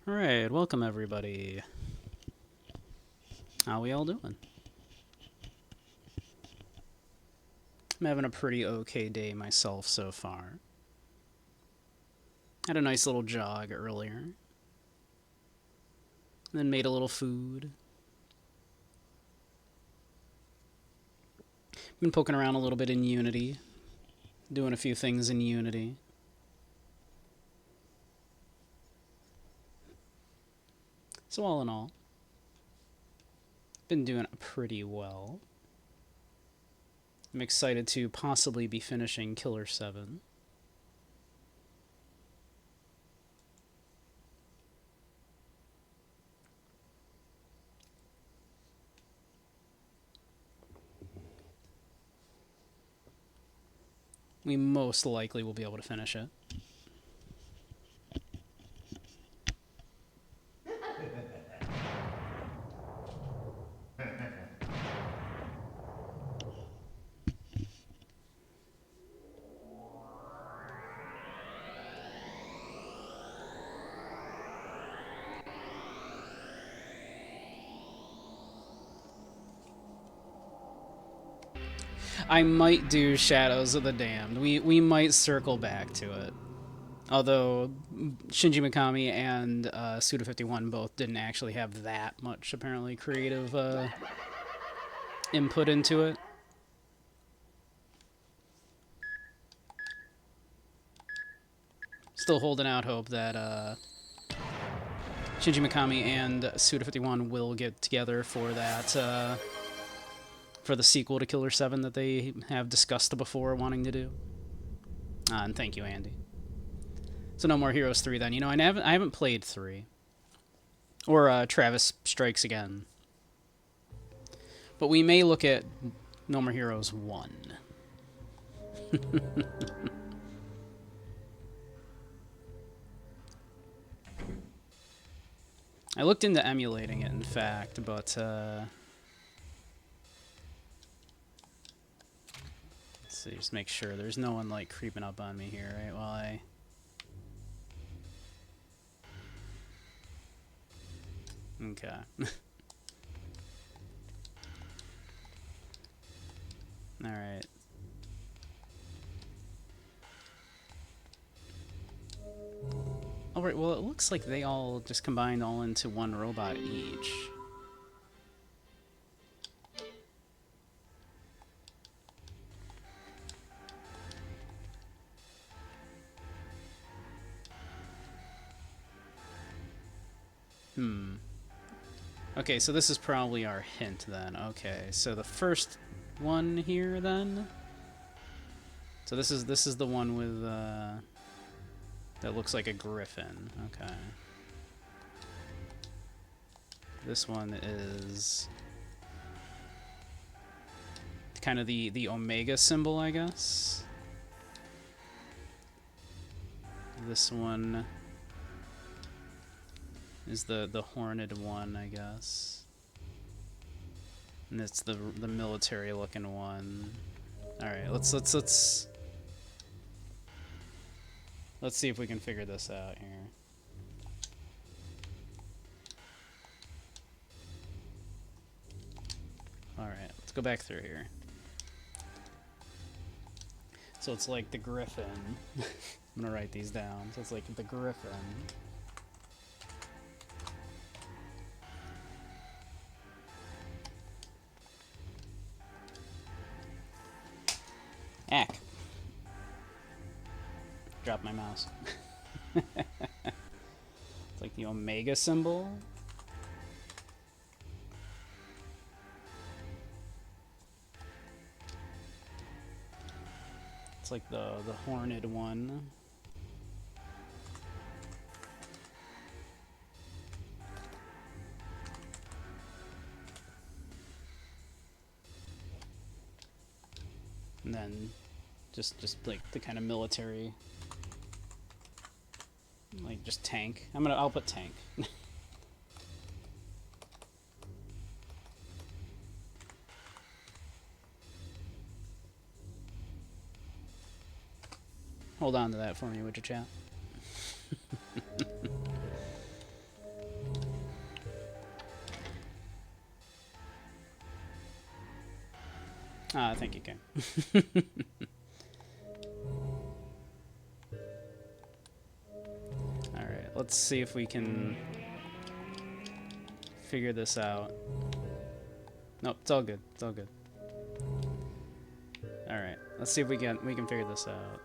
Alright, welcome everybody. How we all doing? I'm having a pretty okay day myself so far. Had a nice little jog earlier. Then made a little food. Been poking around a little bit in Unity. Doing a few things in Unity. So all in all, been doing pretty well. I'm excited to possibly be finishing Killer 7. We most likely will be able to finish it. I might do Shadows of the Damned. We might circle back to it. Although Shinji Mikami and Suda 51 both didn't actually have that much, apparently, creative input into it. Still holding out hope that Shinji Mikami and Suda 51 will get together for that, for the sequel to Killer 7 that they have discussed before wanting to do. And thank you, Andy. So no more Heroes 3 then. You know, I haven't played 3. Or Travis Strikes Again. But we may look at No More Heroes 1. I looked into emulating it, in fact, but let's see, just make sure there's no one like creeping up on me here, right? While I okay. All right. Alright, well, it looks like they all just combined all into one robot each. Okay, so this is probably our hint then. Okay, so the first one here then. So this is the one with that looks like a griffin. Okay. This one is kind of the omega symbol, I guess. This one is the horned one, I guess. And it's the military looking one. All right, let's see if we can figure this out here. All right, let's go back through here. So it's like the griffin. I'm gonna write these down. So it's like the griffin. Ack. Drop my mouse. It's like the omega symbol. It's like the horned one. And then just like the kind of military, like just tank. I'll put tank. Hold on to that for me, would you, chat? Thank you, Ken. Alright, let's see if we can figure this out. Nope, it's all good. It's all good. Alright, let's see if we can figure this out.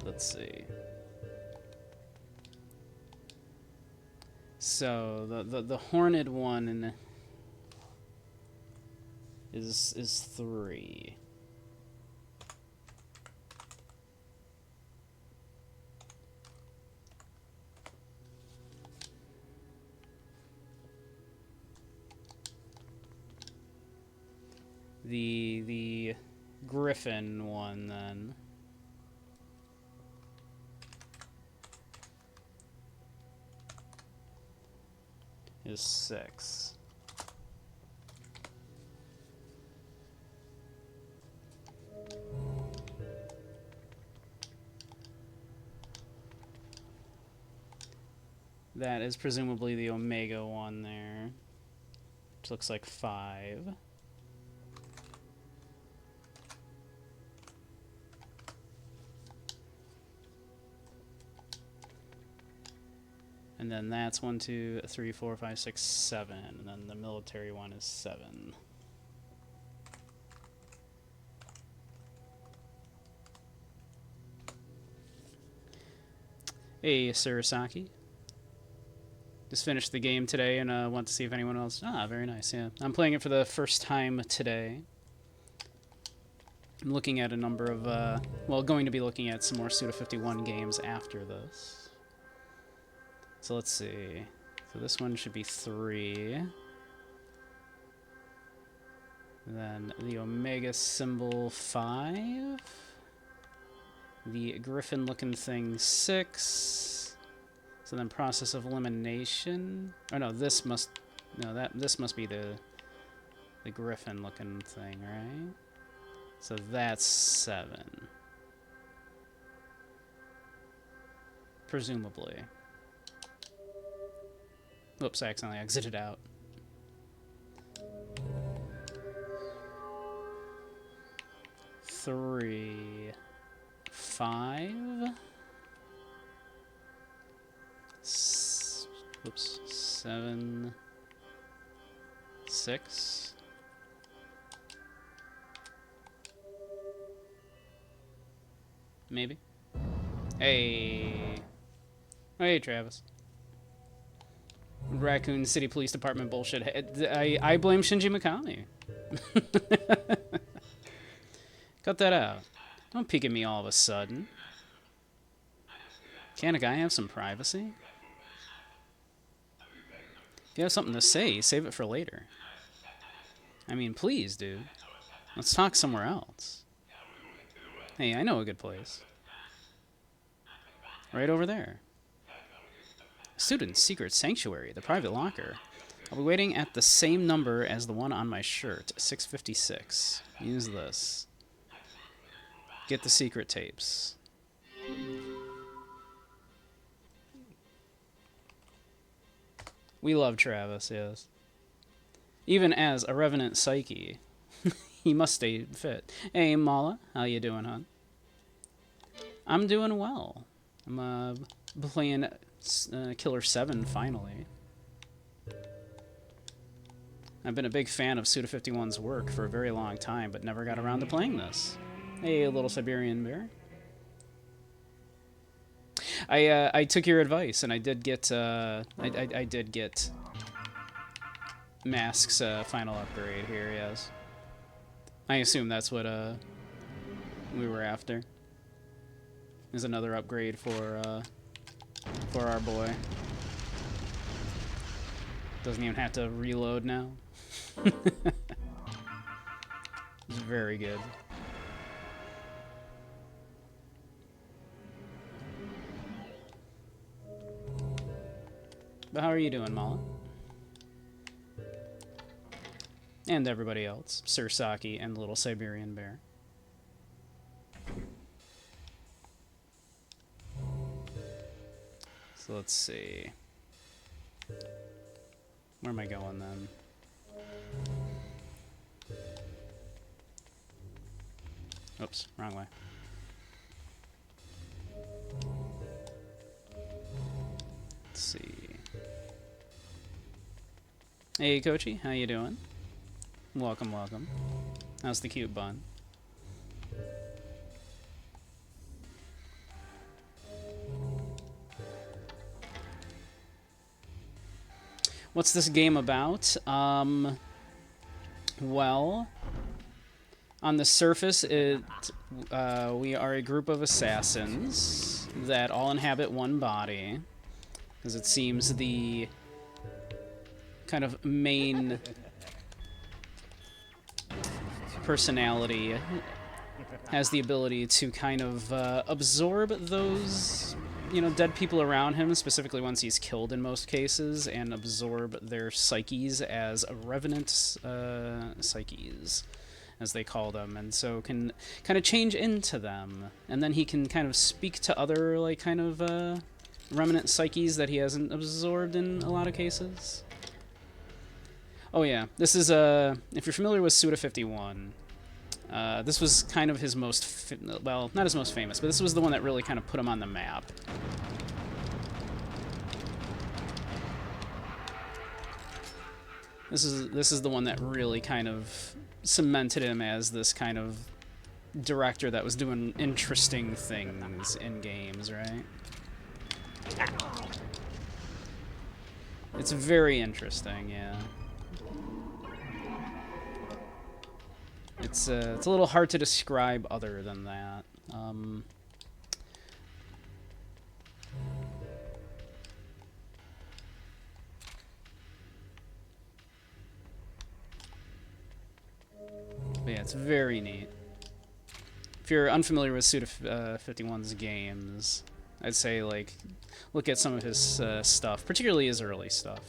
Let's see. So the horned one is 3. The griffin one then is 6. That is presumably the Omega one there, which looks like 5. And then that's 1, 2, 3, 4, 5, 6, 7. And then the military one is 7. Hey, Surasaki. Just finished the game today and want to see if anyone else... Ah, very nice, yeah. I'm playing it for the first time today. I'm looking at a number of... well, going to be looking at some more Suda 51 games after this. So let's see. So this one should be 3. Then the Omega symbol 5. The griffin-looking thing 6. So then process of elimination. Oh no, this must be the griffin-looking thing, right? So that's 7. Presumably. Oops, I accidentally exited out. Three, 5. Oops, 7, 6. Maybe. Hey. Hey, Travis. Raccoon City Police Department bullshit. I blame Shinji Mikami. Cut that out. Don't peek at me all of a sudden. Can't a guy have some privacy? If you have something to say, save it for later. I mean, please, dude. Let's talk somewhere else. Hey, I know a good place. Right over there. Student's secret sanctuary, the private locker. I'll be waiting at the same number as the one on my shirt, 656. Use this. Get the secret tapes. We love Travis, yes. Even as a revenant psyche, he must stay fit. Hey, Mala, how you doing, hon? I'm doing well. I'm playing Killer 7 finally. I've been a big fan of Suda 51's work for a very long time, but never got around to playing this. Hey, little Siberian bear. I took your advice, and I did get I did get Mask's final upgrade here. Yes, I assume that's what we were after. Is another upgrade for our boy. Doesn't even have to reload now. It's very good. But how are you doing, Mala? And everybody else. Sir Saki and the little Siberian bear. So let's see. Where am I going then? Oops, wrong way. Let's see. Hey, Kochi, how you doing? Welcome, welcome. How's the cute bun? What's this game about? Well, on the surface, we are a group of assassins that all inhabit one body, because it seems the kind of main personality has the ability to kind of absorb those, you know, dead people around him, specifically once he's killed in most cases, and absorb their psyches as a revenant psyches, as they call them, and so can kind of change into them, and then he can kind of speak to other, like, kind of remnant psyches that he hasn't absorbed in a lot of cases. Oh yeah, this is if you're familiar with Suda 51, this was kind of his most, well, not his most famous, but this was the one that really kind of put him on the map. This is the one that really kind of cemented him as this kind of director that was doing interesting things in games, right? It's very interesting, yeah. It's a little hard to describe other than that. But yeah, it's very neat. If you're unfamiliar with Suda 51's games, I'd say, like, look at some of his stuff, particularly his early stuff.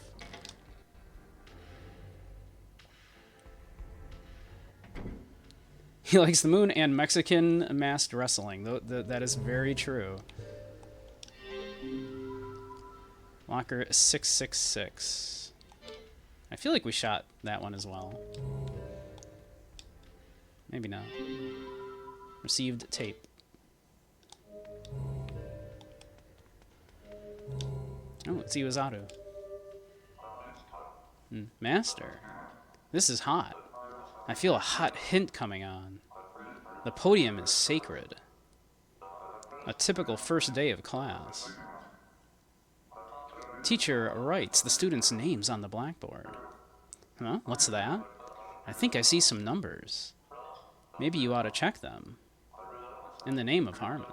He likes the moon and Mexican masked wrestling. That is very true. Locker 666. I feel like we shot that one as well. Maybe not. Received tape. Oh, it's Iwazaru. Master. This is hot. I feel a hot hint coming on. The podium is sacred. A typical first day of class. Teacher writes the students' names on the blackboard. Huh? What's that? I think I see some numbers. Maybe you ought to check them. In the name of Harmon.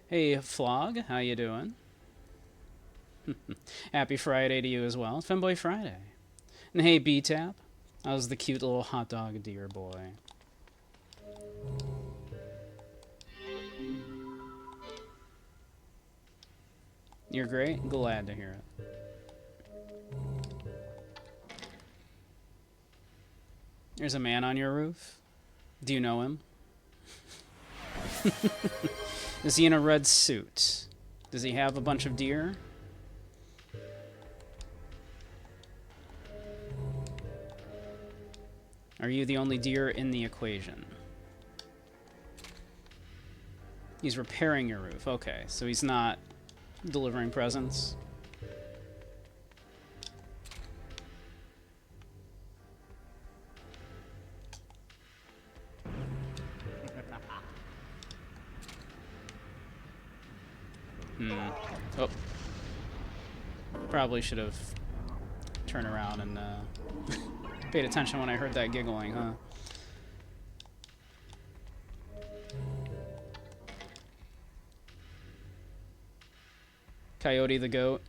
Hey, Flog, how you doing? Happy Friday to you as well. Femboy Friday. And hey, B-Tap. How's the cute little hot dog dear boy? You're great? Glad to hear it. There's a man on your roof. Do you know him? Is he in a red suit? Does he have a bunch of deer? Are you the only deer in the equation? He's repairing your roof. Okay, so he's not delivering presents. Oh. Probably should have turned around and paid attention when I heard that giggling, huh? Coyote the goat.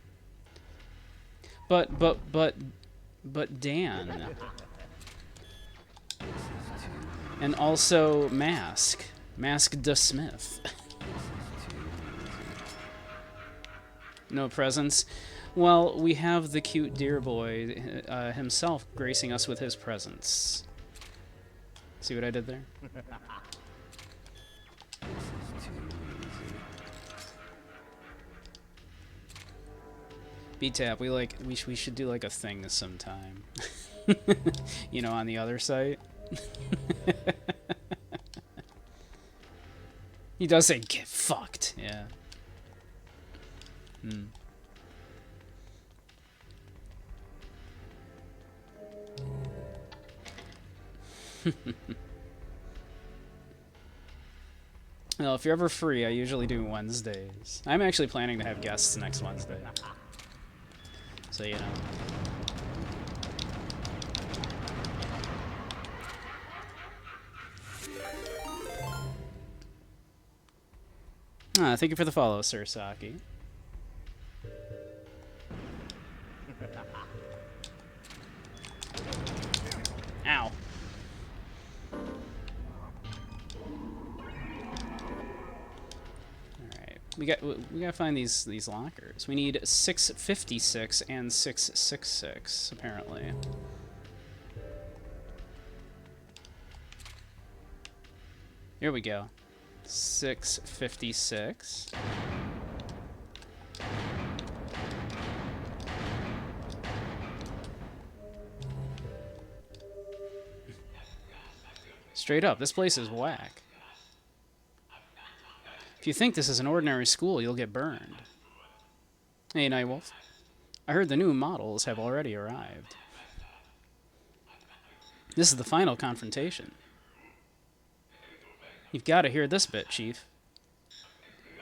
But Dan. And also Mask the Smith. No presents. Well, we have the cute deer boy himself gracing us with his presence. See what I did there? B-Tap, we should do like a thing sometime. You know, on the other site. He does say get fucked, yeah. Hmm. Well, if you're ever free, I usually do Wednesdays. I'm actually planning to have guests next Wednesday. So, you know. Thank you for the follow, Sir Saki. Ow. Alright. We gotta find these lockers. We need 656 and 666, apparently. Here we go. 656. Straight up, this place is whack. If you think this is an ordinary school, you'll get burned. Hey, Nightwolf. I heard the new models have already arrived. This is the final confrontation. You've got to hear this bit, Chief.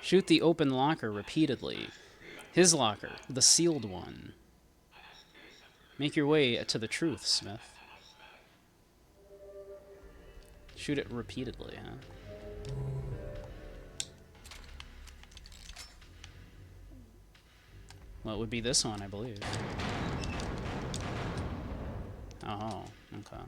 Shoot the open locker repeatedly. His locker, the sealed one. Make your way to the truth, Smith. Shoot it repeatedly, huh? Well, it would be this one, I believe. Oh, okay.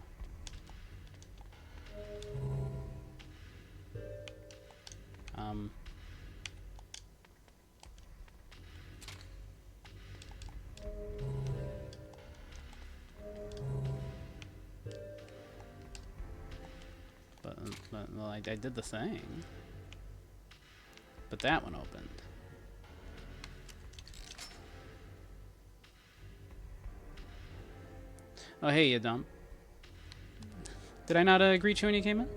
Well, I did the thing. But that one opened. Oh, hey, you dumb. Did I not greet you when you came in?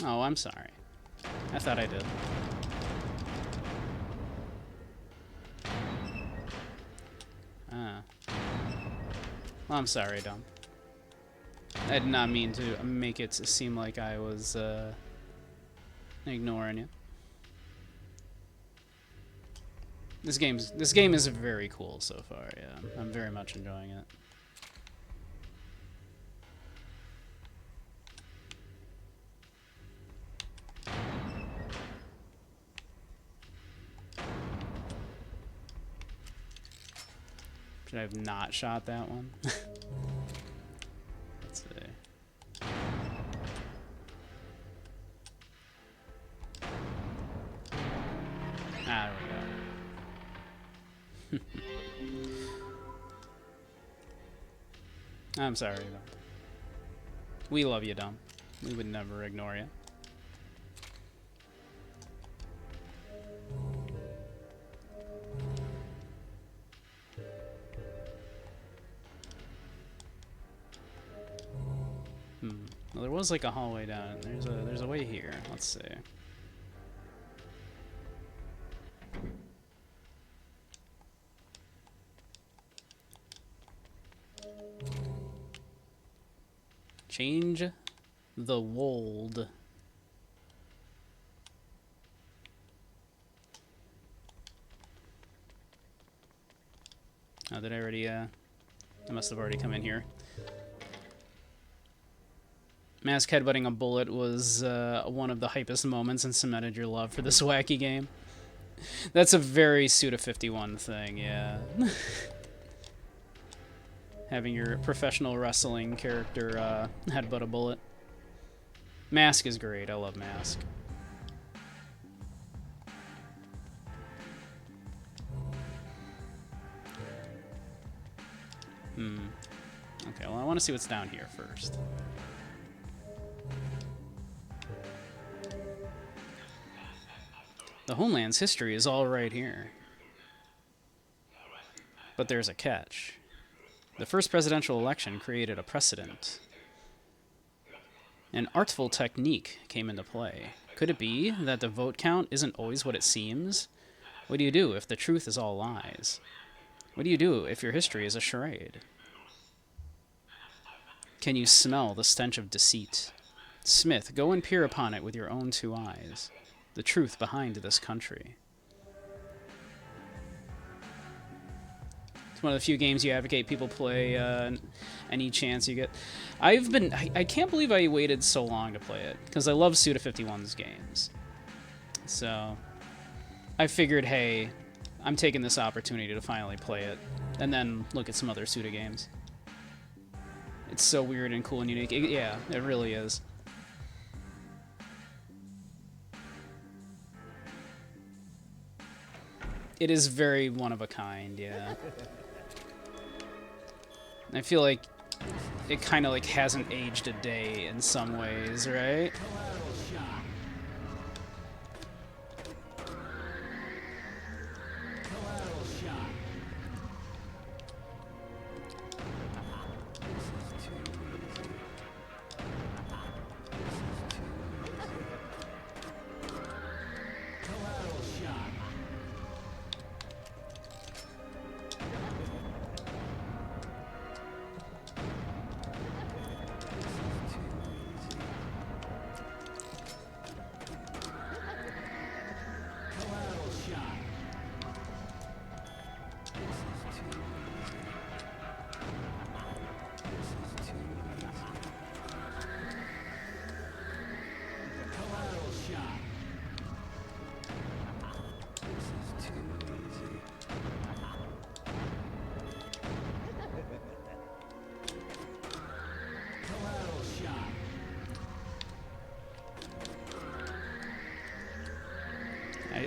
Oh, I'm sorry. I thought I did. Well, I'm sorry, dumb. I did not mean to make it seem like I was ignoring you. This game is very cool so far. Yeah, I'm very much enjoying it. Should I have not shot that one? Let's see. Ah, there we go. I'm sorry, Dom. We love you, Dom. We would never ignore you. Well, there was like a hallway down. There's a way here. Let's see. Change the wold. Oh, did I already, I must have already come in here. Mask headbutting a bullet was one of the hypest moments and cemented your love for this wacky game. That's a very Suda 51 thing, yeah. Having your professional wrestling character headbutt a bullet. Mask is great. I love Mask. Okay, well, I want to see what's down here first. The homeland's history is all right here. But there's a catch. The first presidential election created a precedent. An artful technique came into play. Could it be that the vote count isn't always what it seems? What do you do if the truth is all lies? What do you do if your history is a charade? Can you smell the stench of deceit? Smith, go and peer upon it with your own two eyes. The truth behind this country. It's one of the few games you advocate people play any chance you get. I can't believe I waited so long to play it, because I love Suda 51's games. So I figured, hey, I'm taking this opportunity to finally play it, and then look at some other Suda games. It's so weird and cool and unique. Yeah, it really is. It is very one of a kind, yeah. I feel like it kind of like hasn't aged a day in some ways, right?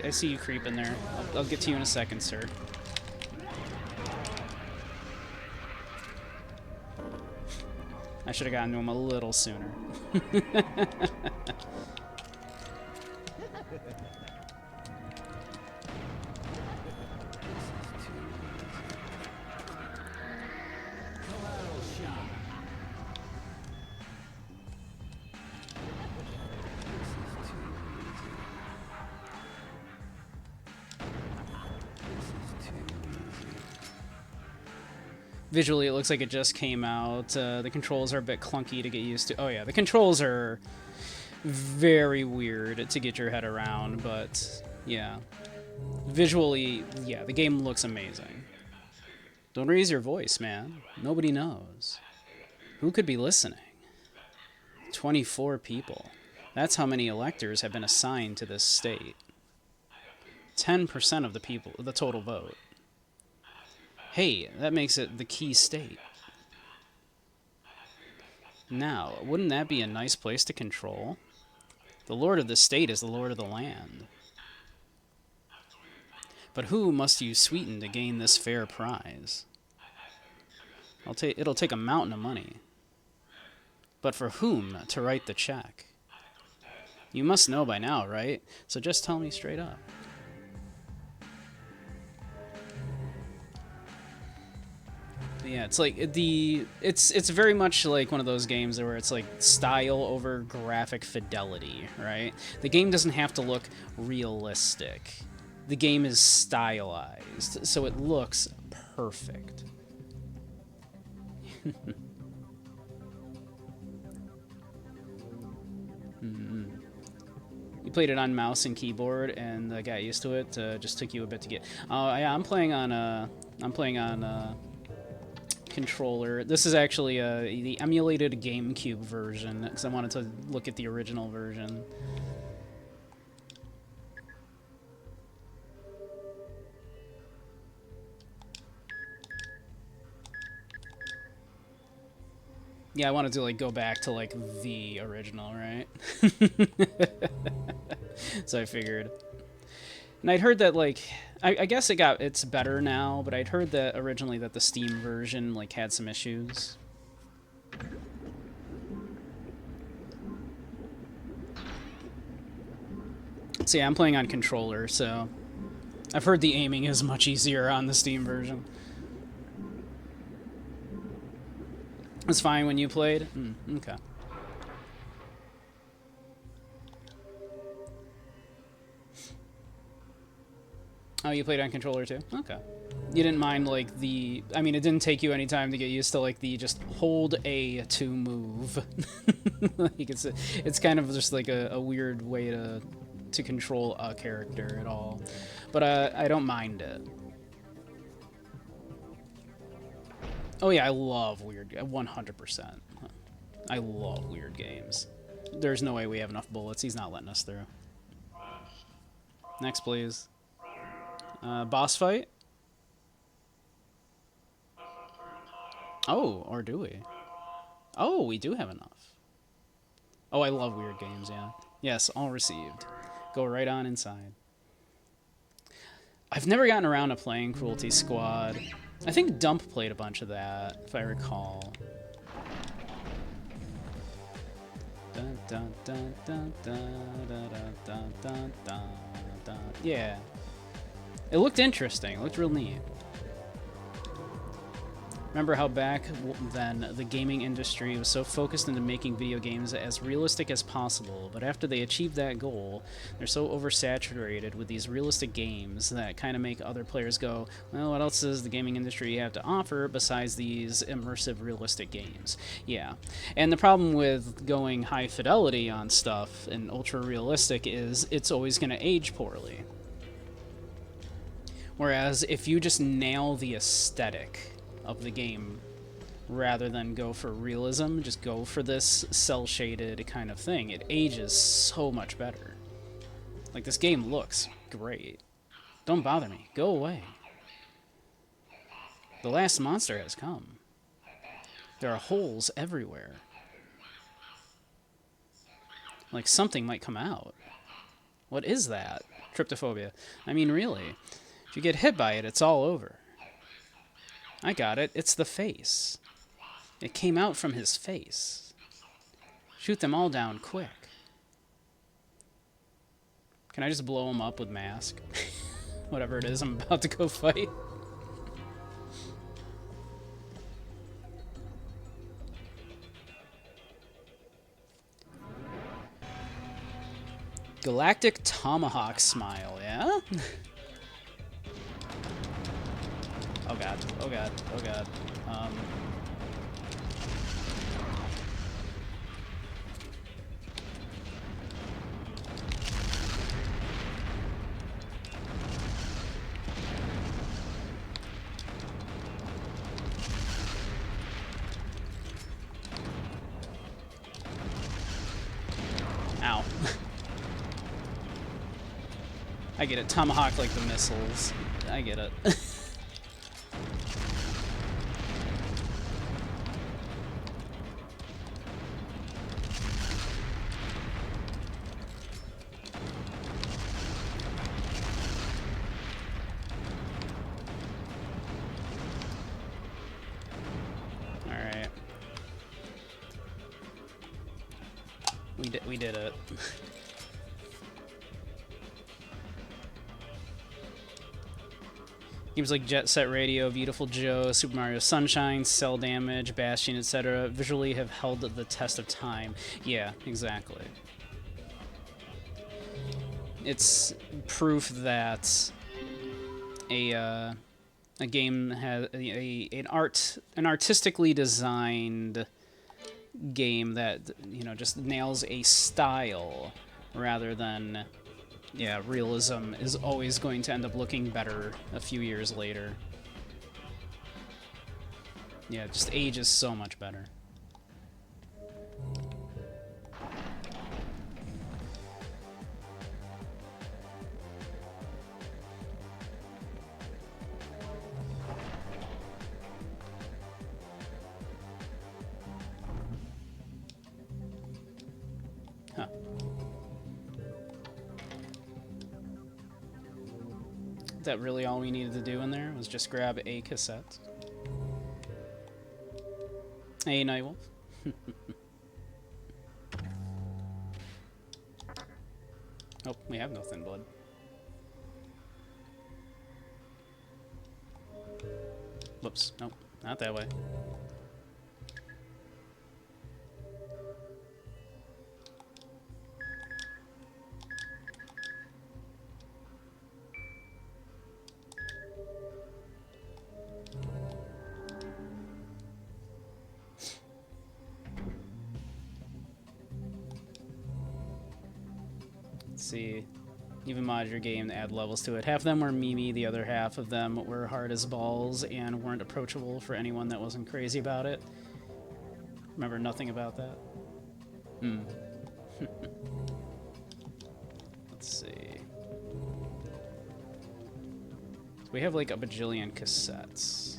I see you creeping there. I'll get to you in a second, sir. I should have gotten to him a little sooner. Visually, it looks like it just came out. The controls are a bit clunky to get used to. Oh yeah, the controls are very weird to get your head around, but yeah. Visually, yeah, the game looks amazing. Don't raise your voice, man. Nobody knows. Who could be listening? 24 people. That's how many electors have been assigned to this state. 10% of the total vote. Hey, that makes it the key state. Now, wouldn't that be a nice place to control? The lord of the state is the lord of the land. But who must you sweeten to gain this fair prize? It'll take a mountain of money. But for whom to write the check? You must know by now, right? So just tell me straight up. Yeah, it's like it's very much like one of those games where it's like style over graphic fidelity, right? The game doesn't have to look realistic. The game is stylized, so it looks perfect. You played it on mouse and keyboard and got used to it. Just took you a bit to get. Oh yeah, I'm playing on controller. This is actually the emulated GameCube version because I wanted to look at the original version. Yeah, I wanted to like go back to like the original, right? So I figured. And I'd heard that like I guess it's better now, but I'd heard that originally that the Steam version like had some issues. See, I'm playing on controller, so I've heard the aiming is much easier on the Steam version. It's fine when you played? Okay. Oh, you played on controller too? Okay. You didn't mind, like, the... I mean, it didn't take you any time to get used to, like, the just hold A to move. Like, it's kind of just, like, a weird way to control a character at all. But I don't mind it. Oh, yeah, I love weird... 100%. I love weird games. There's no way we have enough bullets. He's not letting us through. Next, please. Boss fight? Oh, or do we? Oh, we do have enough. Oh, I love weird games, yeah. Yes, all received. Go right on inside. I've never gotten around to playing Cruelty Squad. I think Dump played a bunch of that, if I recall. Yeah. It looked interesting. It looked real neat. Remember how back then the gaming industry was so focused into making video games as realistic as possible, but after they achieved that goal, they're so oversaturated with these realistic games that kind of make other players go, well, what else does the gaming industry have to offer besides these immersive realistic games? Yeah. And the problem with going high fidelity on stuff and ultra realistic is it's always going to age poorly. Whereas if you just nail the aesthetic of the game rather than go for realism, just go for this cel-shaded kind of thing, it ages so much better. Like, this game looks great. Don't bother me. Go away. The last monster has come. There are holes everywhere. Like, something might come out. What is that? Tryptophobia. I mean, really. If you get hit by it, it's all over. I got it. It's the face. It came out from his face. Shoot them all down quick. Can I just blow him up with mask? Whatever it is I'm about to go fight. Galactic Tomahawk Smile, yeah? Oh god, oh god, oh god. Ow. I get it. Tomahawk like the missiles. I get it. Alright. We did it. Games like Jet Set Radio, Beautiful Joe, Super Mario Sunshine, Cell Damage, Bastion, etc. visually have held the test of time. Yeah, exactly. It's proof that a game has an artistically designed game that, you know, just nails a style rather than, yeah, realism is always going to end up looking better a few years later. Yeah, just age is so much better. Huh. Is that really all we needed to do in there? Was just grab a cassette? Hey, Nightwolf. Oh, we have no thin blood. Whoops. Nope. Not that way. Let's see. Even mod your game to add levels to it. Half of them were Mimi, the other half of them were hard as balls and weren't approachable for anyone that wasn't crazy about it. Remember nothing about that? Hmm. Let's see. So we have like a bajillion cassettes.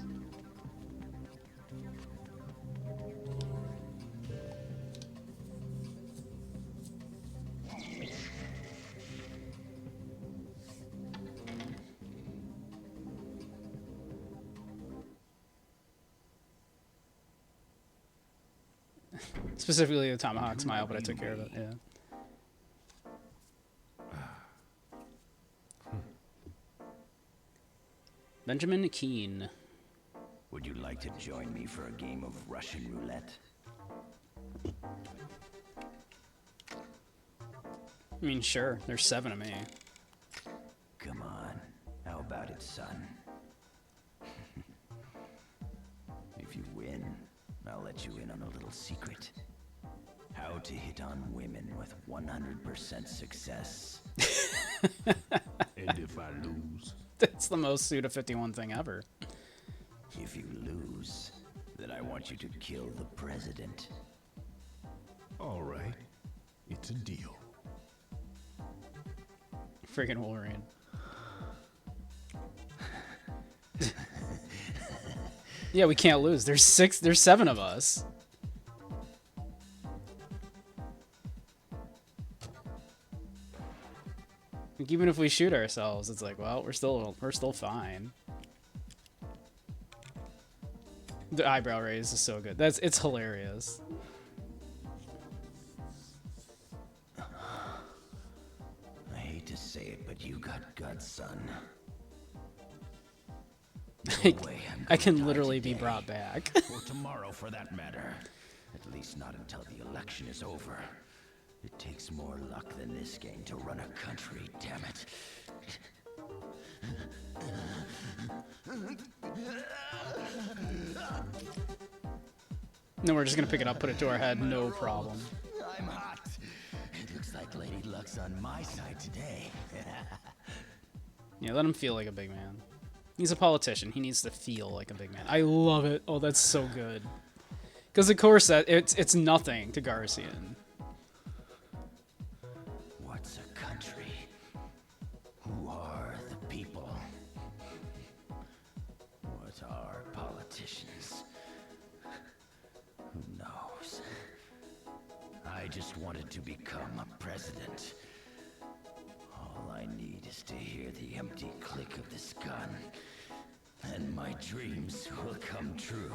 Specifically the Tomahawk Smile, but I took care of it, yeah. Benjamin Keane. Would you like to join me for a game of Russian roulette? I mean, sure. There's 7 of me. Come on. How about it, son? If you win, I'll let you in on a little secret. How to hit on women with 100% success. And if I lose? That's the most Suda 51 thing ever. If you lose, then I want you to kill the president. All right. It's a deal. Freaking Wolverine. Yeah, we can't lose. There's 7 of us. Like, even if we shoot ourselves, it's like, well, we're still fine. The eyebrow raise is so good. It's hilarious. I hate to say it, but you got guts, son. I can literally be brought back. Or tomorrow, for that matter. At least not until the election is over. It takes more luck than this game to run a country, damn it. No, we're just gonna pick it up, put it to our head, no problem. I'm hot. It looks like Lady Luck's on my side today. Yeah, let him feel like a big man. He's a politician. He needs to feel like a big man. I love it. Oh, that's so good. Because of course that it's nothing to Garcian. What's a country? Who are the people? What are politicians? Who knows? I just wanted to become a president. All I need is to hear the empty click of this gun, and my dreams will come true.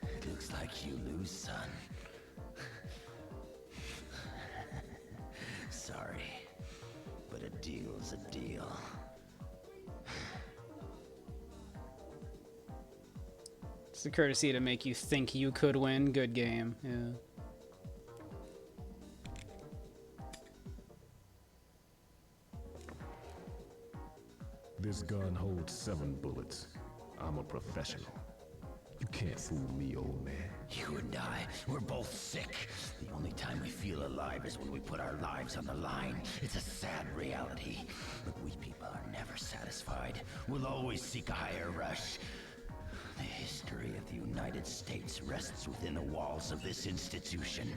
It looks like you lose, son. Sorry, but a deal's a deal. It's the courtesy to make you think you could win. Good game. Yeah. This gun holds 7 bullets. I'm a professional. You can't fool me, old man. You and I, we're both sick. The only time we feel alive is when we put our lives on the line. It's a sad reality. But we people are never satisfied. We'll always seek a higher rush. The history of the United States rests within the walls of this institution.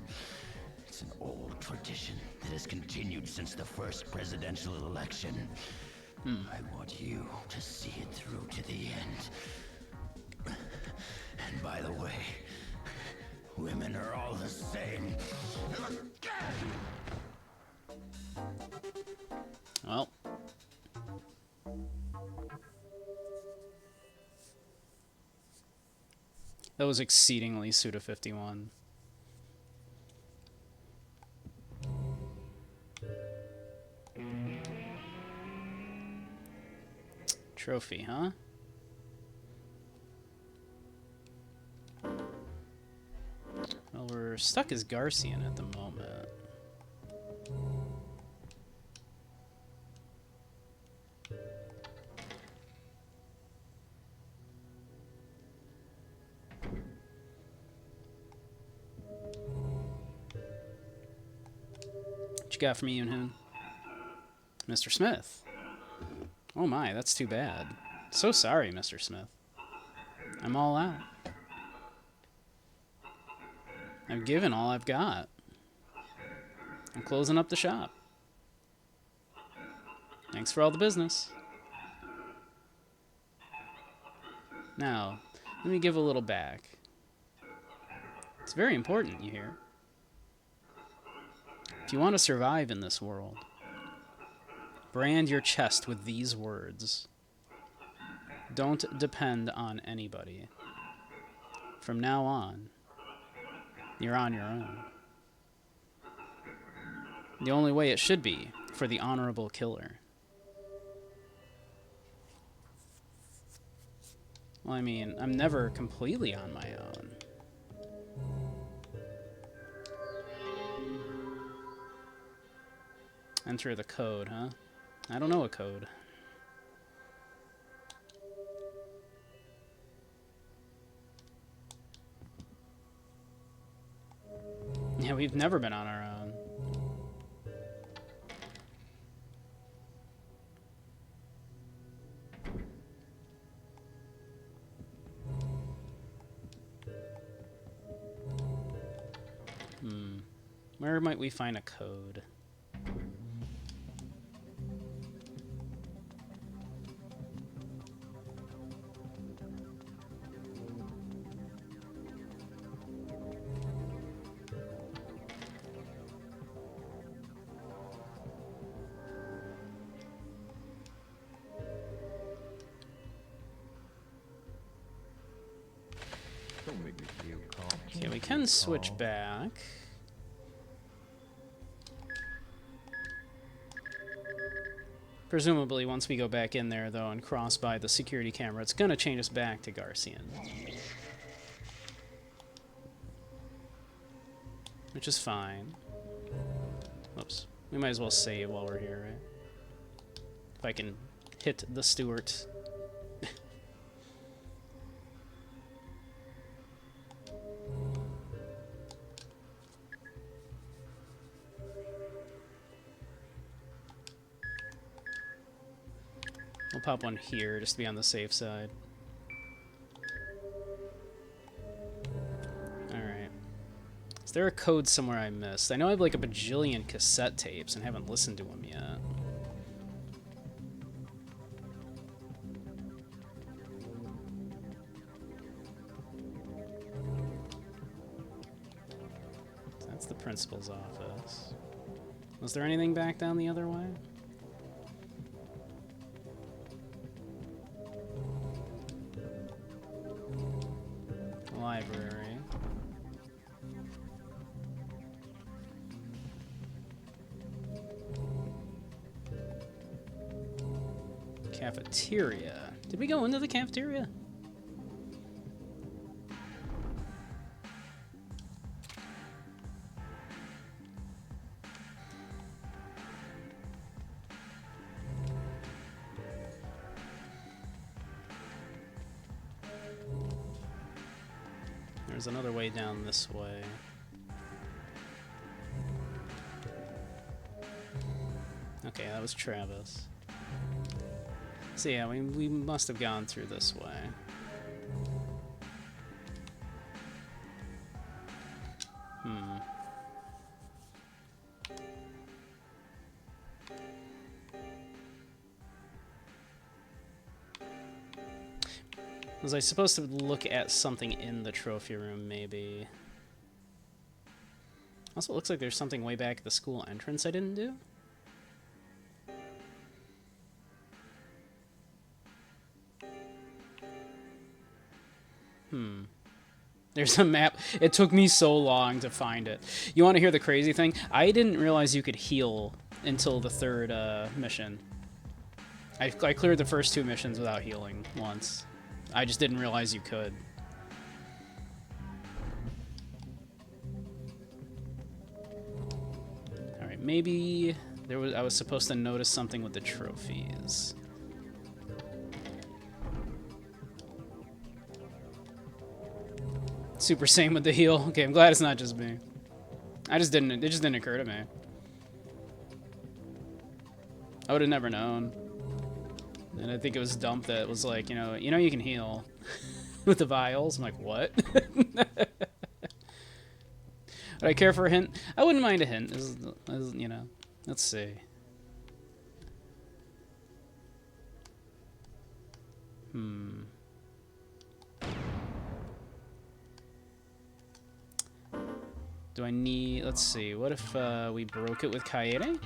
It's an old tradition that has continued since the first presidential election. I want you to see it through to the end. And by the way, women are all the same. Well, That was exceedingly Suda 51. Trophy, huh? Well, we're stuck as Garcian at the moment. What you got for me, Yoon-hoon? Mr. Smith. Oh my, that's too bad. So sorry, Mr. Smith. I'm all out. I've given all I've got. I'm closing up the shop. Thanks for all the business. Now, let me give a little back. It's very important, you hear? If you want to survive in this world, brand your chest with these words. Don't depend on anybody. From now on, you're on your own. The only way it should be for the honorable killer. Well, I mean, I'm never completely on my own. Enter the code, huh? I don't know a code. Yeah, we've never been on our own. Where might we find a code? Don't make me feel calm. Okay, we can switch back. Presumably, once we go back in there, though, and cross by the security camera, it's going to change us back to Garcian. Which is fine. Whoops. We might as well save while we're here, right? If I can hit the Stewart. We'll pop one here just to be on the safe side. Alright. Is there a code somewhere I missed? I know I have like a bajillion cassette tapes and haven't listened to them yet. That's the principal's office. Was there anything back down the other way? Library. Cafeteria. Did we go into the cafeteria? There's another way down this way. Okay, that was Travis. So yeah, we must have gone through this way. Was I supposed to look at something in the trophy room, maybe? Also, it looks like there's something way back at the school entrance I didn't do. There's a map. It took me so long to find it. You want to hear the crazy thing? I didn't realize you could heal until the third mission. I cleared the first 2 missions without healing once. I just didn't realize you could. Alright, maybe I was supposed to notice something with the trophies. Super same with the heal. Okay, I'm glad it's not just me. It just didn't occur to me. I would have never known. And I think it was dumb that it was like, you know you can heal with the vials. I'm like, what? Would I care for a hint? I wouldn't mind a hint. You know, let's see. Do I need... Let's see. What if we broke it with Kaede?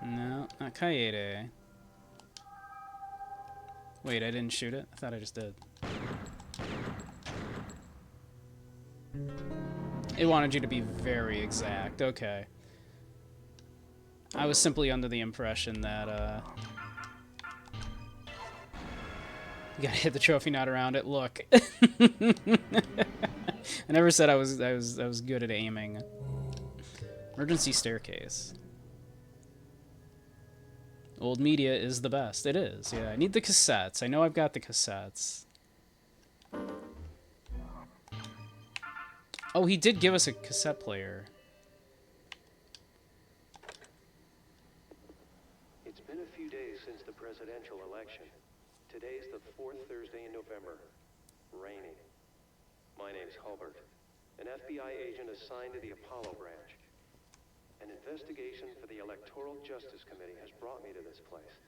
No, not Kaede. Wait, I didn't shoot it? I thought I just did. It wanted you to be very exact. Okay. I was simply under the impression that, you gotta hit the trophy knot around it. Look. I never said I was good at aiming. Emergency staircase. Old media is the best. It is, yeah. I need the cassettes. I know I've got the cassettes. Oh, he did give us a cassette player. It's been a few days since the presidential election. Today's the 4th Thursday in November. Rainy. My name's Hulbert, an FBI agent assigned to the Apollo branch. An investigation for the Electoral Justice Committee has brought me to this place.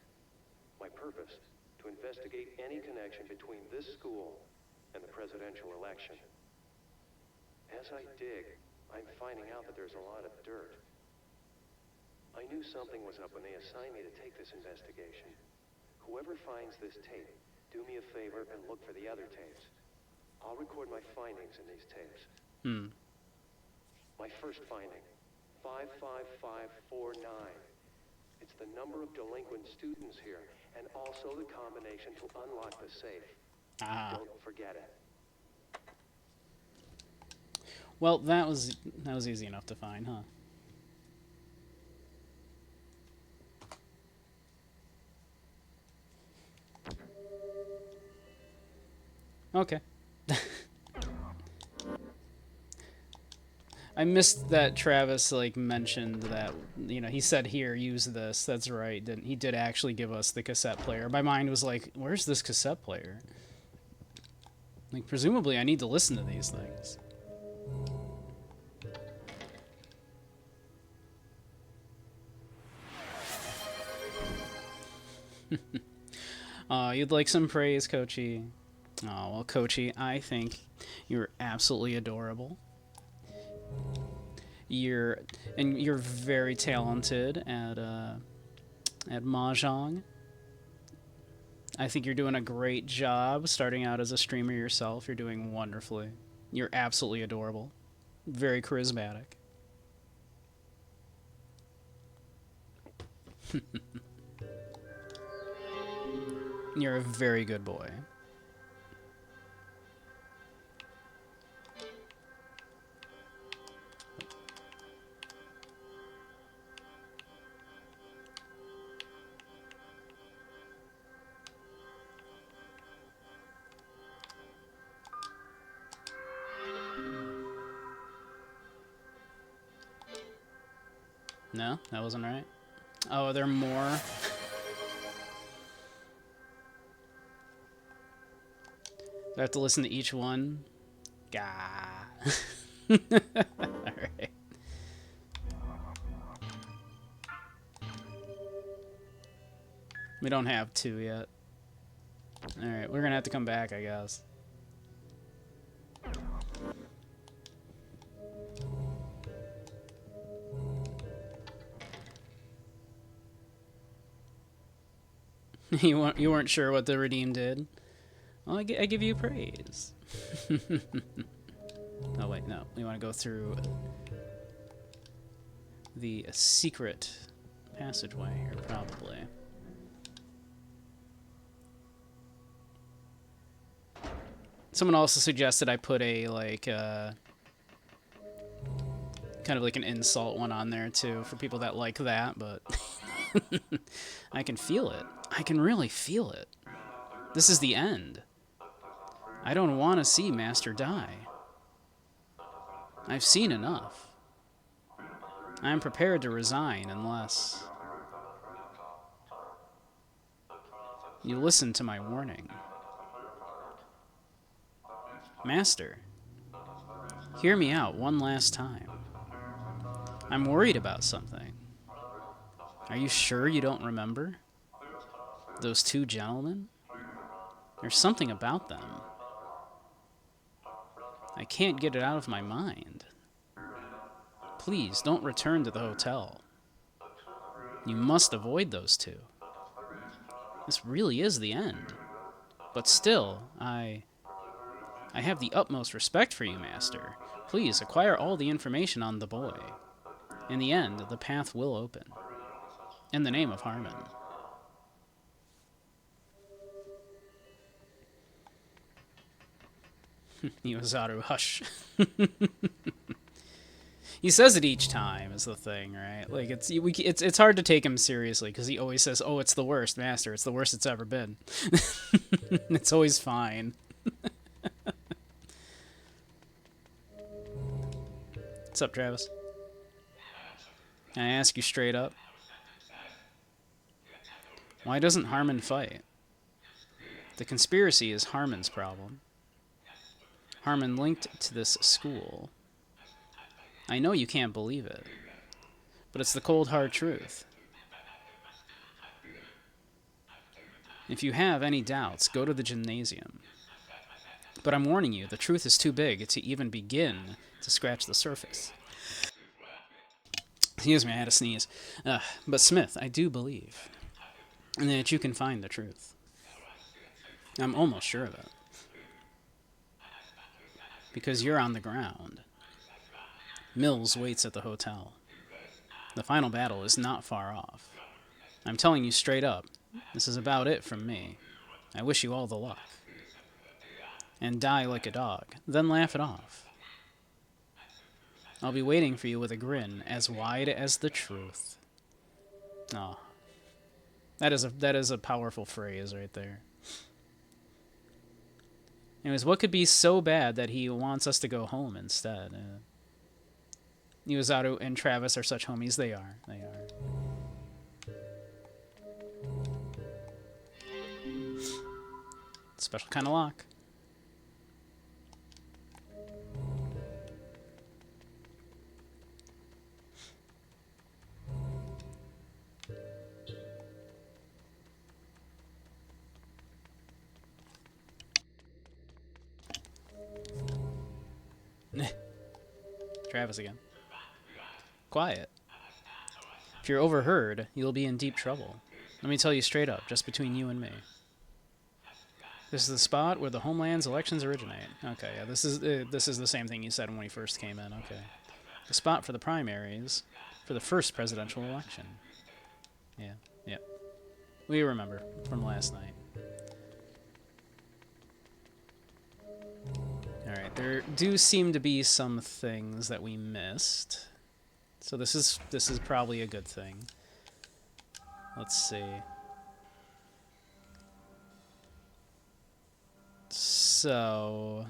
My purpose, to investigate any connection between this school and the presidential election. As I dig, I'm finding out that there's a lot of dirt. I knew something was up when they assigned me to take this investigation. Whoever finds this tape, do me a favor and look for the other tapes. I'll record my findings in these tapes. My first finding. 55549. It's the number of delinquent students here, and also the combination to unlock the safe. Don't forget it. Well, that was easy enough to find, huh? Okay. I missed that Travis mentioned that, he said, here, use this. That's right. He did actually give us the cassette player. My mind was like, where's this cassette player? Presumably I need to listen to these things. You'd like some praise, Kochi? Oh, well, Kochi, I think you're absolutely adorable. You're very talented at Mahjong. I think you're doing a great job starting out as a streamer yourself. You're doing wonderfully. You're absolutely adorable. Very charismatic. You're a very good boy. No, that wasn't right. Oh, are there more? Do I have to listen to each one? Gah. Alright. We don't have 2 yet. Alright, we're gonna have to come back, I guess. You weren't sure what the redeem did. Well, I give you praise. Oh wait, no. We want to go through the secret passageway here, probably. Someone also suggested I put a, like, kind of like an insult one on there, too, for people that like that, but I can feel it. I can really feel it. This is the end. I don't want to see Master die. I've seen enough. I am prepared to resign unless you listen to my warning. Master, hear me out one last time. I'm worried about something. Are you sure you don't remember? Those two gentlemen? There's something about them. I can't get it out of my mind. Please, don't return to the hotel. You must avoid those two. This really is the end. But still, I have the utmost respect for you, Master. Please, acquire all the information on the boy. In the end, the path will open. In the name of Harmon. Yuzaru, hush. He says it each time, is the thing, right? Like, it's hard to take him seriously, because he always says, oh, it's the worst, Master. It's the worst it's ever been. It's always fine. What's up, Travis? Can I ask you straight up? Why doesn't Harmon fight? The conspiracy is Harmon's problem. Harmon linked to this school. I know you can't believe it, but it's the cold hard truth. If you have any doubts, go to the gymnasium. But I'm warning you, the truth is too big to even begin to scratch the surface. Excuse me, I had to sneeze. But Smith, I do believe that you can find the truth. I'm almost sure of it. Because you're on the ground. Mills waits at the hotel. The final battle is not far off. I'm telling you straight up, this is about it from me. I wish you all the luck. And die like a dog, then laugh it off. I'll be waiting for you with a grin as wide as the truth. Oh. That is a powerful phrase right there. Anyways, what could be so bad that he wants us to go home instead? Yuzaru and Travis are such homies. They are. They are. Special kind of lock. Travis again. Quiet. If you're overheard, you'll be in deep trouble. Let me tell you straight up, just between you and me. This is the spot where the Homeland's elections originate. Okay, yeah, this is the same thing you said when we first came in. Okay. The spot for the primaries for the first presidential election. Yeah, yeah. We remember from last night. Alright, there do seem to be some things that we missed. So this is probably a good thing. Let's see. So,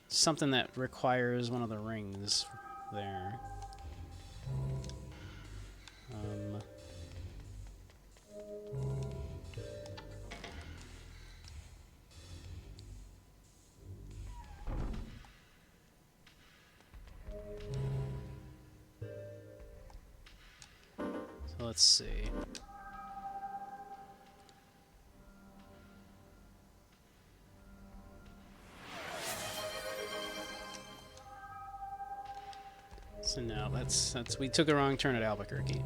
something that requires one of the rings there. So let's see. So now we took a wrong turn at Albuquerque.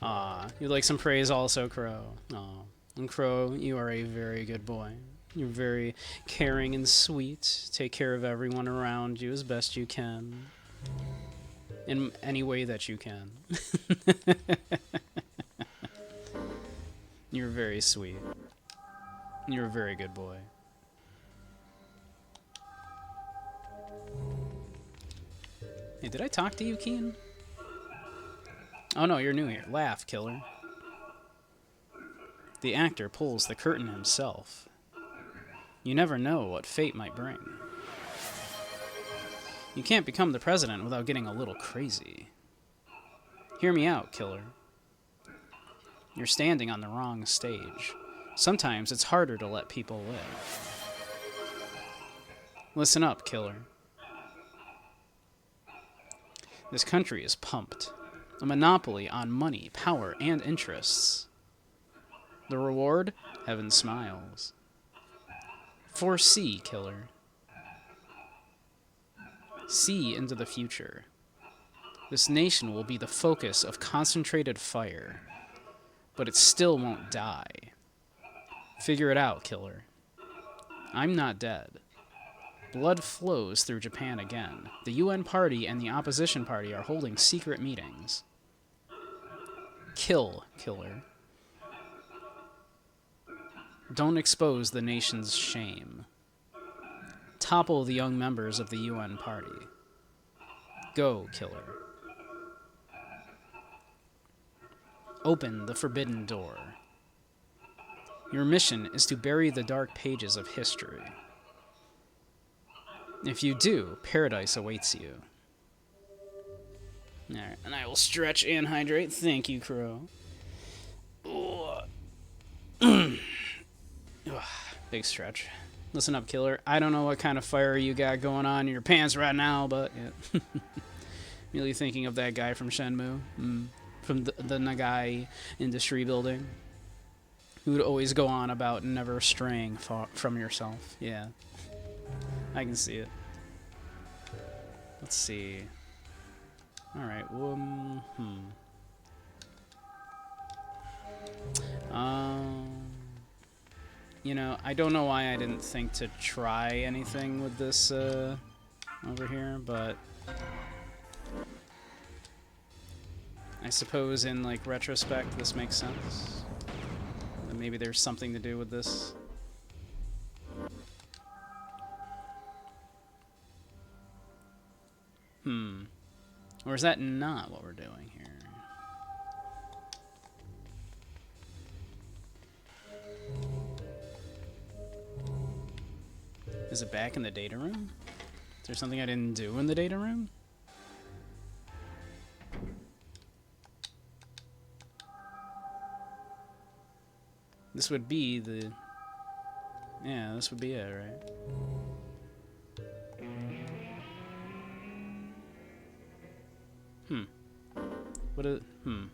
You'd like some praise also, Crow. Aw. And Crow, you are a very good boy. You're very caring and sweet. Take care of everyone around you as best you can. In any way that you can. You're very sweet. You're a very good boy. Hey, did I talk to you, Keen? Oh no, you're new here. Laugh, killer. The actor pulls the curtain himself. You never know what fate might bring. You can't become the president without getting a little crazy. Hear me out, killer. You're standing on the wrong stage. Sometimes it's harder to let people live. Listen up, killer. This country is pumped. A monopoly on money, power, and interests. The reward? Heaven smiles. Foresee, killer. See into the future. This nation will be the focus of concentrated fire, but it still won't die. Figure it out, killer. I'm not dead. Blood flows through Japan again. The UN party and the opposition party are holding secret meetings. Kill, killer. Don't expose the nation's shame. Topple the young members of the UN party. Go, killer. Open the forbidden door. Your mission is to bury the dark pages of history. If you do, paradise awaits you. Alright, and I will stretch and hydrate. Thank you, Crow. Big stretch. Listen up, killer. I don't know what kind of fire you got going on in your pants right now, but yeah. Really thinking of that guy from Shenmue, from the Nagai industry building, who would always go on about never straying from yourself. Yeah, I can see it. Let's see. All right. You know, I don't know why I didn't think to try anything with this over here, but I suppose in like retrospect this makes sense. And maybe there's something to do with this. Or is that not what we're doing here? Is it back in the data room? Is there something I didn't do in the data room? This would be the... Yeah, this would be it, right? What is... I'm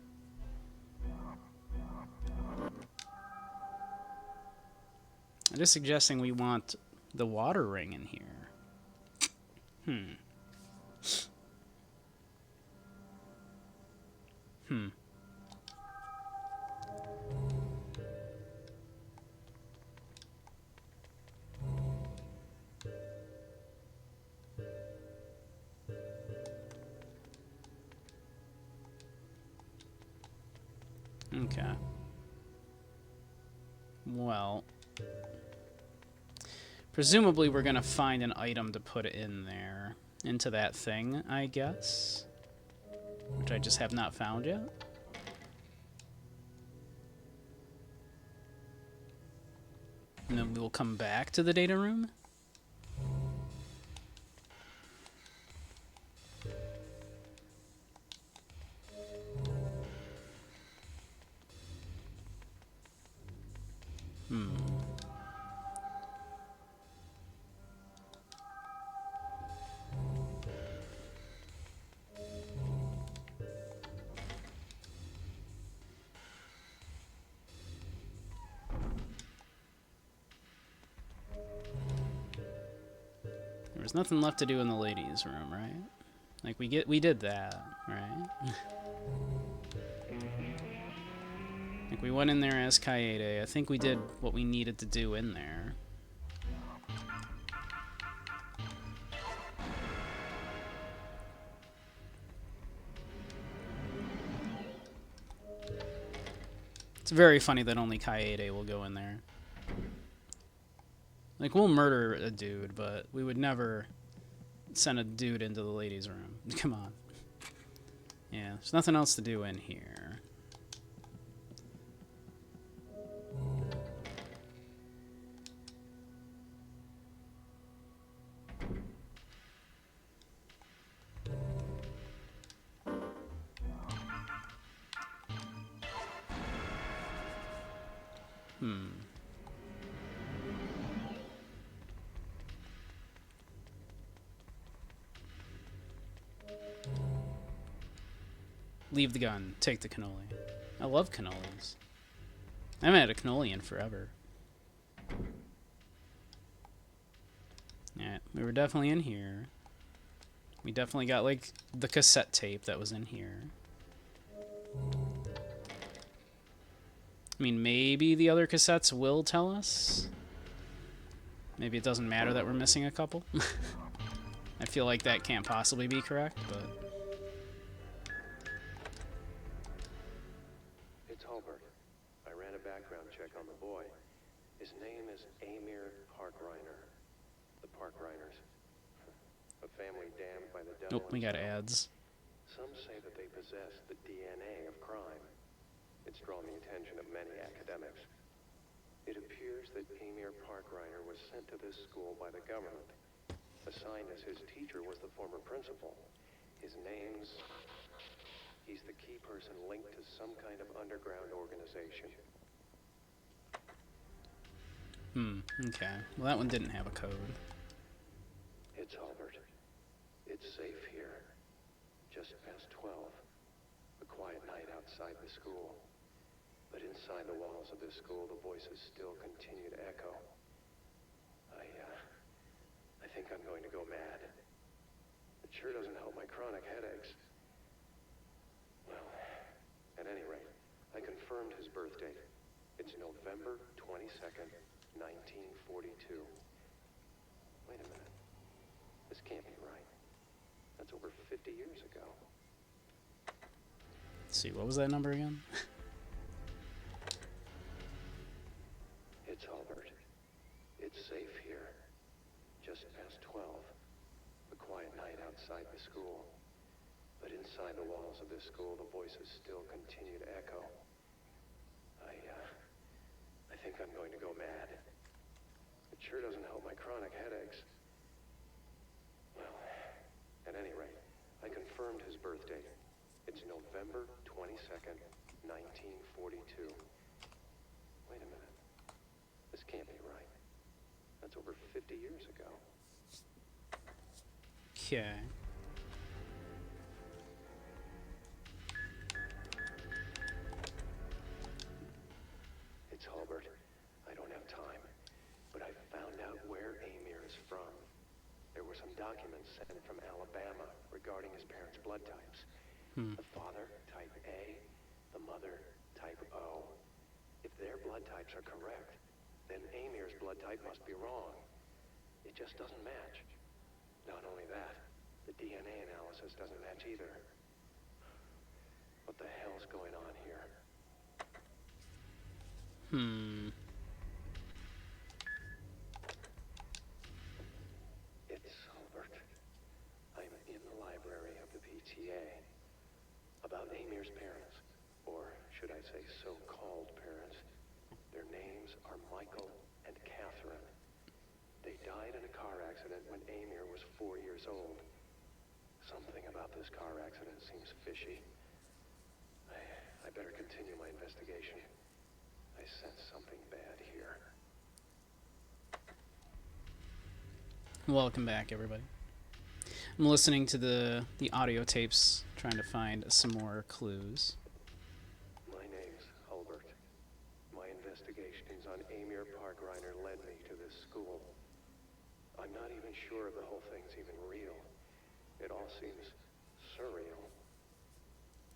just suggesting we want the water ring in here. Okay. Well, presumably we're gonna find an item to put in there, into that thing, I guess, which I just have not found yet. And then we'll come back to the data room. There's nothing left to do in the ladies' room, right? Like we did that, right? We went in there as Kaede. I think we did what we needed to do in there. It's very funny that only Kaede will go in there. Like, we'll murder a dude, but we would never send a dude into the ladies' room. Come on. Yeah, there's nothing else to do in here. Leave the gun. Take the cannoli. I love cannolis. I haven't had a cannoli in forever. Yeah, we were definitely in here. We definitely got, like, the cassette tape that was in here. I mean, maybe the other cassettes will tell us. Maybe it doesn't matter that we're missing a couple. I feel like that can't possibly be correct, but... It's Hulbert. I ran a background check on the boy. His name is Amir Parkreiner. The Parkreiners. A family damned by the devil. Oh, we got ads. Some say that they possess the DNA of crime. It's drawn the attention of many academics. It appears that Amir Parkreiner was sent to this school by the government. Assigned as his teacher was the former principal. His name's... He's the key person linked to some kind of underground organization. Okay. Well, that one didn't have a code. It's Albert. It's safe here. Just past 12. A quiet night outside the school. But inside the walls of this school, the voices still continue to echo. I think I'm going to go mad. It sure doesn't help my chronic headaches. Well, at any rate, I confirmed his birth date. It's November 22nd, 1942. Wait a minute. This can't be right. That's over 50 years ago. Let's see, what was that number again? It's Albert. It's safe here. Just past 12. A quiet night outside the school. But inside the walls of this school, the voices still continue to echo. I think I'm going to go mad. It sure doesn't help my chronic headaches. Well, at any rate, I confirmed his birth date. It's November 22nd, 1942. Wait a minute. This can't be right. That's over 50 years ago. Okay. It's Hulbert. I don't have time. But I found out where Amir is from. There were some documents sent from Alabama regarding his parents' blood types. The father, type A. The mother, type O. If their blood types are correct, then Amir's blood type must be wrong. It just doesn't match. Not only that, the DNA analysis doesn't match either. What the hell's going on here? It's Hulbert. I'm in the library of the PTA. About Amir's parents, or should I say so-called parents. Their names are Michael and Catherine. They died in a car accident when Amir was 4 years old. Something about this car accident seems fishy. I better continue my investigation. I sense something bad here. Welcome back, everybody. I'm listening to the audio tapes, trying to find some more clues. My name's Hulbert. My investigations on Amir Parkreiner led me to this school. I'm not even sure if the whole thing's even real. It all seems surreal.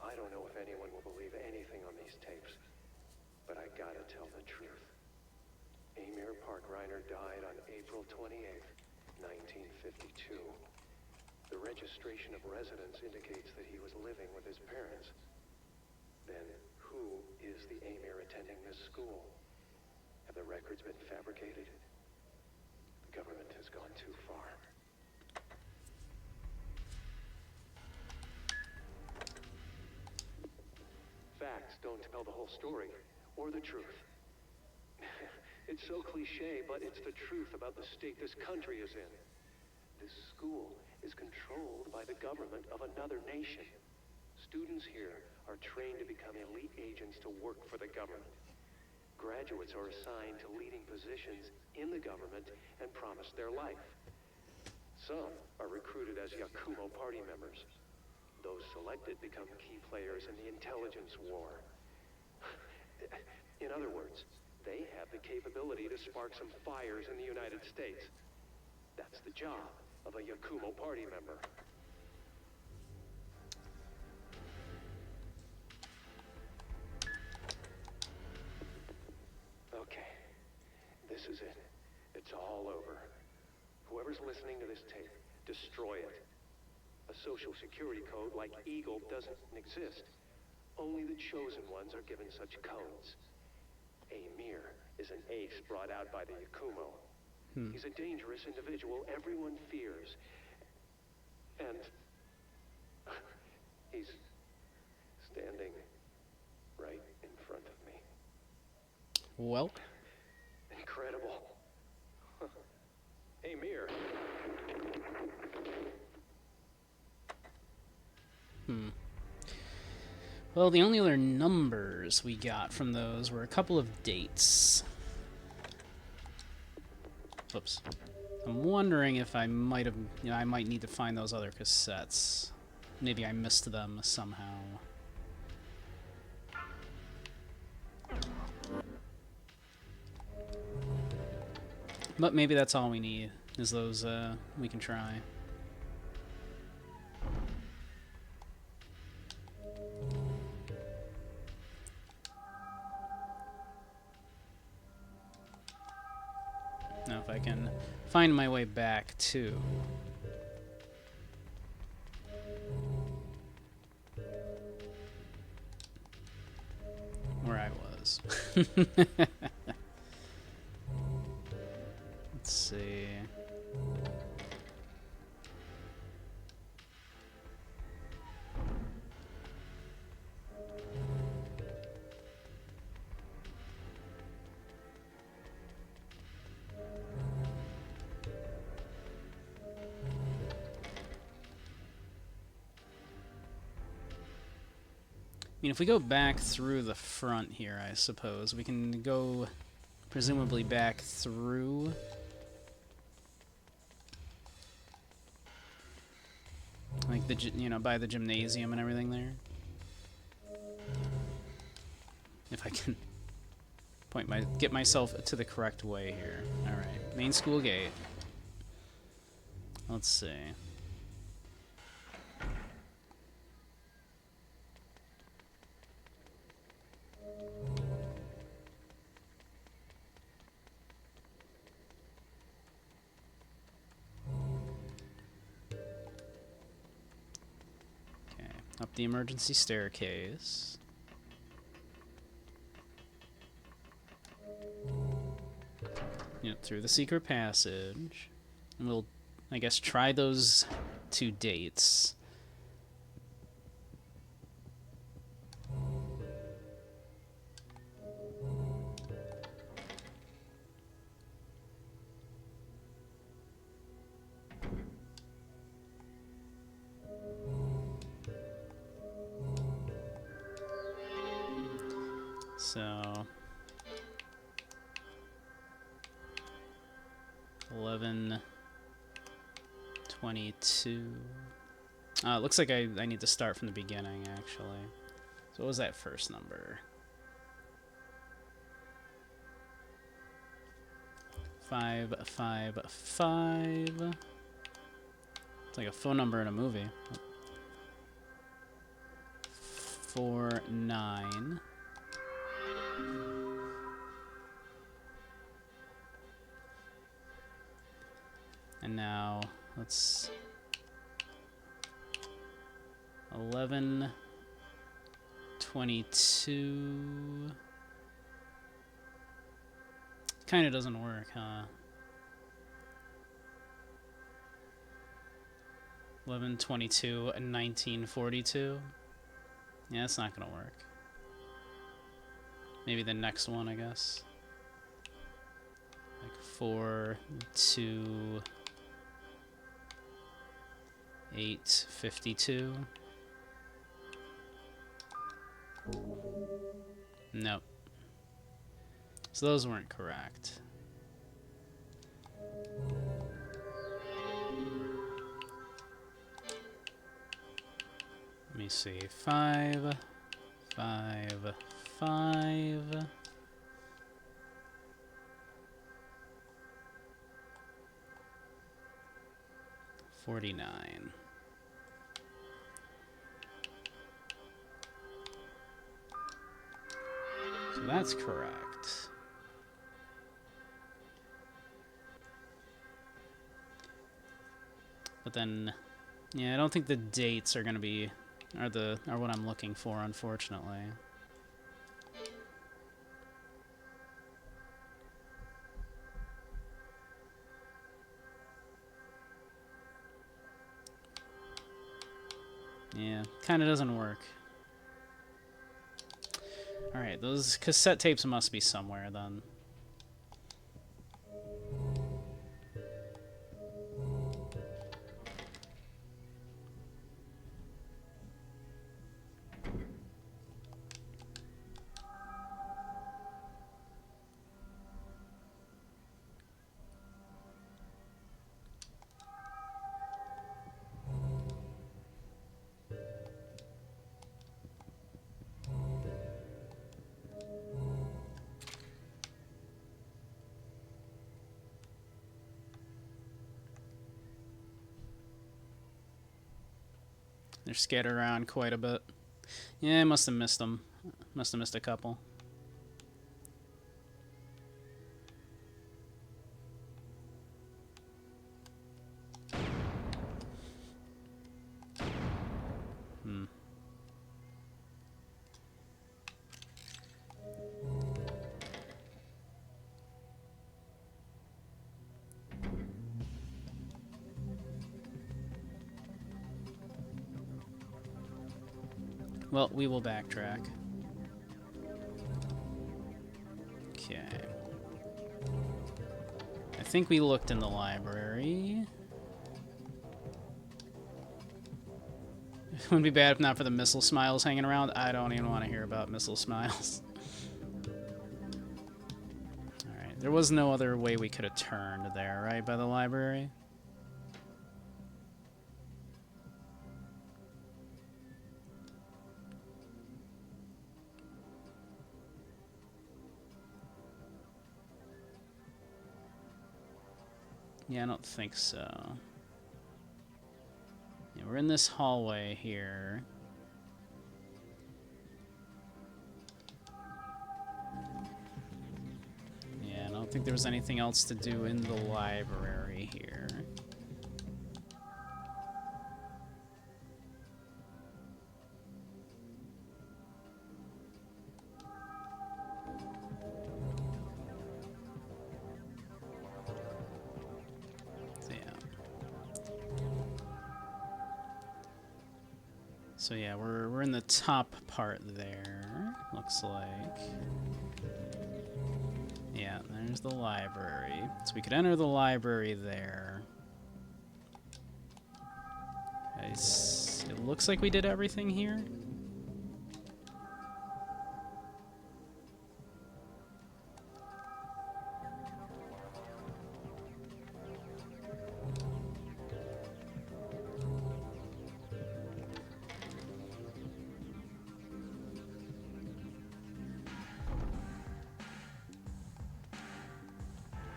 I don't know if anyone will believe anything on these tapes. but I gotta tell the truth. Amir Park Reiner died on April 28th, 1952. The registration of residence indicates that he was living with his parents. Then, who is the Amir attending this school? Have the records been fabricated? The government has gone too far. Facts don't tell the whole story, or the truth. It's so cliche, but it's the truth about the state this country is in. This school is controlled by the government of another nation. Students here are trained to become elite agents to work for the government. Graduates are assigned to leading positions in the government and promised their life. Some are recruited as Yakumo party members. Those selected become key players in the intelligence war. In other words, they have the capability to spark some fires in the United States. That's the job of a Yakumo party member. Okay, this is it. It's all over. Whoever's listening to this tape, destroy it. A social security code like Eagle doesn't exist. Only the chosen ones are given such codes. Amir is an ace brought out by the Yakumo. He's a dangerous individual everyone fears. And he's standing right in front of me. Well, Incredible. Amir. well, the only other numbers we got from those were a couple of dates. Oops. I'm wondering if I might have, I might need to find those other cassettes. Maybe I missed them somehow. But maybe that's all we need, is those, we can try. Now if I can find my way back to where I was. Let's see. I mean, if we go back through the front here, I suppose, we can go presumably back through. Like by the gymnasium and everything there. If I can get myself to the correct way here. Alright, main school gate. Let's see. Up the emergency staircase. Through the secret passage. And we'll, I guess, try those two dates. So 11:22. It looks like I need to start from the beginning, actually. So what was that first number? 555. It's like a phone number in a movie. 49. And now, let's... 11:22... Kinda doesn't work, huh? 11:22 and 19:42. Yeah, that's not gonna work. Maybe the next one, I guess. Like 4, 2, 8:52. Nope. So those weren't correct. Let me see. 5, 5, 5. 49. So that's correct. But then, yeah, I don't think the dates are gonna be are what I'm looking for, unfortunately. Yeah, kind of doesn't work. Alright, those cassette tapes must be somewhere then. They're scattered around quite a bit. Yeah, I must have missed them. Must have missed a couple. Well, we will backtrack. Okay. I think we looked in the library. It wouldn't be bad if not for the missile smiles hanging around. I don't even want to hear about missile smiles. Alright, there was no other way we could have turned there, right, by the library? Yeah, I don't think so. Yeah, we're in this hallway here. Yeah, I don't think there was anything else to do in the library here. So yeah, we're in the top part there, looks like. Yeah, there's the library. So we could enter the library there. It looks like we did everything here.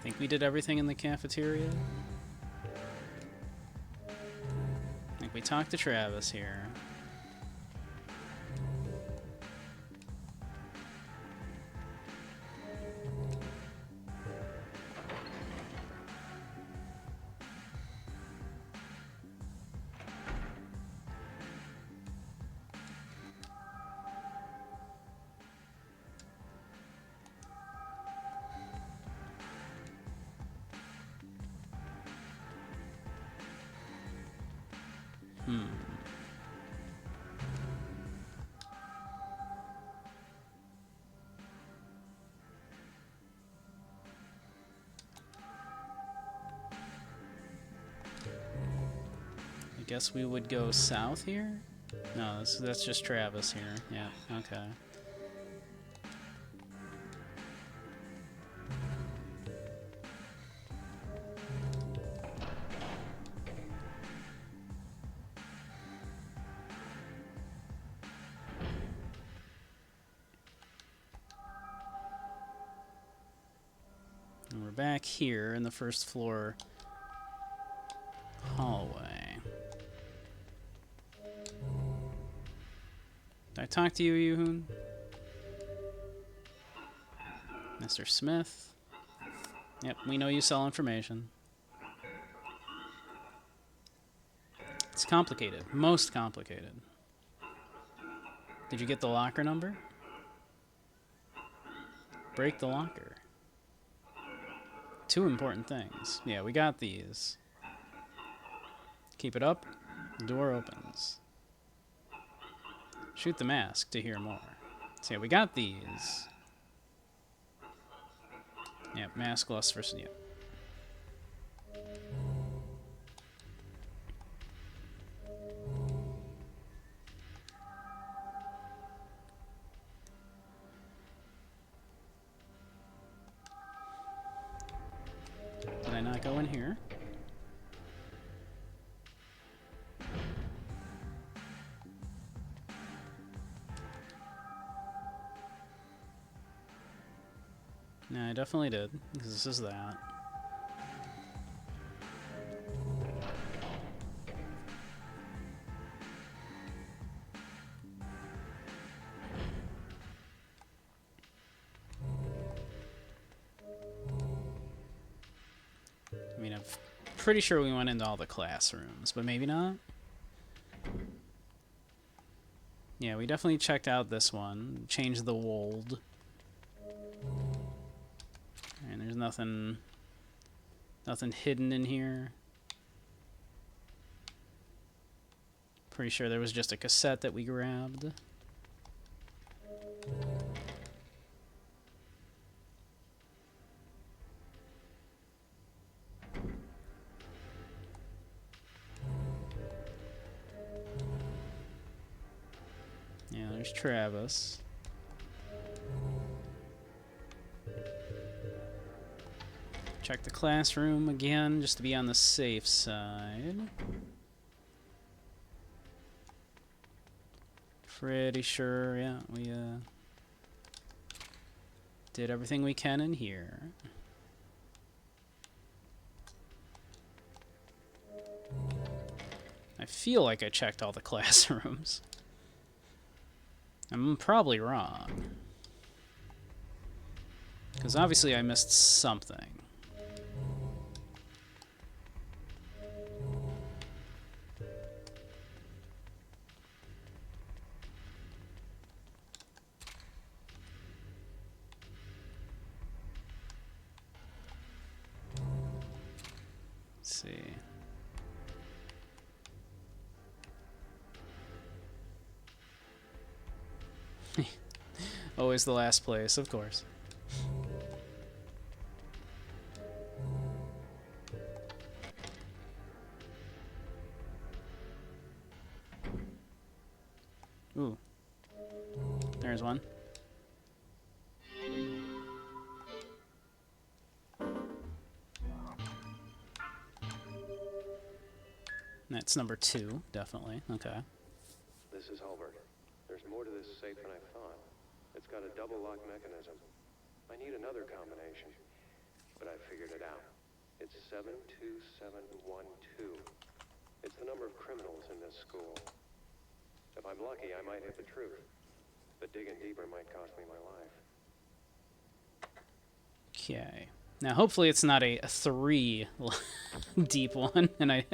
Think we did everything in the cafeteria? I think we talked to Travis here. I guess we would go south here? No, that's just Travis here. Yeah, okay. And we're back here in the first floor hallway. Did I talk to you, Yoo-hoon? Mr. Smith? Yep, we know you sell information. It's complicated. Most complicated. Did you get the locker number? Break the locker. Two important things. Yeah, we got these. Keep it up. The door opens. Shoot the mask to hear more. So yeah, we got these. Yep, mask lust versus... Yep. Did I not go in here? No, I definitely did, because this is that. I mean, I'm pretty sure we went into all the classrooms, but maybe not. Yeah, we definitely checked out this one. Changed the wold. And there's nothing hidden in here. Pretty sure there was just a cassette that we grabbed. Yeah, there's Travis. Check the classroom again, just to be on the safe side. Pretty sure, yeah, we did everything we can in here. I feel like I checked all the classrooms. I'm probably wrong. Because obviously I missed something. Let's see. Always the last place, of course. Ooh. There's one. That's number 2, definitely. Okay. This is Hulbert. There's more to this safe than I thought. It's got a double lock mechanism. I need another combination, but I figured it out. It's 72712. It's the number of criminals in this school. If I'm lucky, I might hit the truth. But digging deeper might cost me my life. Okay. Now, hopefully it's not a 3 deep one, and I...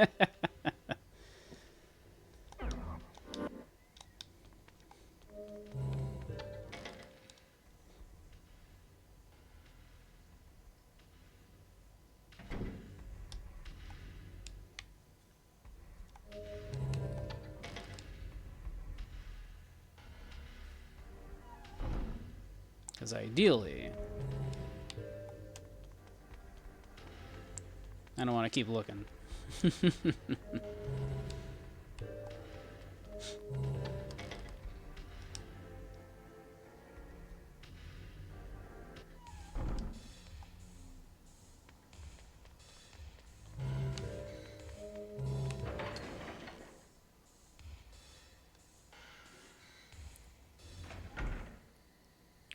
Because ideally, I don't want to keep looking.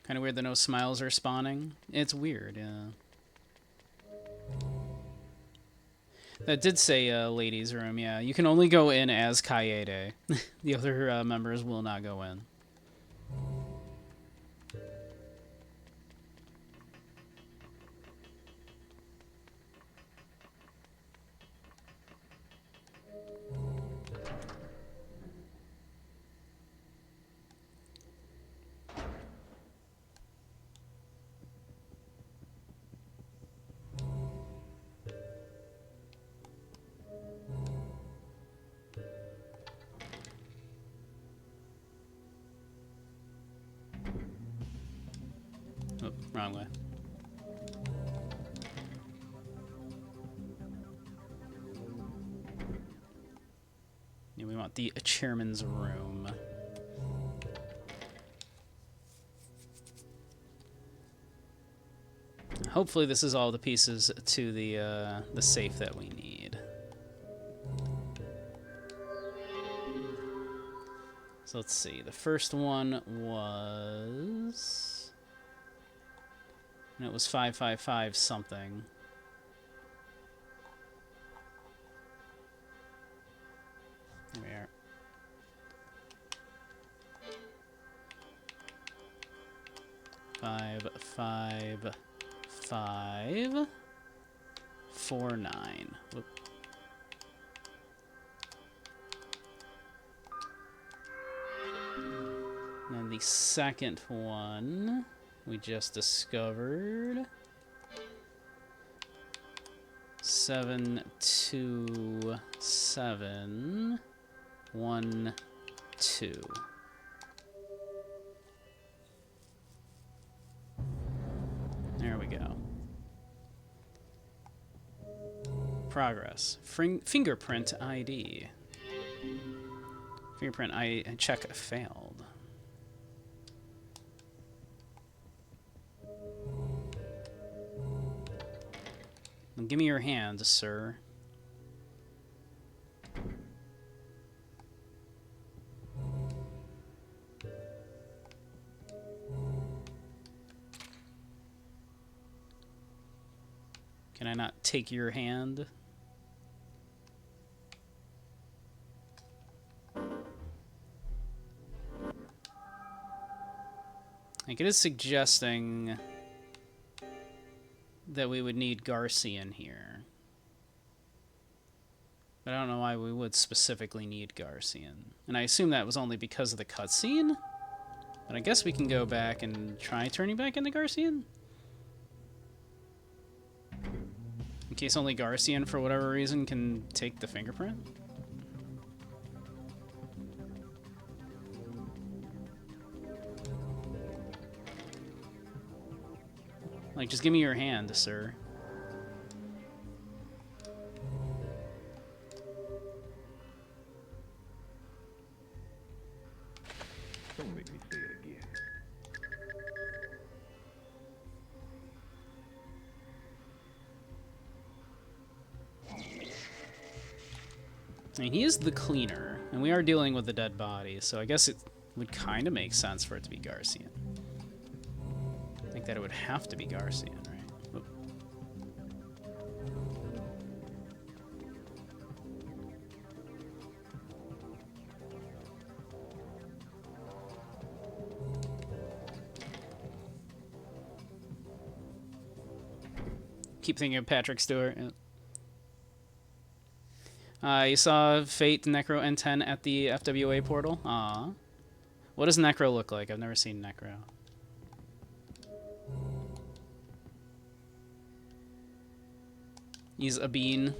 Kind of weird that no smiles are spawning. It's weird, yeah. That did say ladies' room, yeah. You can only go in as Kaede. The other members will not go in. Oh, wrong way. Yeah, we want the chairman's room. Hopefully this is all the pieces to the safe that we need. So let's see. The first one was... And it was 555 something. There we are. Five, 4, 9. Whoop. And then the second one we just discovered. 727 1 2. There we go. Progress. Fingerprint ID. Fingerprint ID check failed. Give me your hand, sir. Can I not take your hand? Like, it is suggesting that we would need Garcian here. But I don't know why we would specifically need Garcian. And I assume that was only because of the cutscene? But I guess we can go back and try turning back into Garcian? In case only Garcian, for whatever reason, can take the fingerprint? Like, just give me your hand, sir. Don't make me say it again. I mean, he is the cleaner, and we are dealing with the dead body, so I guess it would kind of make sense for it to be Garcian. I think that it would have to be Garcian, right? Whoop. Keep thinking of Patrick Stewart. You saw Fate Necro N10 at the FWA portal? Aw. What does Necro look like? I've never seen Necro. He's a bean.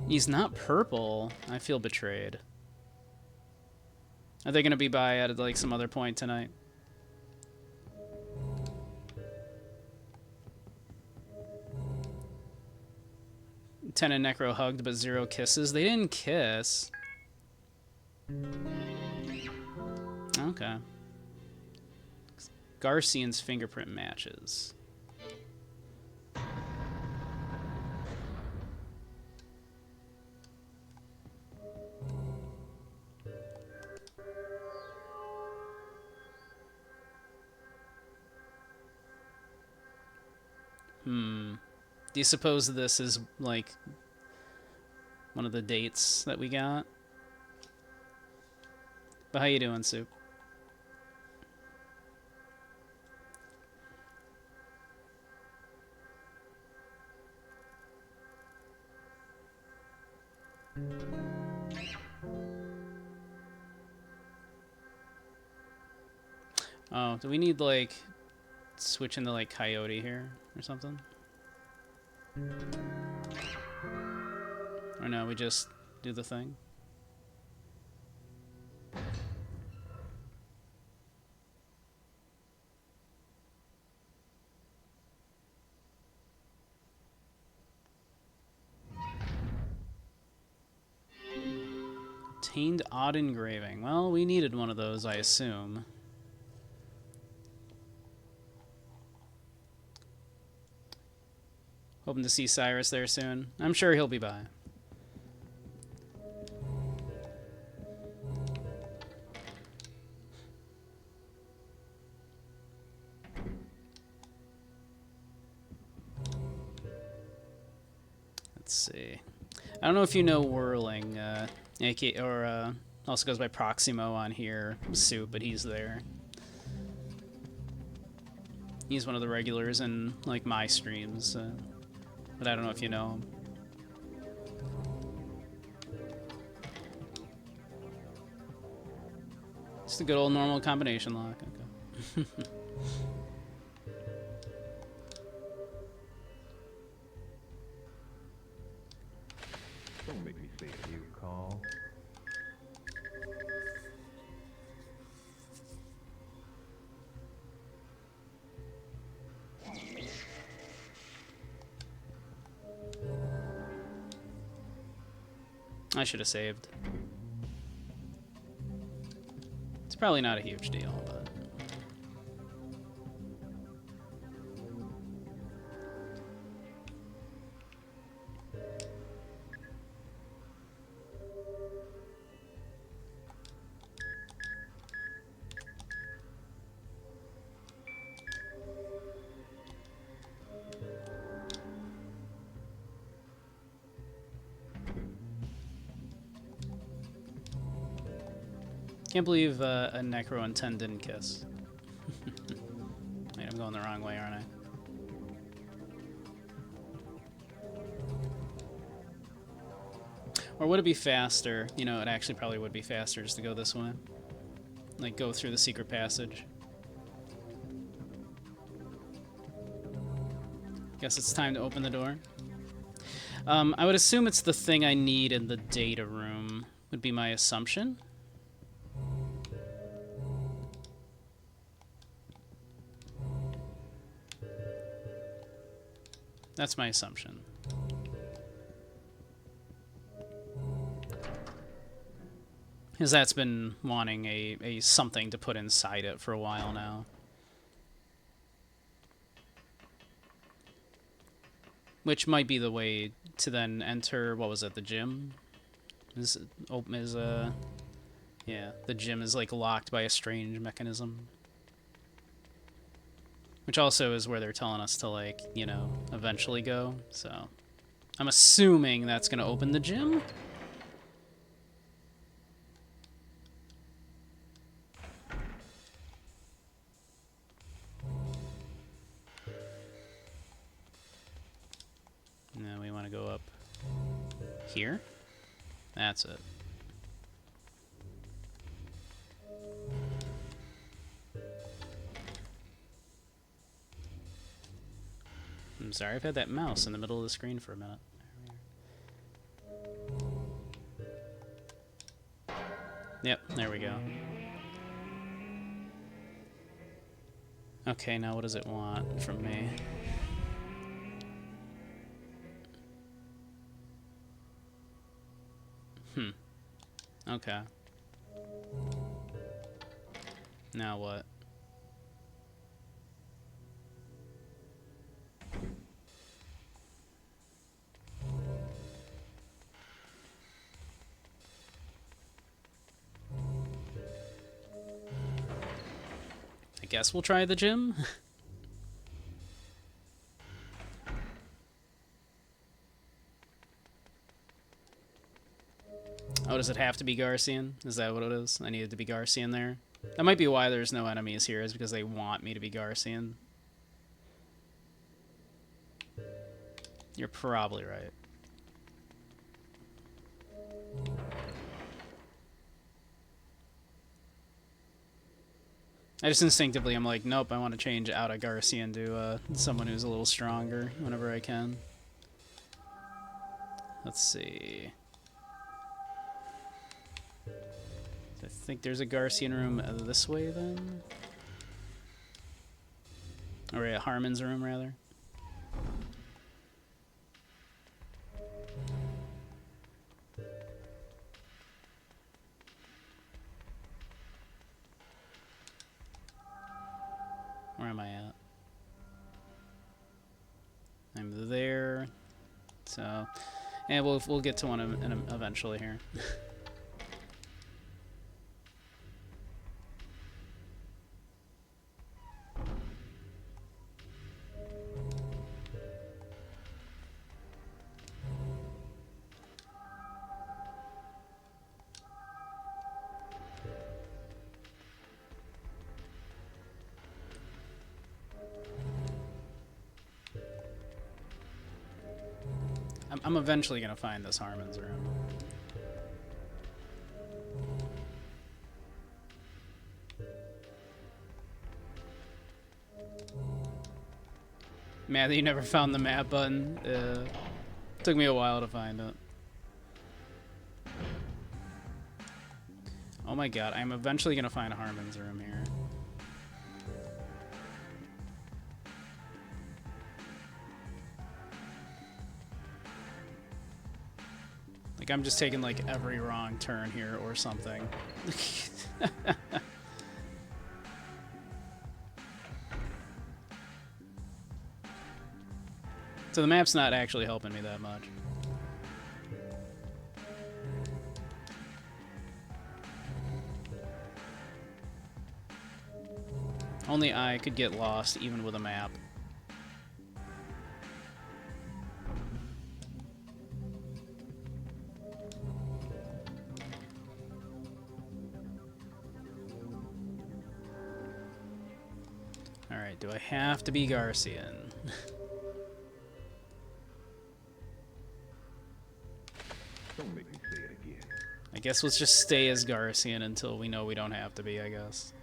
He's not purple. I feel betrayed. Are they gonna be by at like some other point tonight? Ten and Necro hugged, but 0 kisses. They didn't kiss. Okay. Garcian's fingerprint matches. Do you suppose this is, like, one of the dates that we got? But how you doing, Soup? Oh, do we need, like, switch into, like, Coyote here or something? Or no, we just do the thing? Obtained odd engraving. Well, we needed one of those, I assume. Hoping to see Cyrus there soon. I'm sure he'll be by. Let's see. I don't know if you know Whirling, also goes by Proximo on here, Soup, but he's there. He's one of the regulars in, like, my streams, but I don't know if you know him. Just a good old normal combination lock. Okay. Don't make me say you call. I should have saved. It's probably not a huge deal, but... Can't believe a Necro and 10 didn't kiss. Wait, I'm going the wrong way, aren't I? Or would it be faster? You know, it actually probably would be faster just to go this way. Like, go through the secret passage. Guess it's time to open the door. I would assume it's the thing I need in the data room, would be my assumption. That's my assumption. Because that's been wanting a something to put inside it for a while now. Which might be the way to then enter, what was it, the gym? Yeah, the gym is like locked by a strange mechanism. Which also is where they're telling us to, like, you know, eventually go. So, I'm assuming that's going to open the gym. No, we want to go up here. That's it. I'm sorry, I've had that mouse in the middle of the screen for a minute. Yep, there we go. Okay, now what does it want from me? Okay. Now what? I guess we'll try the gym. Oh, does it have to be Garcian? Is that what it is? I needed to be Garcian there? That might be why there's no enemies here, is because they want me to be Garcian. You're probably right. I just instinctively, I'm like, nope, I want to change out of Garcian to someone who's a little stronger whenever I can. Let's see. I think there's a Garcian room this way, then? Or a Harmon's room, rather. Where am I at? I'm there. So, and we'll get to one eventually here. I'm eventually gonna find this Harmon's room. Mad that you never found the map button. Took me a while to find it. Oh my god, I'm eventually gonna find Harmon's room here. Like, I'm just taking, like, every wrong turn here or something. So the map's not actually helping me that much. Only I could get lost even with a map. Alright, do I have to be Garcian? Don't make me say it again. I guess let's just stay as Garcian until we know we don't have to be, I guess.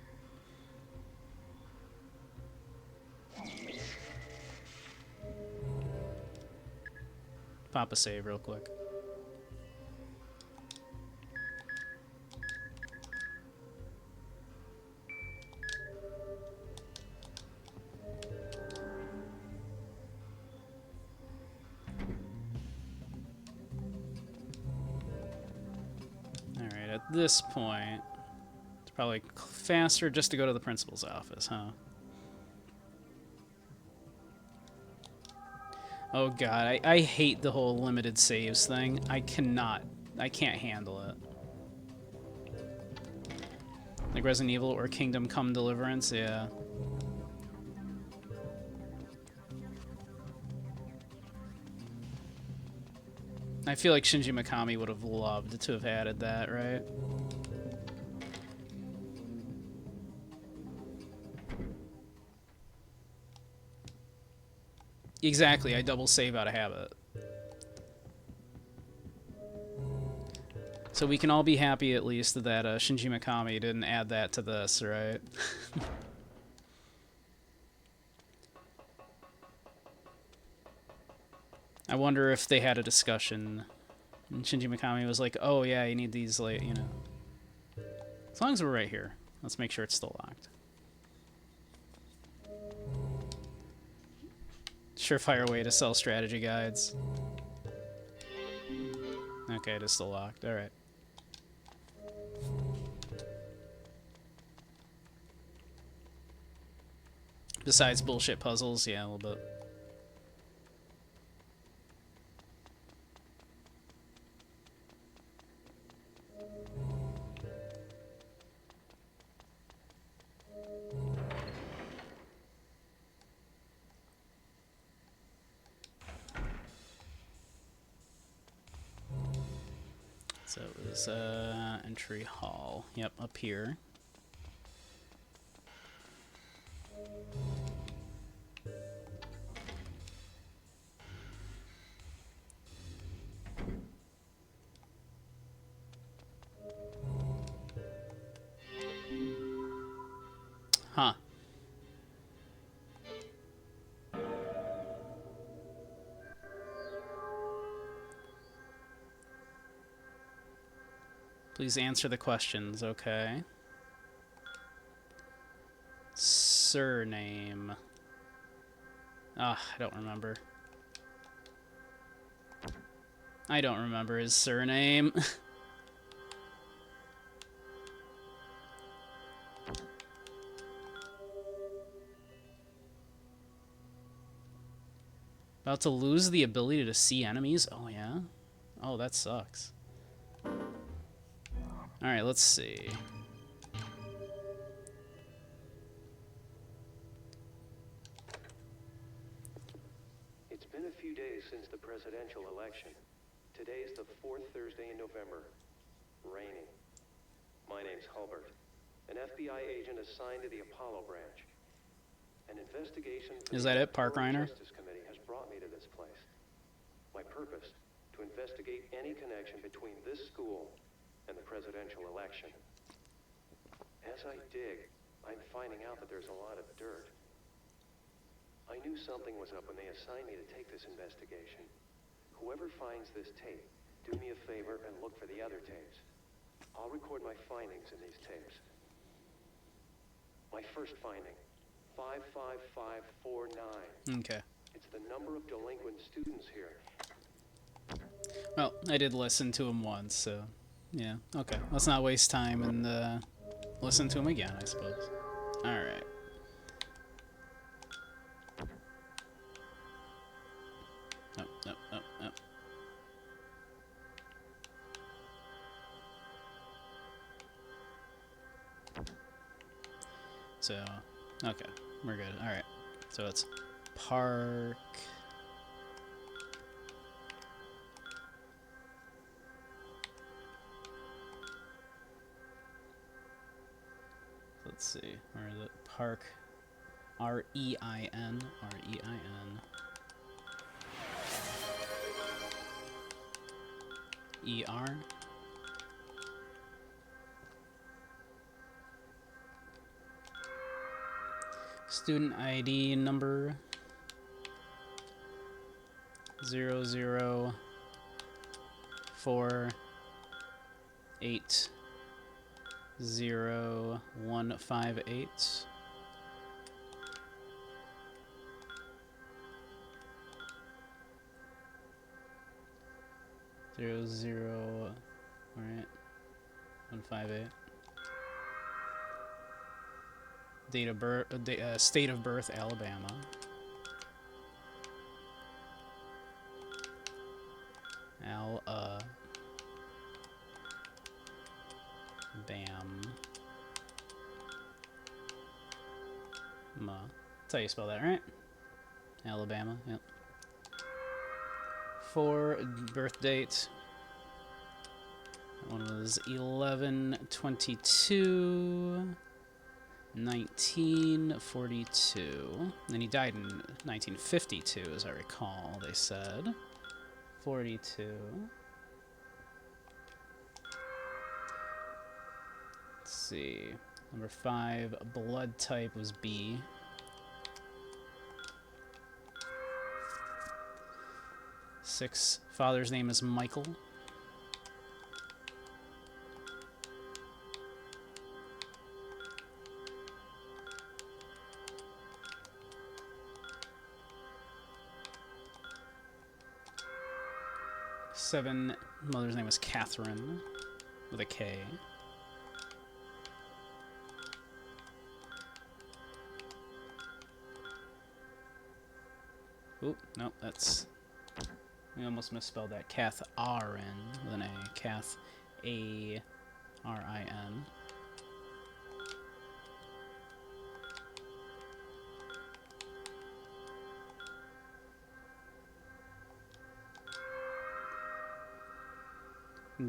Pop a save real quick. Alright, at this point, it's probably faster just to go to the principal's office, huh? Oh god, I hate the whole limited saves thing. I can't handle it. Like Resident Evil or Kingdom Come Deliverance, yeah. I feel like Shinji Mikami would have loved to have added that, right? Exactly, I double save out of habit. So we can all be happy at least that Shinji Mikami didn't add that to this, right? I wonder if they had a discussion and Shinji Mikami was like, oh yeah, you need these, like, you know. As long as we're right here. Let's make sure it's still locked. Surefire way to sell strategy guides. Okay, it is still locked. Alright. Besides bullshit puzzles, yeah, a little bit. So it was entry hall. Yep, up here. Huh. Please answer the questions, okay. Surname. Ah, I don't remember. I don't remember his surname. About to lose the ability to see enemies? Oh, yeah? Oh, that sucks. Alright, let's see. It's been a few days since the presidential election. Today's the fourth Thursday in November. Raining. My name's Hulbert, an FBI agent assigned to the Apollo branch. An investigation Is that it, Park Reiner? Justice Committee has brought me to this place. My purpose, to investigate any connection between this school and the presidential election. As I dig, I'm finding out that there's a lot of dirt. I knew something was up when they assigned me to take this investigation. Whoever finds this tape, do me a favor and look for the other tapes. I'll record my findings in these tapes. My first finding, 55549. Okay. It's the number of delinquent students here. Well, I did listen to him once, so... Yeah, okay. Let's not waste time and listen to him again, I suppose. Alright. Nope, nope, nope, nope. So, okay, we're good. Alright. So it's Park... Let's see, where is it? Park, R-E-I-N, R-E-I-N. E-R. Student ID number 00480 158. Zero zero, all right, 158. Date of birth, state of birth, Alabama. Bam. That's how you spell that, right? Alabama, yep. For birth date. That one was 11/22 1942. And he died in 1952, as I recall, they said. 42. Let's see. Number 5, blood type was B. Six, father's name is Michael. 7. Mother's name was Catherine with a K. Oop, nope, that's... We almost misspelled that. Catharin with an A. Cath A-R-I-N.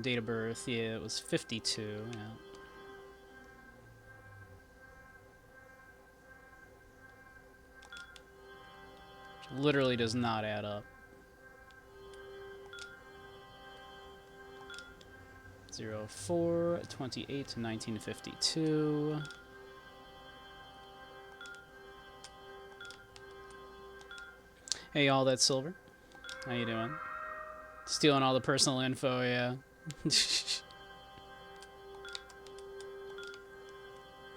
Date of birth, yeah, it was 52, yeah. Which literally does not add up. 04/28 1952. Hey, all that silver. How you doing? Stealing all the personal info, yeah.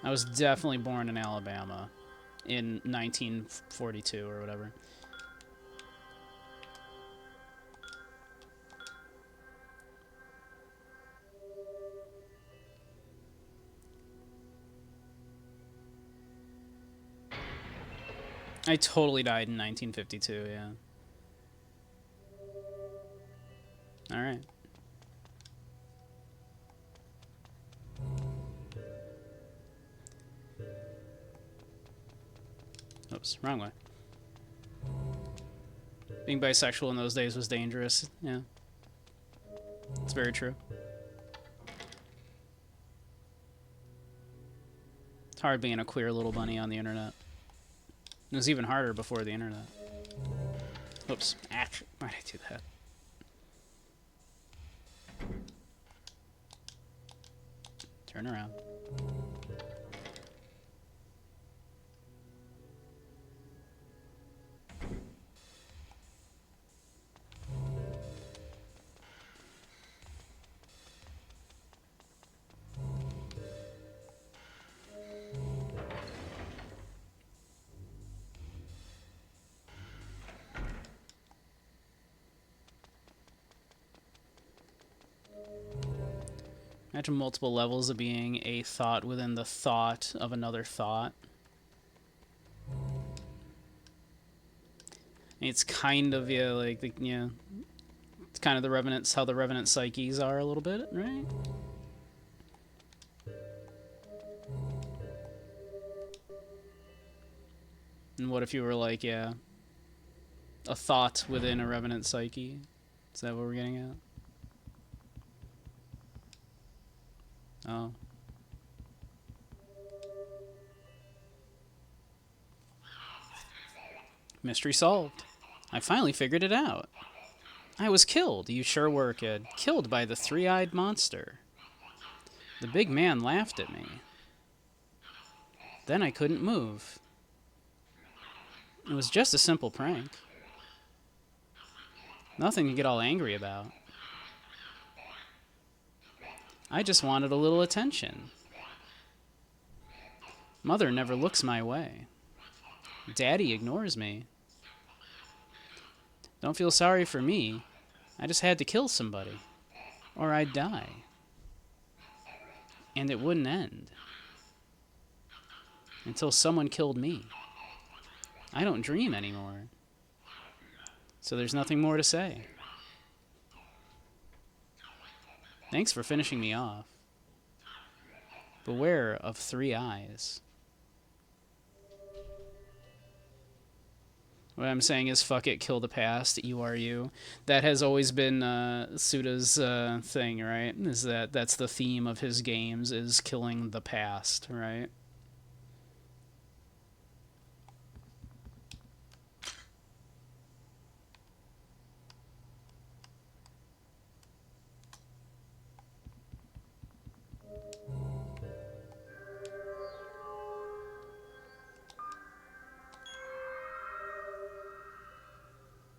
I was definitely born in Alabama in 1942 or whatever. I totally died in 1952, yeah. Alright. Oops, wrong way. Being bisexual in those days was dangerous, yeah. It's very true. It's hard being a queer little bunny on the internet. It was even harder before the internet. Oops. Why'd I do that? Turn around. Imagine multiple levels of being a thought within the thought of another thought. It's kind of, yeah, like, yeah. It's kind of the Revenants, how the Revenant psyches are a little bit, right? And what if you were like, yeah, a thought within a Revenant psyche? Is that what we're getting at? Oh. Mystery solved. I finally figured it out. I was killed. You sure were, kid. Killed by the three-eyed monster. The big man laughed at me. Then I couldn't move. It was just a simple prank. Nothing to get all angry about. I just wanted a little attention. Mother never looks my way. Daddy ignores me. Don't feel sorry for me. I just had to kill somebody, or I'd die. And it wouldn't end. Until someone killed me. I don't dream anymore. So there's nothing more to say. Thanks for finishing me off. Beware of 3 eyes. What I'm saying is, fuck it, kill the past, you are you. That has always been Suda's thing, right? Is that's the theme of his games, is killing the past, right?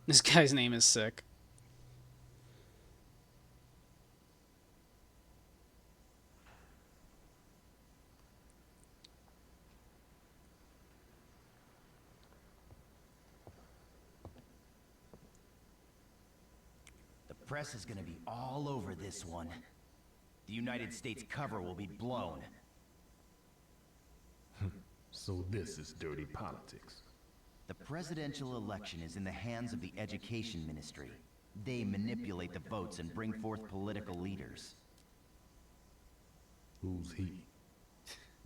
This guy's name is sick. press is gonna be all over this one. The United States cover will be blown. So this is dirty politics. The presidential election is in the hands of the Education Ministry. They manipulate the votes and bring forth political leaders. Who's he?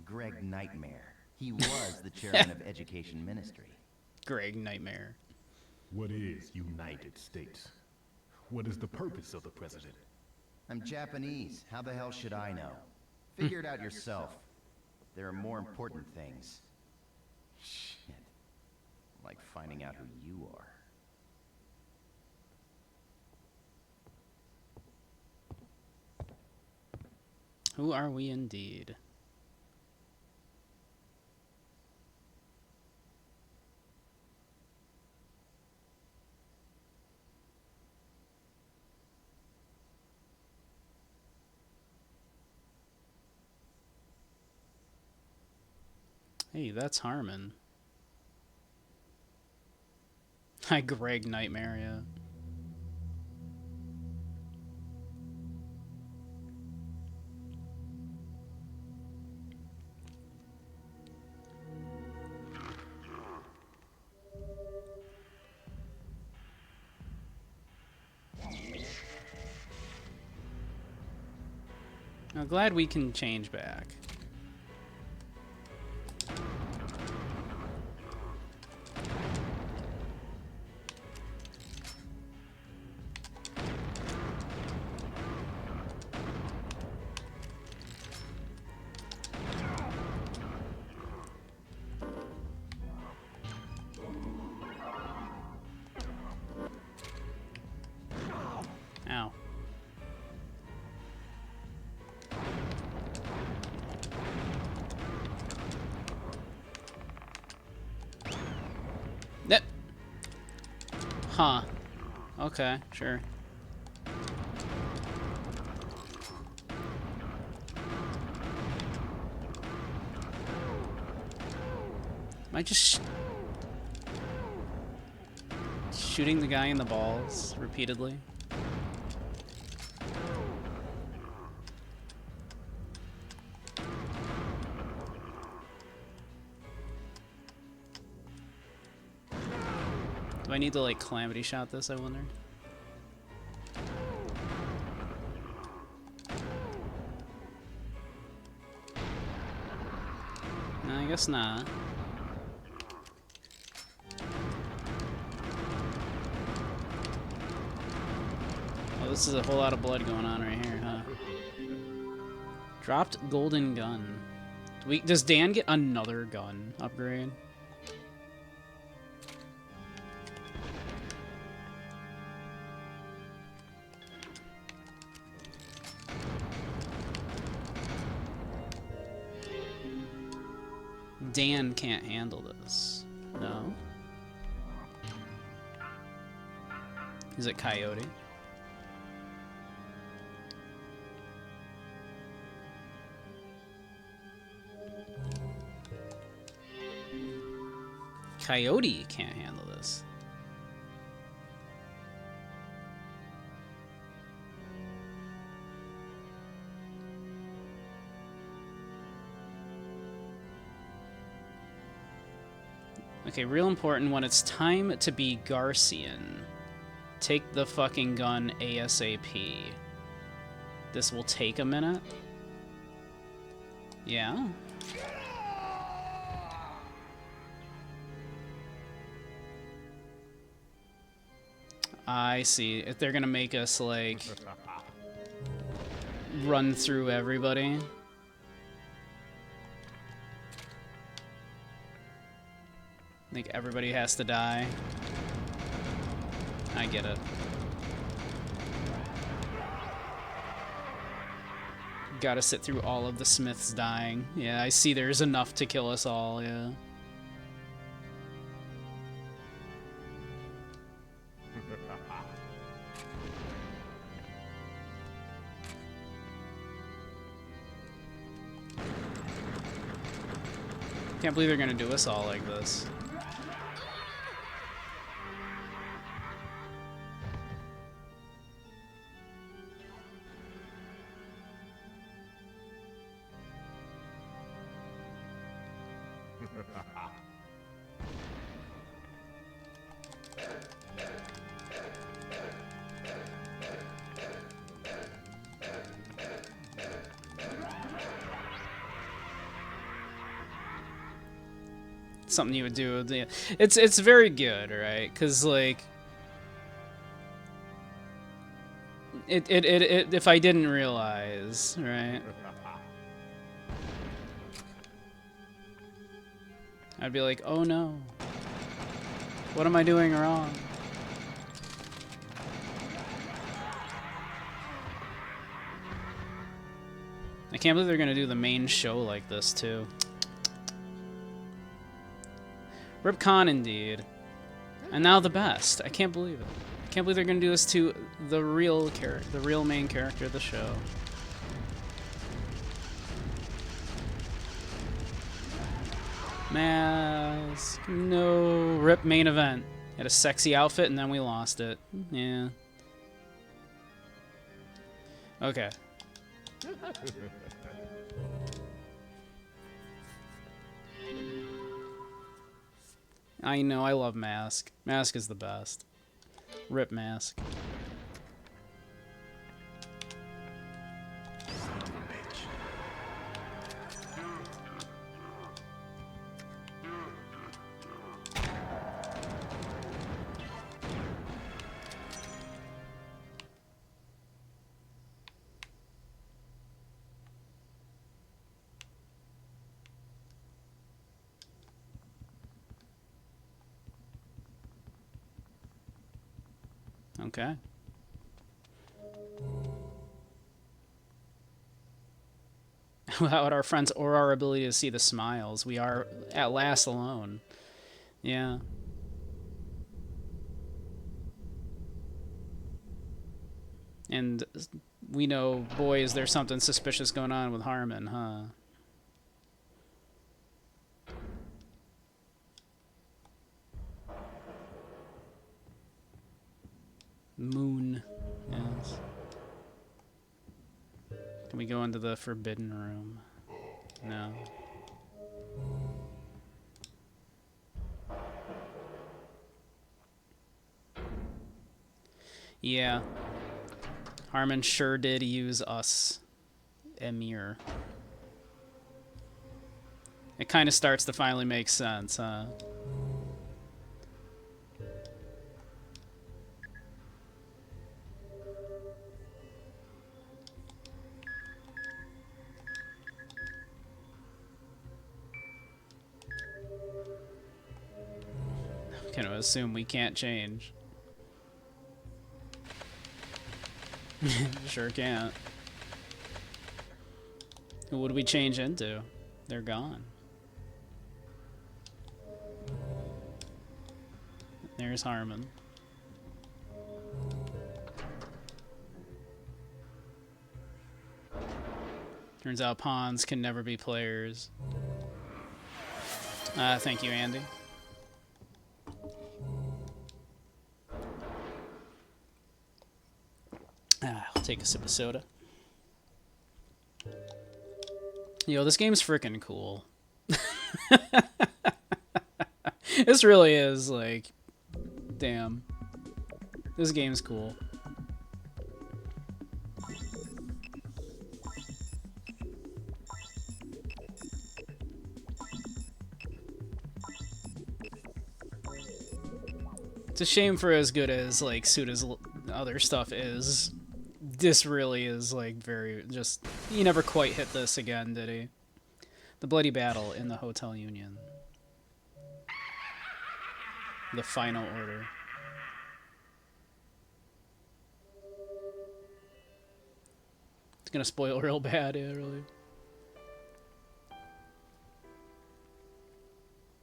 Greg Nightmare. He was the chairman of Education Ministry. Greg Nightmare. What is United States? What is the purpose of the president? I'm Japanese. How the hell should I know? Figure it out yourself. There are more important things. Shit. Like finding out who you are. Who are we indeed? Hey, that's Harmon. Hi, Greg Nightmare, yeah. I'm glad we can change back. Ow. That. Huh. Okay, sure. Am I just shooting the guy in the balls repeatedly? Do I need to, like, calamity shot this, I wonder? No, I guess not. Oh, this is a whole lot of blood going on right here, huh? Dropped golden gun. Does Dan get another gun upgrade? Dan can't handle this. No? Is it Coyote? Coyote can't handle this. Okay, real important, when it's time to be Garcian, take the fucking gun ASAP. This will take a minute. Yeah? I see. If they're gonna make us, like, run through everybody. I think everybody has to die. I get it. Gotta sit through all of the Smiths dying. Yeah, I see there's enough to kill us all, yeah. Can't believe they're gonna do us all like this. something you would do. It's very good, right? Because like it if I didn't realize, right, I'd be like, oh no, what am I doing wrong? I can't believe they're gonna do the main show like this too. Rip Khan indeed. And now the best. I can't believe it. I can't believe they're gonna do this to the real main character of the show. Mask. No. Rip main event. Had a sexy outfit and then we lost it. Yeah. Okay. I know, I love Mask. Mask is the best. Rip Mask. Okay. Without our friends or our ability to see the smiles, we are at last alone. Yeah. And we know, boy, is there something suspicious going on with Harmon, huh? Moon. Yes. Can we go into the forbidden room? No. Yeah. Harmon sure did use us. Emir. It kind of starts to finally make sense, huh? I'm gonna assume we can't change. Sure can't. Who would we change into? They're gone. There's Harmon. Turns out pawns can never be players. Thank you, Andy. I'll take a sip of soda. Yo, this game's freaking cool. This really is, like, damn. This game's cool. It's a shame for as good as, like, Suda's other stuff is. This really is, like, very, just... He never quite hit this again, did he? The bloody battle in the Hotel Union. The final order. It's gonna spoil real bad, yeah, really.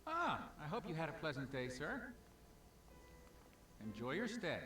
Ah, I hope you had a pleasant day, sir. Enjoy your stay.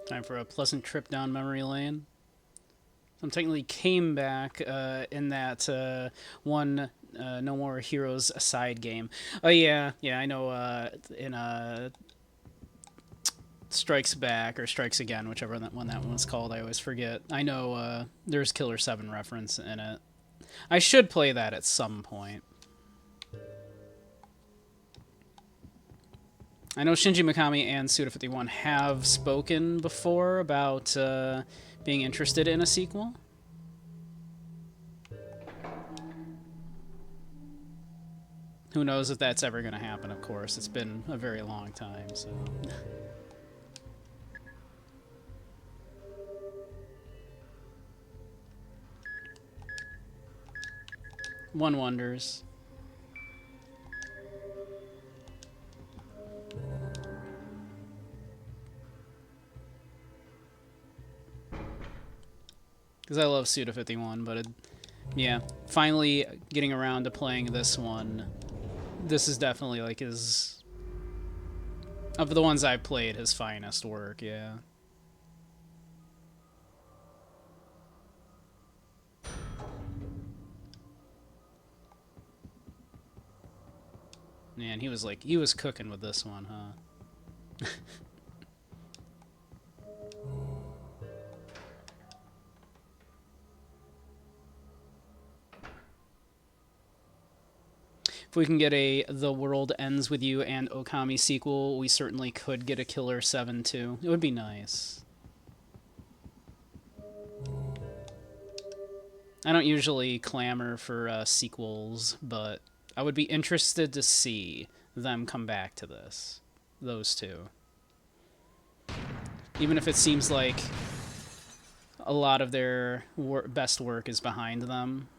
Time for a pleasant trip down memory lane. technically came back in that one No More Heroes side game. Oh yeah, I know. In Strikes Back or Strikes Again, whichever that one was called, I always forget. I know there's Killer 7 reference in it. I should play that at some point. I know Shinji Mikami and Suda51 have spoken before about being interested in a sequel. Who knows if that's ever going to happen, of course. It's been a very long time, so... One wonders. Because I love Suda51, but yeah, finally getting around to playing this one. This is definitely like his, of the ones I've played, his finest work, yeah. Man, he was cooking with this one, huh? If we can get a The World Ends With You and Okami sequel, we certainly could get a Killer 7 too. It would be nice. I don't usually clamor for sequels, but I would be interested to see them come back to this. Those two. Even if it seems like a lot of their best work is behind them.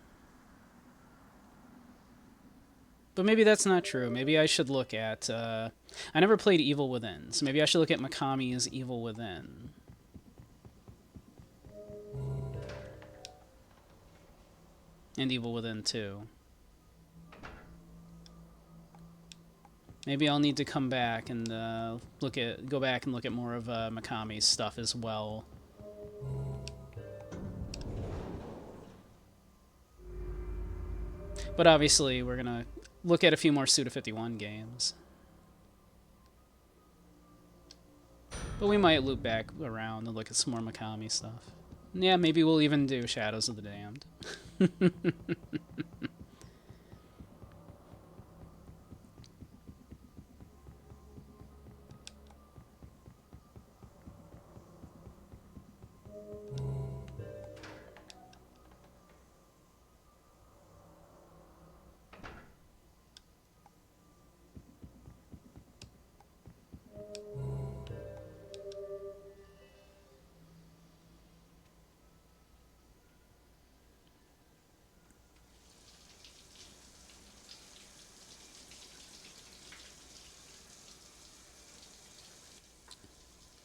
But maybe that's not true. Maybe I should look at... I never played Evil Within, so maybe I should look at Mikami's Evil Within. And Evil Within 2. Maybe I'll need to come back and go back and look at more of Mikami's stuff as well. But obviously, we're gonna look at a few more Suda51 games. But we might loop back around and look at some more Mikami stuff. Yeah, maybe we'll even do Shadows of the Damned.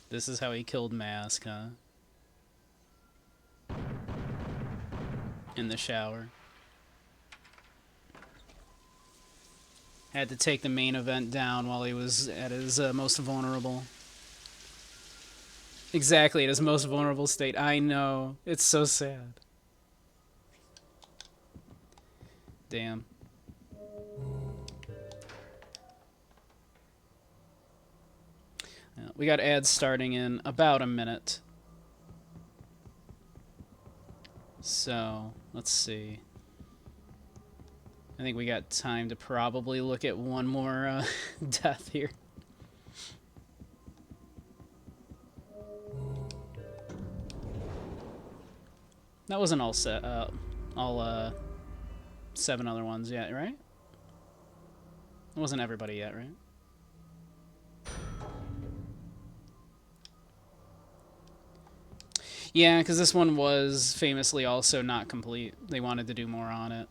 This is how he killed Mask, huh? In the shower. Had to take the main event down while he was at his most vulnerable. Exactly, at his most vulnerable state. I know. It's so sad. Damn. We got ads starting in about a minute. So, let's see. I think we got time to probably look at one more death here. That wasn't all set. All 7 other ones yet, right? It wasn't everybody yet, right? Yeah, because this one was famously also not complete. They wanted to do more on it.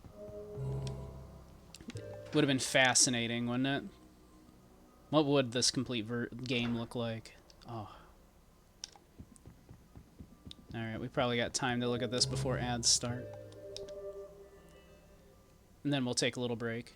Would have been fascinating, wouldn't it? What would this complete game look like? Oh. Alright, we probably got time to look at this before ads start. And then we'll take a little break.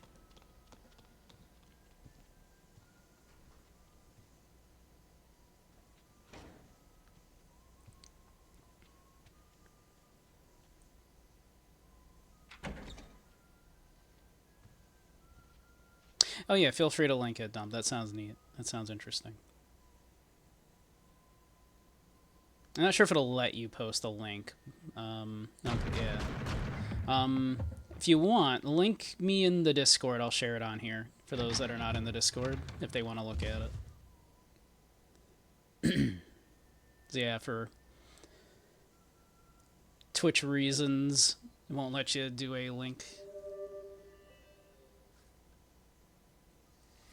Oh yeah, feel free to link it, Dump. That sounds neat. That sounds interesting. I'm not sure if it'll let you post a link. Okay, yeah. If you want, link me in the Discord. I'll share it on here for those that are not in the Discord, if they want to look at it. So yeah, for Twitch reasons, it won't let you do a link.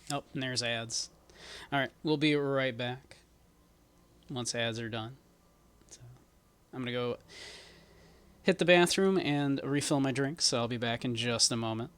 Oh, and there's ads. Alright, we'll be right back once ads are done. So I'm going to go hit the bathroom and refill my drink, so I'll be back in just a moment.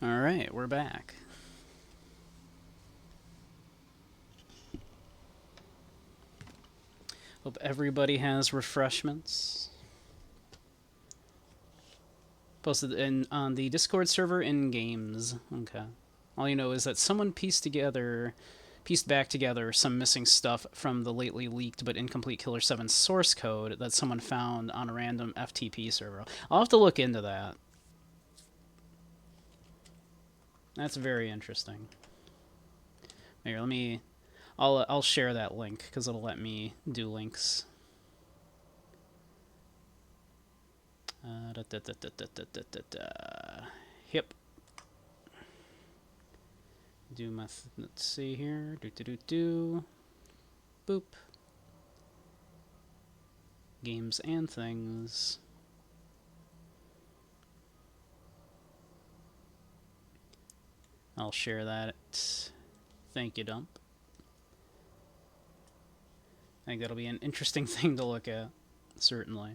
Alright, we're back. Hope everybody has refreshments. Posted on the Discord server in games. Okay. All you know is that someone pieced back together some missing stuff from the lately leaked but incomplete Killer 7 source code that someone found on a random FTP server. I'll have to look into that. That's very interesting. Here, let me... I'll share that link, because it'll let me do links. Yep. Do my... let's see here. Boop. Games and things. I'll share that. Thank you, Dump. I think that'll be an interesting thing to look at, certainly.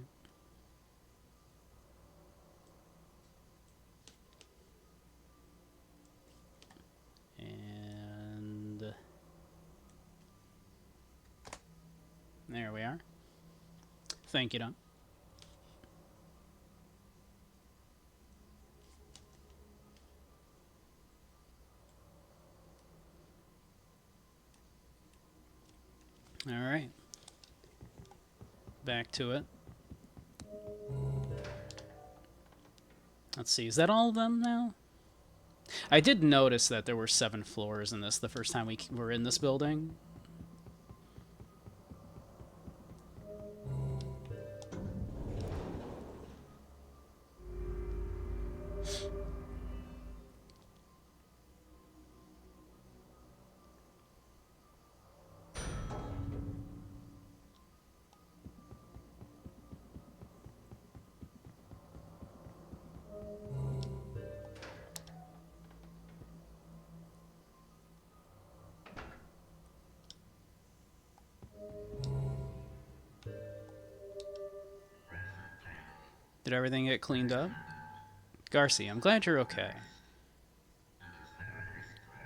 Thank you, Don. All right. Back to it. Let's see. Is that all of them now? I did notice that there were 7 floors in this the first time we were in this building. Did everything get cleaned up? Garcia, I'm glad you're okay.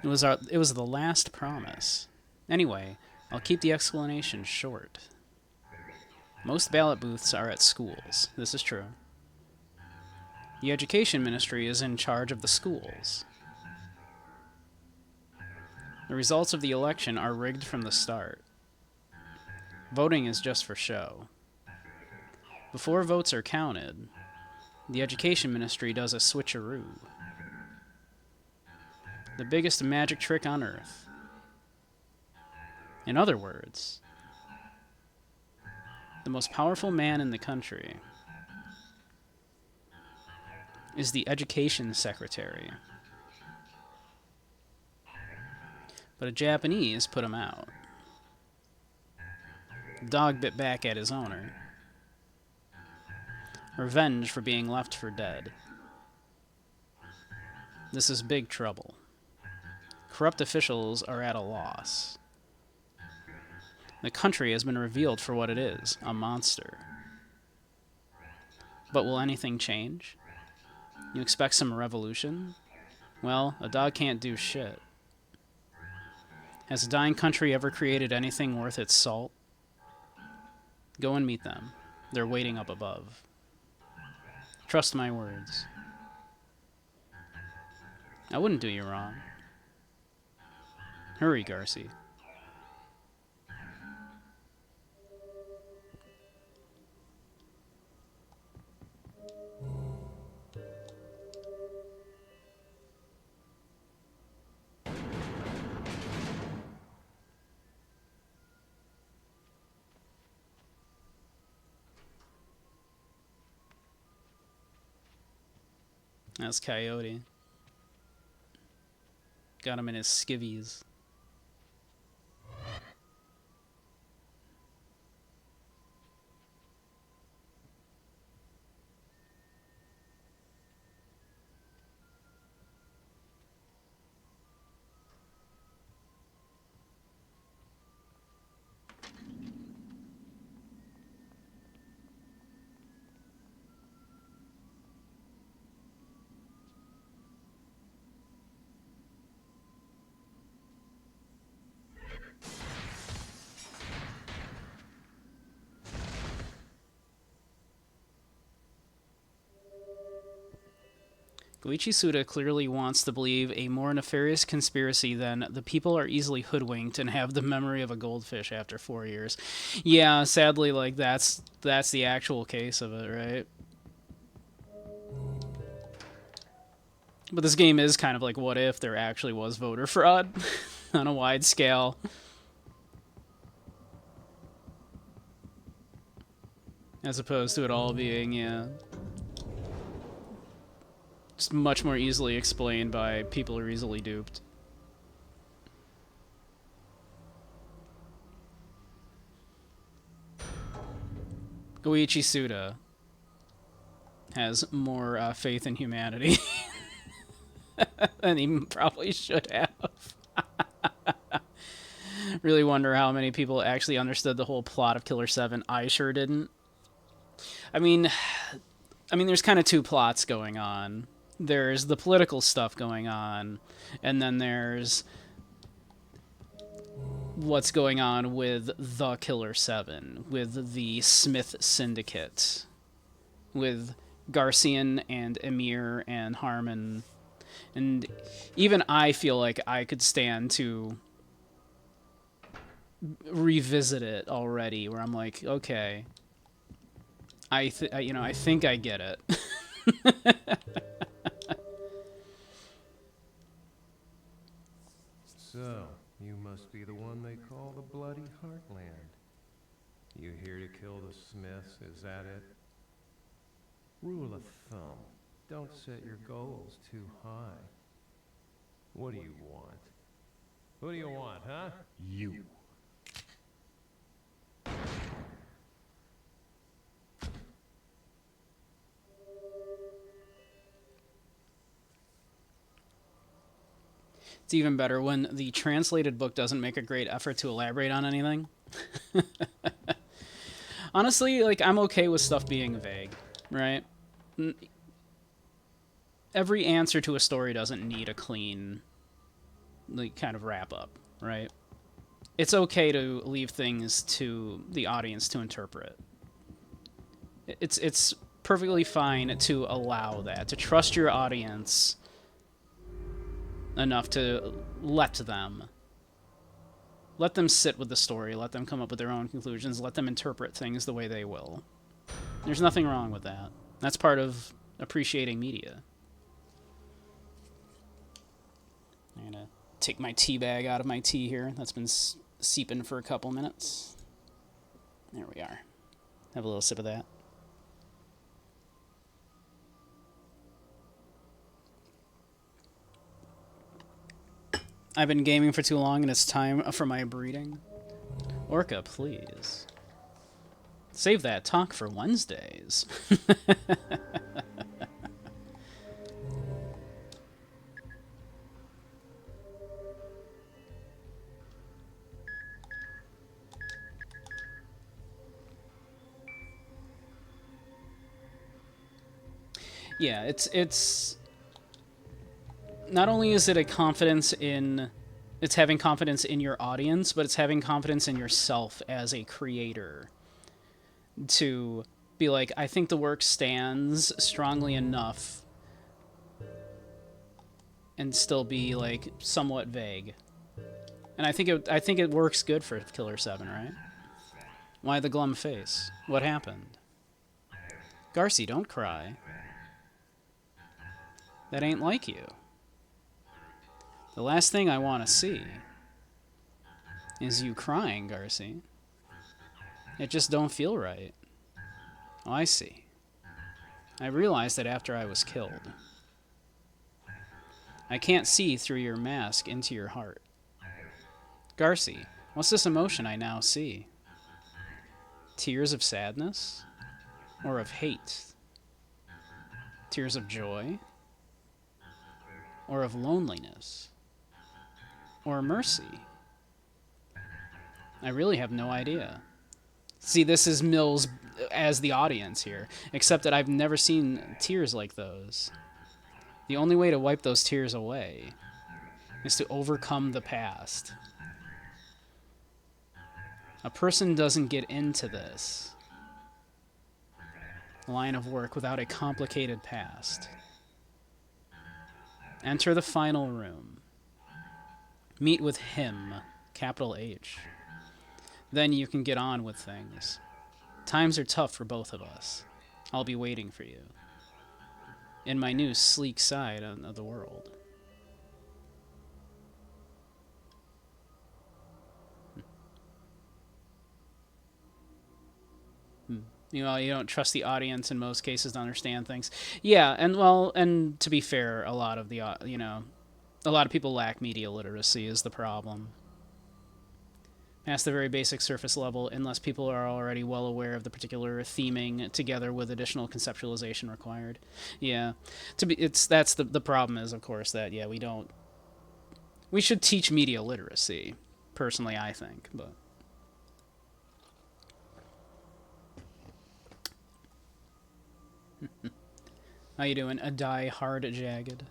It was the last promise. Anyway, I'll keep the explanation short. Most ballot booths are at schools. This is true. The Education Ministry is in charge of the schools. The results of the election are rigged from the start. Voting is just for show. Before votes are counted, the Education Ministry does a switcheroo. The biggest magic trick on Earth. In other words, the most powerful man in the country is the Education Secretary. But a Japanese put him out. The dog bit back at his owner. Revenge for being left for dead. This is big trouble. Corrupt officials are at a loss. The country has been revealed for what it is, a monster. But will anything change? You expect some revolution? Well, a dog can't do shit. Has a dying country ever created anything worth its salt? Go and meet them. They're waiting up above. Trust my words. I wouldn't do you wrong. Hurry, Garcia. That's Coyote. Got him in his skivvies. Goichi Suda clearly wants to believe a more nefarious conspiracy than the people are easily hoodwinked and have the memory of a goldfish after 4 years. Yeah, sadly, like, that's the actual case of it, right? But this game is kind of like, what if there actually was voter fraud on a wide scale? As opposed to it all being, yeah, just much more easily explained by people who are easily duped. Goichi Suda has more faith in humanity than he probably should have. Really wonder how many people actually understood the whole plot of Killer 7. I sure didn't. I mean, there's kind of two plots going on. There's the political stuff going on, and then there's what's going on with the Killer 7, with the Smith Syndicate, with Garcian and Emir and Harmon. And even I feel like I could stand to revisit it already, where I'm like, okay, I think I get it. So, you must be the one they call the Bloody Heartland. You here to kill the Smiths, is that it? Rule of thumb, don't set your goals too high. What do you want? What do you want, huh? You. It's even better when the translated book doesn't make a great effort to elaborate on anything. Honestly, like, I'm okay with stuff being vague, right? Every answer to a story doesn't need a clean, like, kind of wrap up, right? It's okay to leave things to the audience to interpret. It's perfectly fine to allow that, to trust your audience enough to let them sit with the story, let them come up with their own conclusions, let them interpret things the way they will. There's nothing wrong with that. That's part of appreciating media. I'm gonna take my tea bag out of my tea here. That's been seeping for a couple minutes. There we are. Have a little sip of that. I've been gaming for too long and it's time for my breeding. Orca, please. Save that talk for Wednesdays. Yeah, it's not only is it a confidence in, it's having confidence in your audience, but it's having confidence in yourself as a creator to be like, I think the work stands strongly enough and still be like somewhat vague. And I think it works good for Killer 7, right? Why the glum face? What happened? Garci, don't cry. That ain't like you. The last thing I want to see is you crying, Garci. It just don't feel right. Oh, I see. I realized that after I was killed. I can't see through your mask into your heart. Garci, what's this emotion I now see? Tears of sadness? Or of hate? Tears of joy? Or of loneliness? Or mercy? I really have no idea. See, this is Mills as the audience here, except that I've never seen tears like those. The only way to wipe those tears away is to overcome the past. A person doesn't get into this line of work without a complicated past. Enter the final room. Meet with him, capital H. Then you can get on with things. Times are tough for both of us. I'll be waiting for you. In my new sleek side of the world. You know, you don't trust the audience in most cases to understand things. Yeah, and to be fair, a lot of people lack media literacy is the problem. Past the very basic surface level, unless people are already well aware of the particular theming, together with additional conceptualization required. Yeah, that's the problem is, of course, that we should teach media literacy. Personally, I think, but. How you doing? A die hard jagged.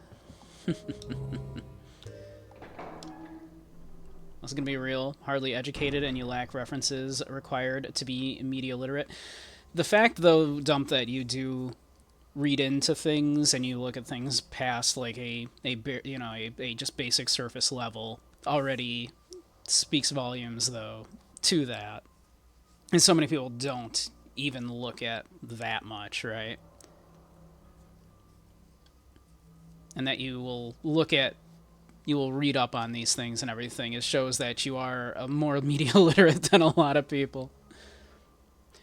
That's gonna be real. Hardly educated, and you lack references required to be media literate. The fact, though, Dump, that you do read into things and you look at things past like a just basic surface level already speaks volumes, though, to that. And so many people don't even look at that much, right? And that you will read up on these things and everything. It shows that you are more media literate than a lot of people.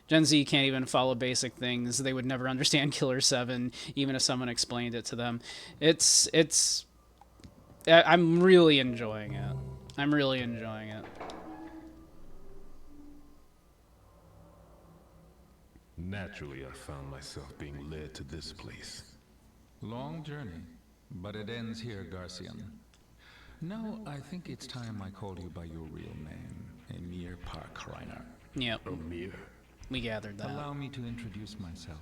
Gen Z can't even follow basic things. They would never understand Killer 7, even if someone explained it to them. I'm really enjoying it. I'm really enjoying it. Naturally, I found myself being led to this place. Long journey, but it ends here, Garcian. No, I think it's time I called you by your real name, Emir Parkreiner. Yep. Amir. We gathered that. Allow me to introduce myself.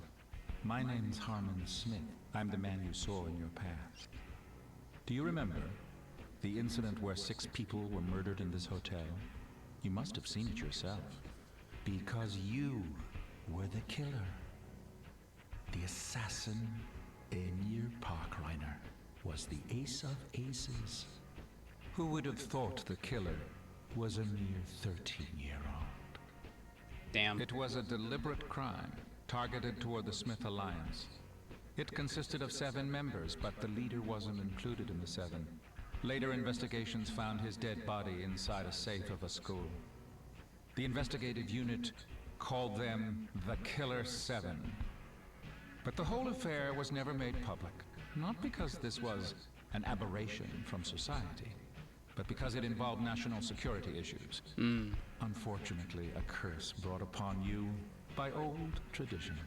My name's Harmon Smith. I'm the man you saw in your past. Do you remember the incident where 6 people were murdered in this hotel? You must have seen it yourself. Because you were the killer. The assassin, Emir Parkreiner, was the ace of aces. Who would have thought the killer was a mere 13-year-old? Damn. It was a deliberate crime, targeted toward the Smith Alliance. It consisted of 7 members, but the leader wasn't included in the 7. Later investigations found his dead body inside a safe of a school. The investigative unit called them the Killer 7. But the whole affair was never made public, not because this was an aberration from society, but because it involved national security issues. Unfortunately, a curse brought upon you by old tradition.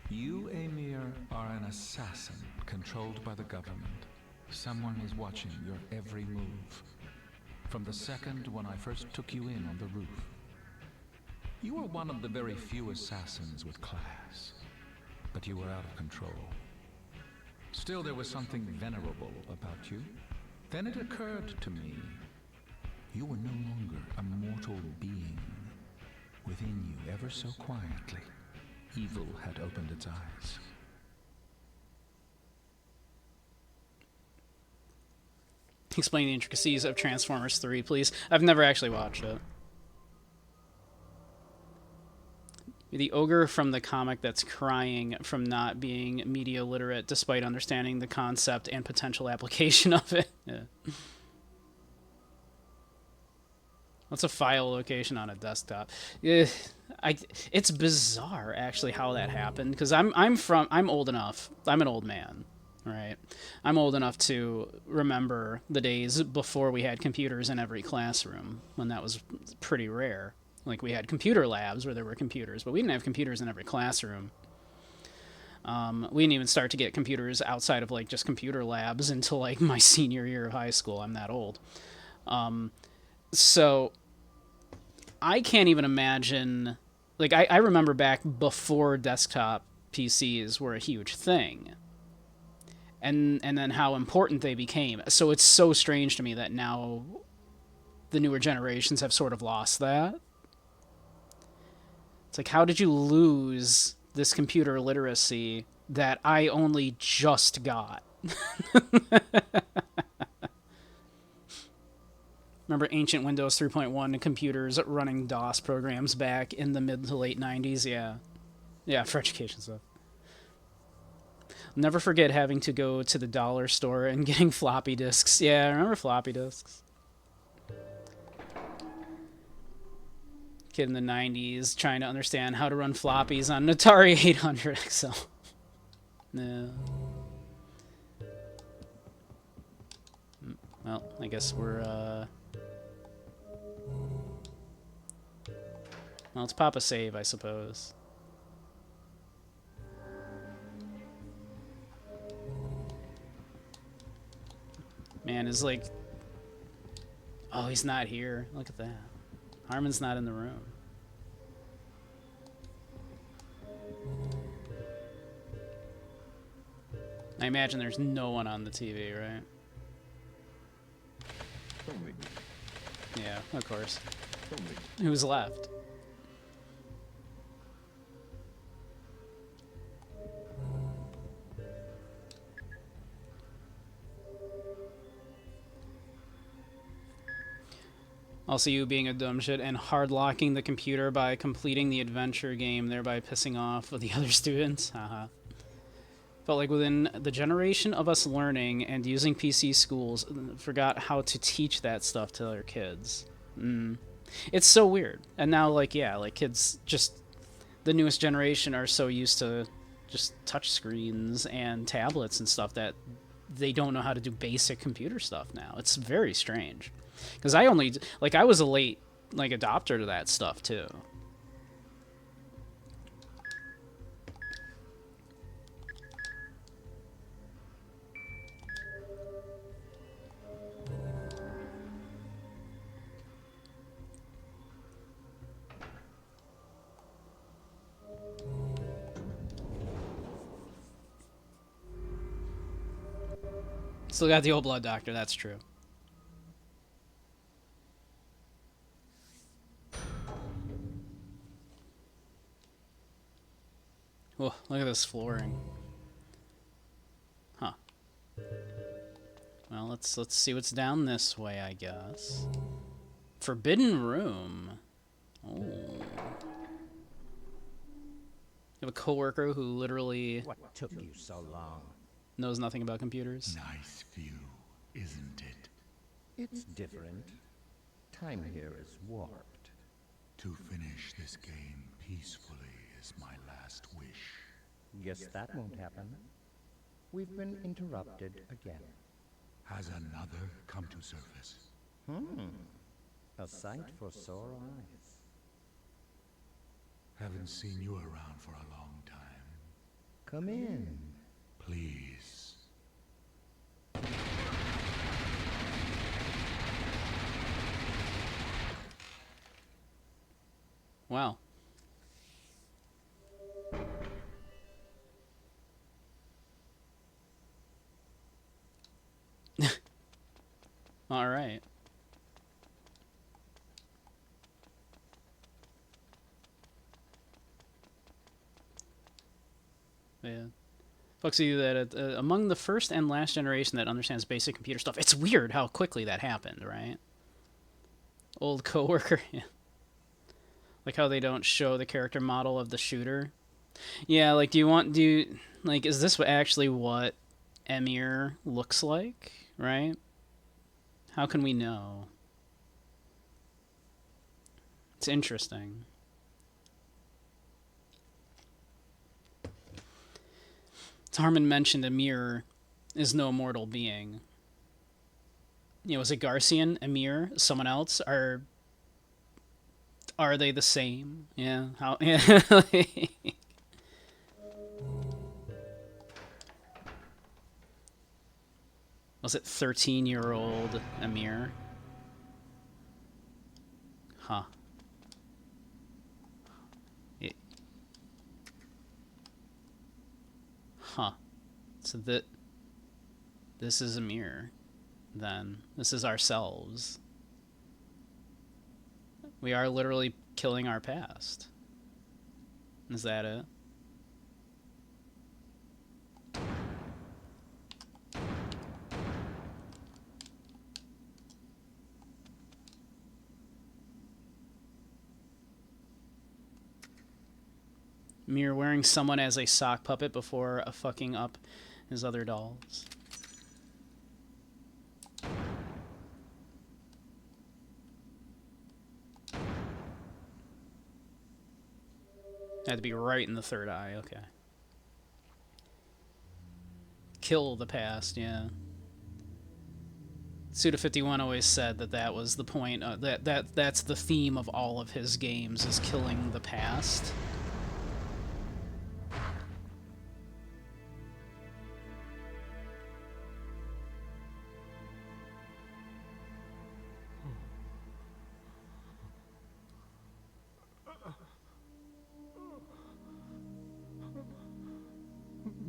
You, Emir, are an assassin controlled by the government. Someone is watching your every move. From the second when I first took you in on the roof. You were one of the very few assassins with class, but you were out of control. Still, there was something venerable about you. Then it occurred to me, you were no longer a mortal being. Within you, ever so quietly, evil had opened its eyes. Explain the intricacies of Transformers 3, please. I've never actually watched it. The ogre from the comic that's crying from not being media literate despite understanding the concept and potential application of it. Yeah. What's a file location on a desktop? It's bizarre actually how that happened, because I'm old enough. I'm an old man, right? I'm old enough to remember the days before we had computers in every classroom, when that was pretty rare. Like, we had computer labs where there were computers, but we didn't have computers in every classroom. We didn't even start to get computers outside of, like, just computer labs until, like, my senior year of high school. I'm that old. So, I can't even imagine... Like, I remember back before desktop PCs were a huge thing. And then how important they became. So it's so strange to me that now the newer generations have sort of lost that. It's like, how did you lose this computer literacy that I only just got? Remember ancient Windows 3.1 computers running DOS programs back in the mid to late 90s? Yeah. Yeah, for education stuff. Never forget having to go to the dollar store and getting floppy disks. Yeah, I remember floppy disks. Kid in the 90s trying to understand how to run floppies on an Atari 800 XL. No. Well, I guess we're, well, let's pop a save, I suppose. Man, is like... Oh, he's not here. Look at that. Harmon's not in the room. I imagine there's no one on the TV, right? Don't make me. Yeah, of course. Don't make me. Who's left? Also, you being a dumb shit and hard locking the computer by completing the adventure game, thereby pissing off the other students. Haha. Felt like within the generation of us learning and using PC schools, forgot how to teach that stuff to their kids. It's so weird. And now, like, yeah, like kids just the newest generation are so used to just touch screens and tablets and stuff that they don't know how to do basic computer stuff now. It's very strange. Because I only, like, I was a late, like, adopter to that stuff, too. Still got the old blood doctor, that's true. Oh, look at this flooring. Huh. Well, let's see what's down this way, I guess. Forbidden room. Oh. You have a coworker who literally What took you so long? knows nothing about computers. Nice view, isn't it? It's different. Time here is warped. To finish this game peacefully is my last wish. Guess that won't happen. We've been interrupted again. Has another come to surface? A sight for sore eyes. Haven't seen you around for a long time. Come in. Please. Wow. All right. Yeah. Fucks you that among the first and last generation that understands basic computer stuff. It's weird how quickly that happened, right? Old coworker. Yeah. Like how they don't show the character model of the shooter. Yeah, like is this actually what Emir looks like, right? How can we know? It's interesting. Harmon mentioned Emir is no mortal being. You know, is it Garcian, Emir, someone else? Are they the same? Yeah. How? Yeah. Was it 13-year-old Emir? Huh. Huh. So this is Emir, then. This is ourselves. We are literally killing our past. Is that it? Mir wearing someone as a sock puppet before fucking up his other dolls. Had to be right in the third eye, okay. Kill the past, yeah. Suda 51 always said that was the point, that's the theme of all of his games, is killing the past.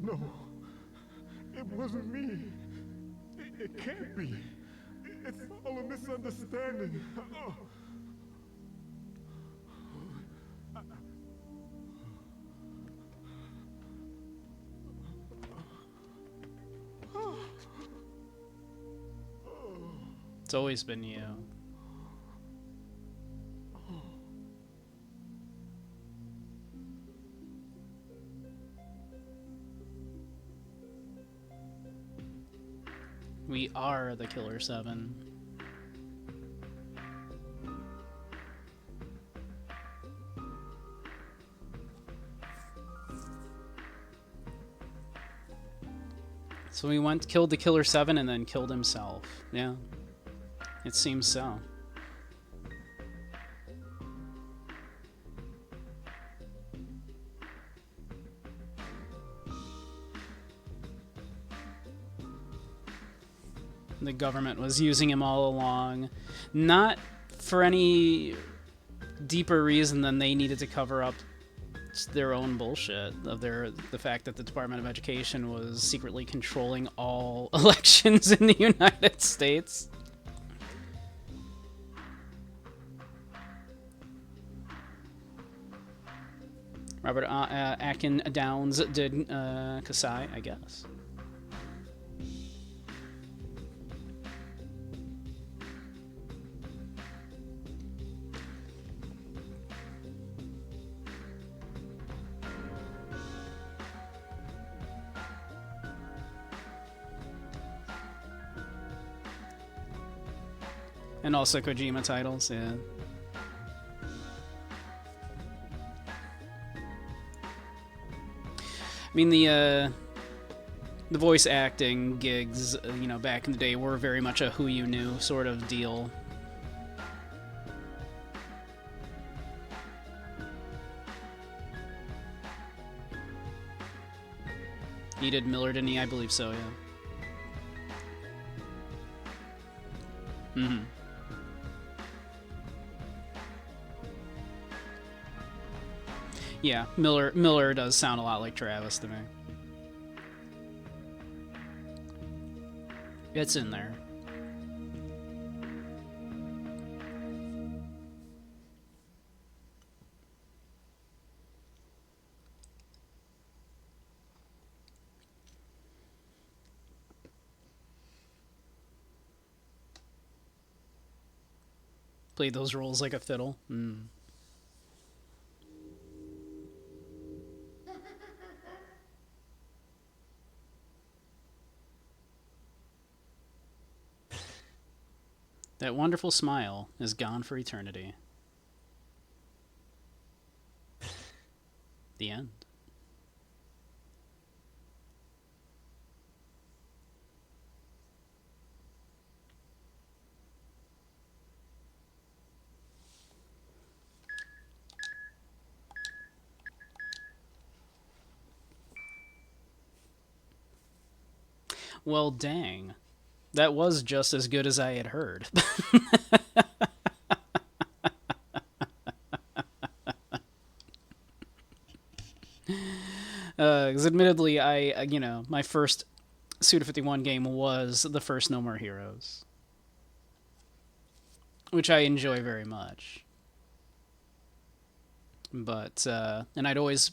No, it wasn't me. It can't be. It's all a misunderstanding. It's always been you. We are the Killer Seven. So he went, killed the Killer Seven, and then killed himself. Yeah. It seems so. The government was using him all along, not for any deeper reason than they needed to cover up their own bullshit of the fact that the Department of Education was secretly controlling all elections in the United States. Robert Akin Downs did Kasai, I guess. And also Kojima titles, yeah. I mean, the voice acting gigs, you know, back in the day were very much a who you knew sort of deal. He did Miller, didn't he? I believe so, yeah. Mm-hmm. Yeah, Miller does sound a lot like Travis to me. It's in there. Played those roles like a fiddle. Mm. That wonderful smile is gone for eternity. The end. Well, dang. That was just as good as I had heard. Because admittedly, you know, my first Suda 51 game was the first No More Heroes, which I enjoy very much. But, and I'd always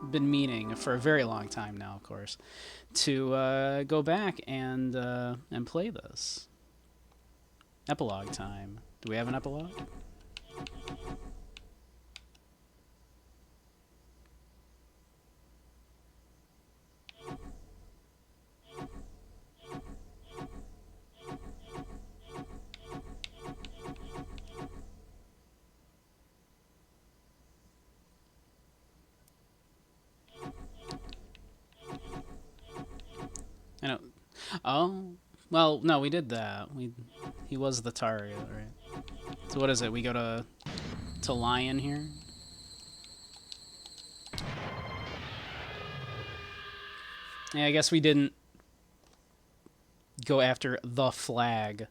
been meaning, for a very long time now, of course, to go back and play this. Epilogue time. Do we have an epilogue? I know. Oh, well, no, we did that. He was the target, right? So what is it? We go to Lion here. Yeah, I guess we didn't go after the flag.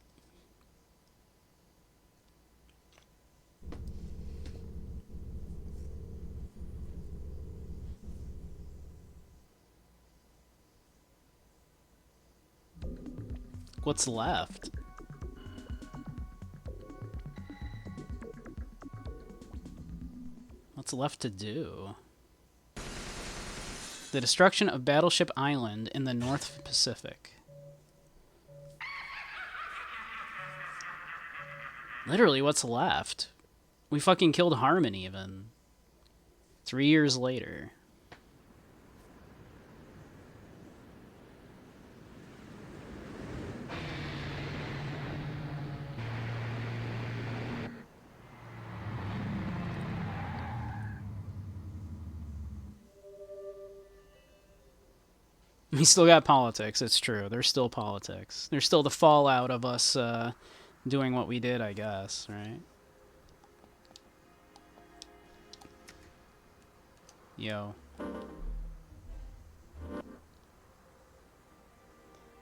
What's left? What's left to do? The destruction of Battleship Island in the North Pacific. Literally, what's left? We fucking killed Harmon even. 3 years later. We still got politics, it's true. There's still politics. There's still the fallout of us doing what we did, I guess, right? Yo.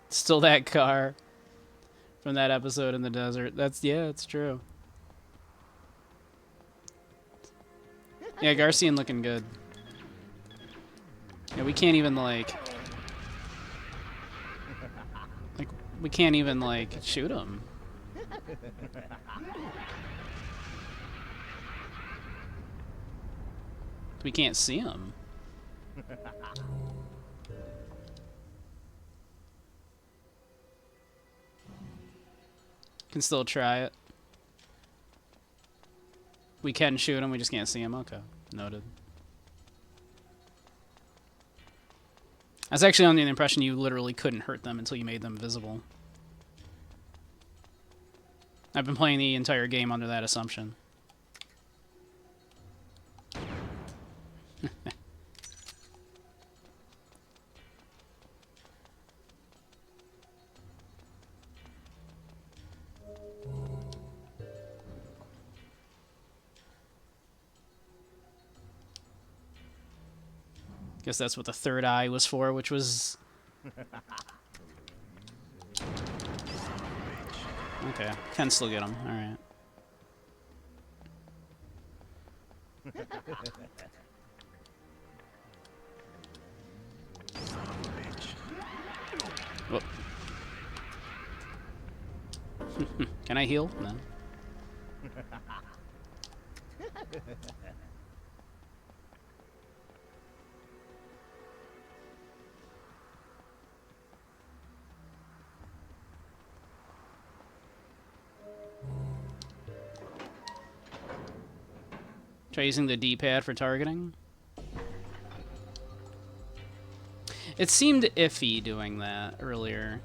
Still that car from that episode in the desert. That's, yeah, it's true. Yeah, Garcian looking good. Yeah, we can't even, like, we can't even, like, shoot him. We can't see him. Can still try it. We can shoot him, we just can't see him. Okay, noted. I was actually under the impression you literally couldn't hurt them until you made them visible. I've been playing the entire game under that assumption. Guess that's what the third eye was for, which was... Okay, can still get him. Alright. Whoop. Can I heal? No. Try using the D-pad for targeting. It seemed iffy doing that earlier.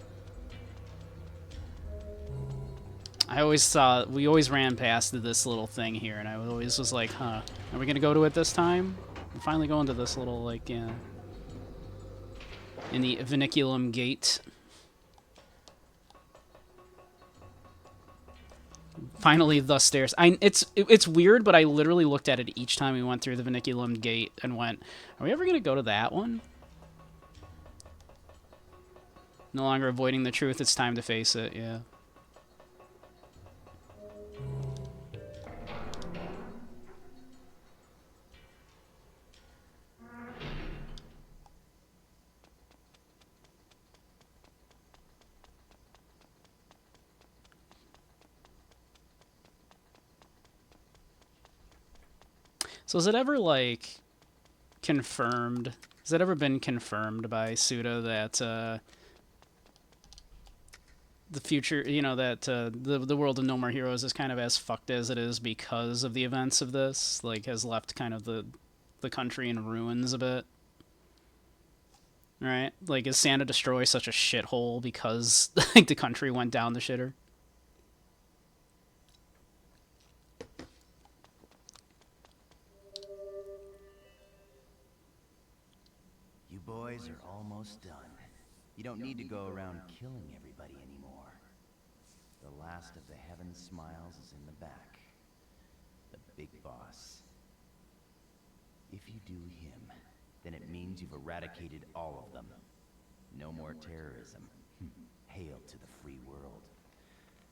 I always saw, we always ran past this little thing here, and I always was like, huh, are we gonna go to it this time? I'm finally going to this little, like, yeah. In the Vinculum Gate. Finally, the stairs. It's weird, but I literally looked at it each time we went through the Vinculum Gate and went, are we ever gonna go to that one? No longer avoiding the truth, it's time to face it, yeah. So has it ever, like, confirmed... Has it ever been confirmed by Suda that, the future, you know, that, the world of No More Heroes is kind of as fucked as it is because of the events of this? Like, has left kind of the country in ruins a bit? Right? Like, is Santa Destroy such a shithole because, like, the country went down the shitter? You boys are almost done. You don't need to go around killing everybody anymore. The last of the Heaven Smiles is in the back. The big boss. If you do him, then it means you've eradicated all of them. No more terrorism. Hail to the free world.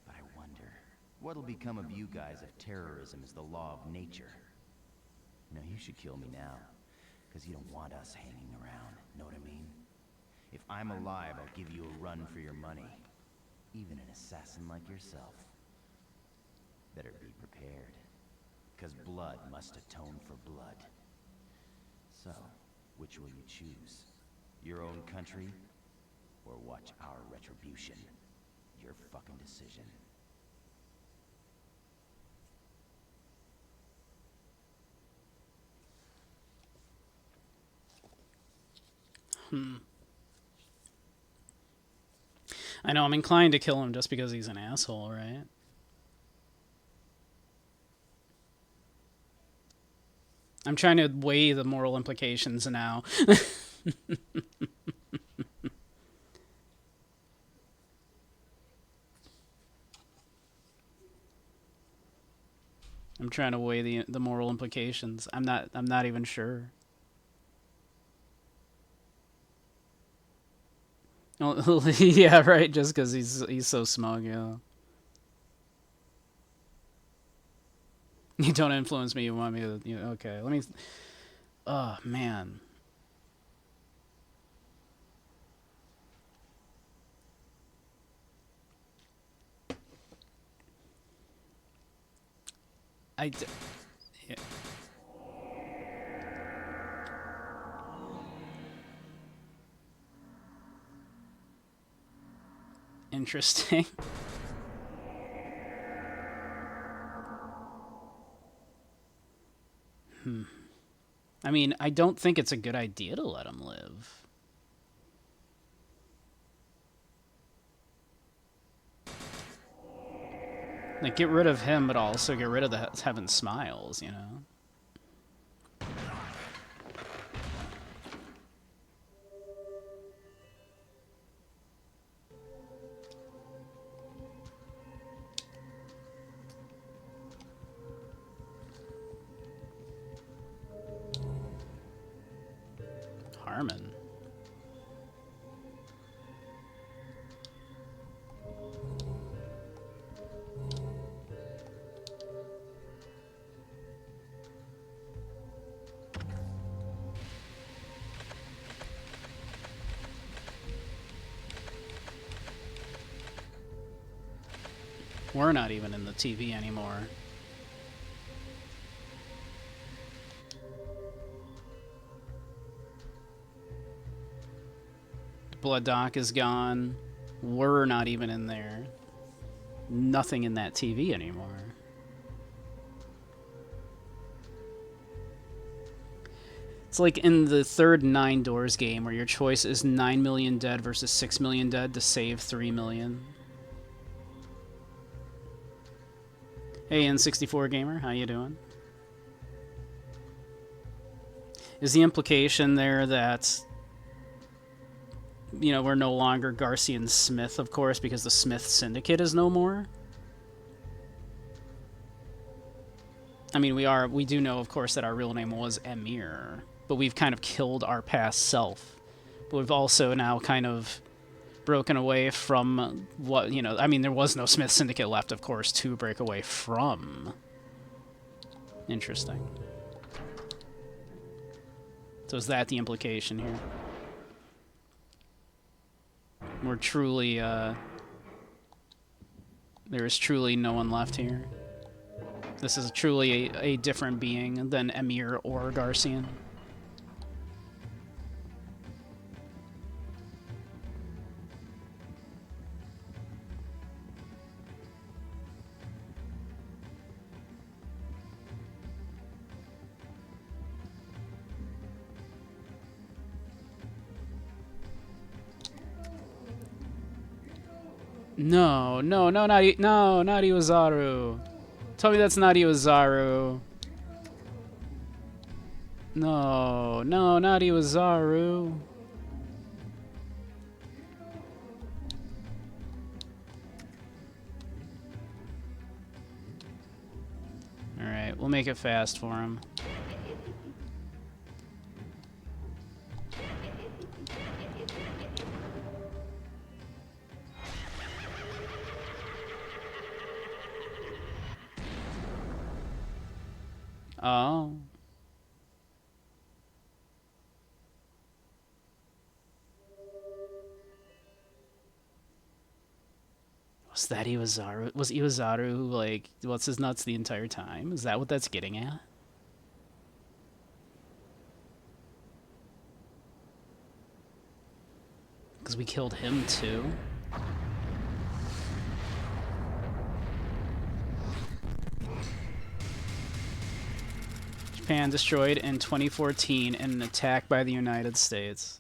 But I wonder, what'll become of you guys if terrorism is the law of nature? You know, you should kill me now, because you don't want us hanging around, know what I mean? If I'm alive, I'll give you a run for your money. Even an assassin like yourself. Better be prepared. because blood must atone for blood. So, which will you choose? Your own country, or watch our retribution? Your fucking decision. I know I'm inclined to kill him just because he's an asshole, right? I'm trying to weigh the moral implications now. I'm trying to weigh the moral implications. I'm not even sure. Oh, yeah, right. Just because he's so smug, yeah. You don't influence me. You want me to? Okay. Let me. Oh man. Yeah. Interesting. I mean, I don't think it's a good idea to let him live. Like, get rid of him, but also get rid of the Heaven Smiles, you know? Harmon. We're not even in the TV anymore. Blood Doc is gone. We're not even in there. Nothing in that TV anymore. It's like in the third Nine Doors game where your choice is 9 million dead versus 6 million dead to save 3 million. Hey, N64 Gamer, how you doing? Is the implication there that, you know, we're no longer Garcia and Smith, of course, because the Smith Syndicate is no more? I mean, we do know, of course, that our real name was Emir, but we've kind of killed our past self. But we've also now kind of broken away from what, you know, I mean, there was no Smith Syndicate left, of course, to break away from. Interesting. So is that the implication here? We're truly, there is truly no one left here. This is truly a different being than Emir or Garcian. No, no, no, not Iwazaru. Tell me that's not Iwazaru. No, no, not Iwazaru. Alright, we'll make it fast for him. Oh. Was that Iwazaru? Was Iwazaru like what's his nuts the entire time? Is that what that's getting at? Because we killed him too. Japan destroyed in 2014 in an attack by the United States.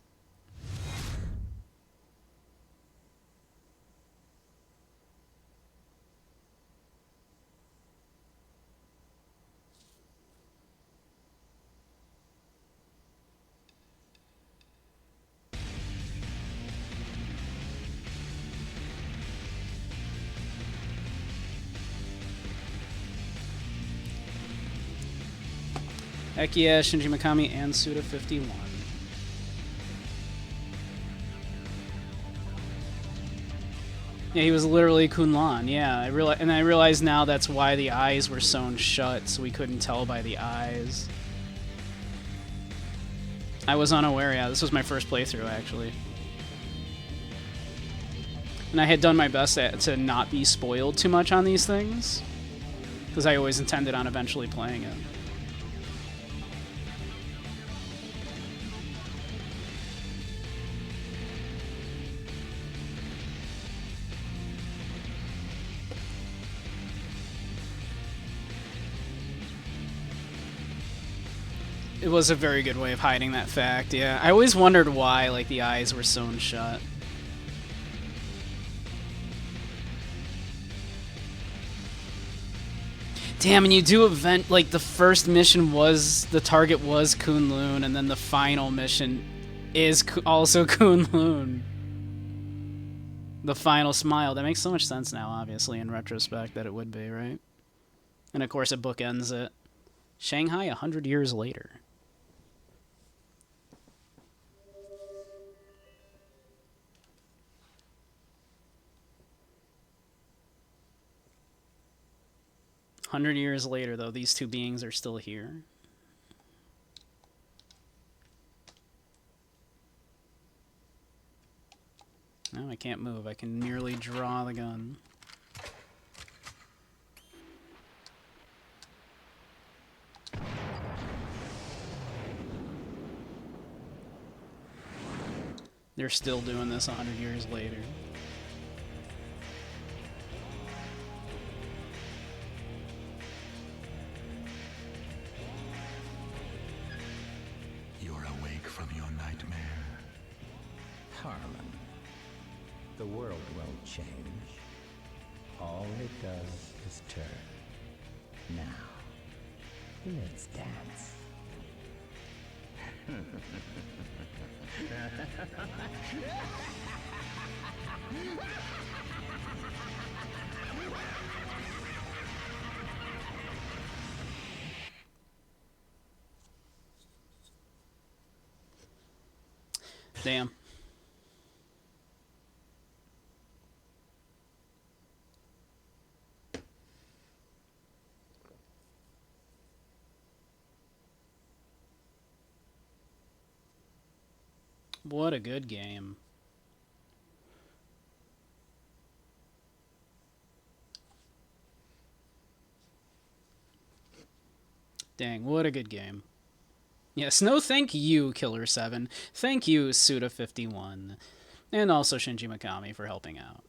Heck yeah, Shinji Mikami and Suda 51. Yeah, he was literally Kunlan. Yeah, I realize now that's why the eyes were sewn shut, so we couldn't tell by the eyes. I was unaware. Yeah, this was my first playthrough actually, and I had done my best to not be spoiled too much on these things, because I always intended on eventually playing it. It was a very good way of hiding that fact, yeah. I always wondered why, like, the eyes were sewn shut. Damn, and you do event, like, the first mission was, the target was Kunlun, and then the final mission is also Kunlun. The final smile. That makes so much sense now, obviously, in retrospect, that it would be, right? And, of course, it bookends it. Shanghai 100 years later. "100 years later, though, these two beings are still here." No, I can't move. I can merely draw the gun. They're still doing this 100 years later. You're awake from your nightmare. Harlan, the world won't change. All it does is turn. Now, let's dance. Damn. What a good game. Dang, what a good game. Yes, no thank you, Killer 7. Thank you, Suda 51. And also Shinji Mikami for helping out.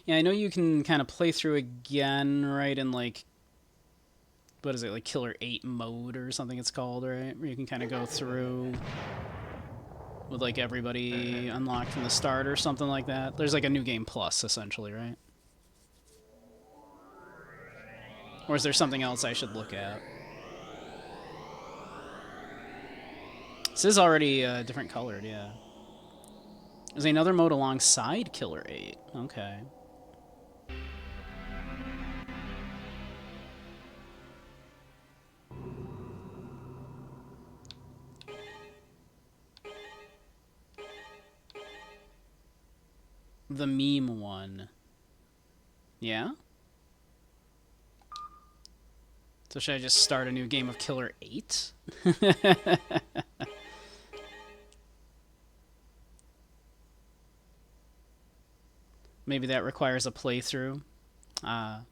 Yeah, I know you can kind of play through again, right, in, like, what is it, like Killer 8 mode or something it's called, right? Where you can kind of go through with, like, everybody unlocked from the start or something like that. There's, like, a new game plus, essentially, right? Or is there something else I should look at? This is already different colored, yeah. There's another mode alongside Killer 8. Okay. The meme one. Yeah? So should I just start a new game of Killer 8? Maybe that requires a playthrough. Well,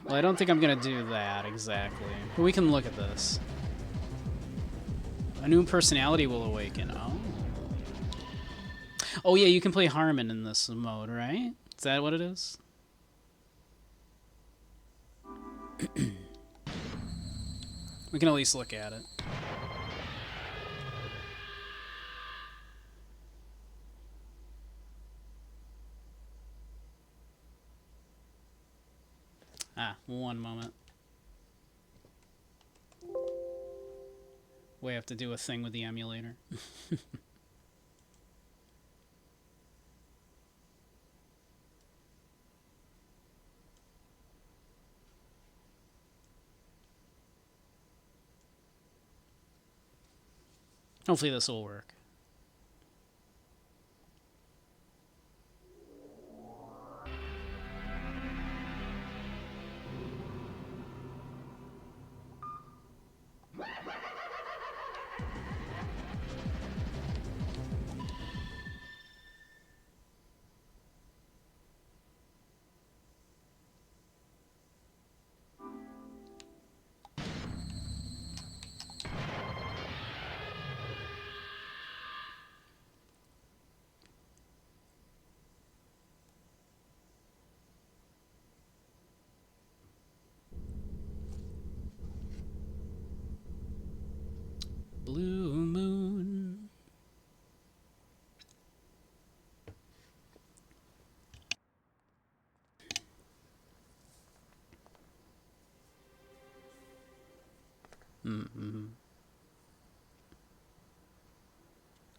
I don't think I'm going to do that exactly. But we can look at this. A new personality will awaken. Oh. Oh yeah, you can play Harmon in this mode, right? Is that what it is? We can at least look at it. Ah, one moment. We have to do a thing with the emulator. Hopefully this will work. Blue moon.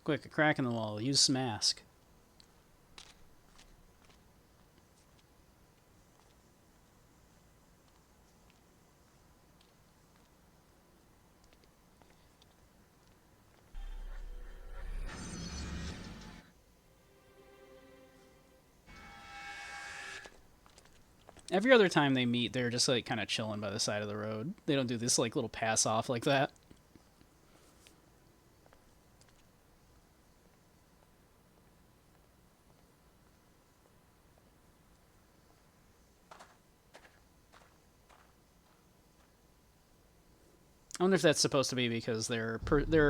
Quick, a crack in the wall. Use mask. Every other time they meet, they're just like kind of chilling by the side of the road. They don't do this like little pass off like that. I wonder if that's supposed to be because their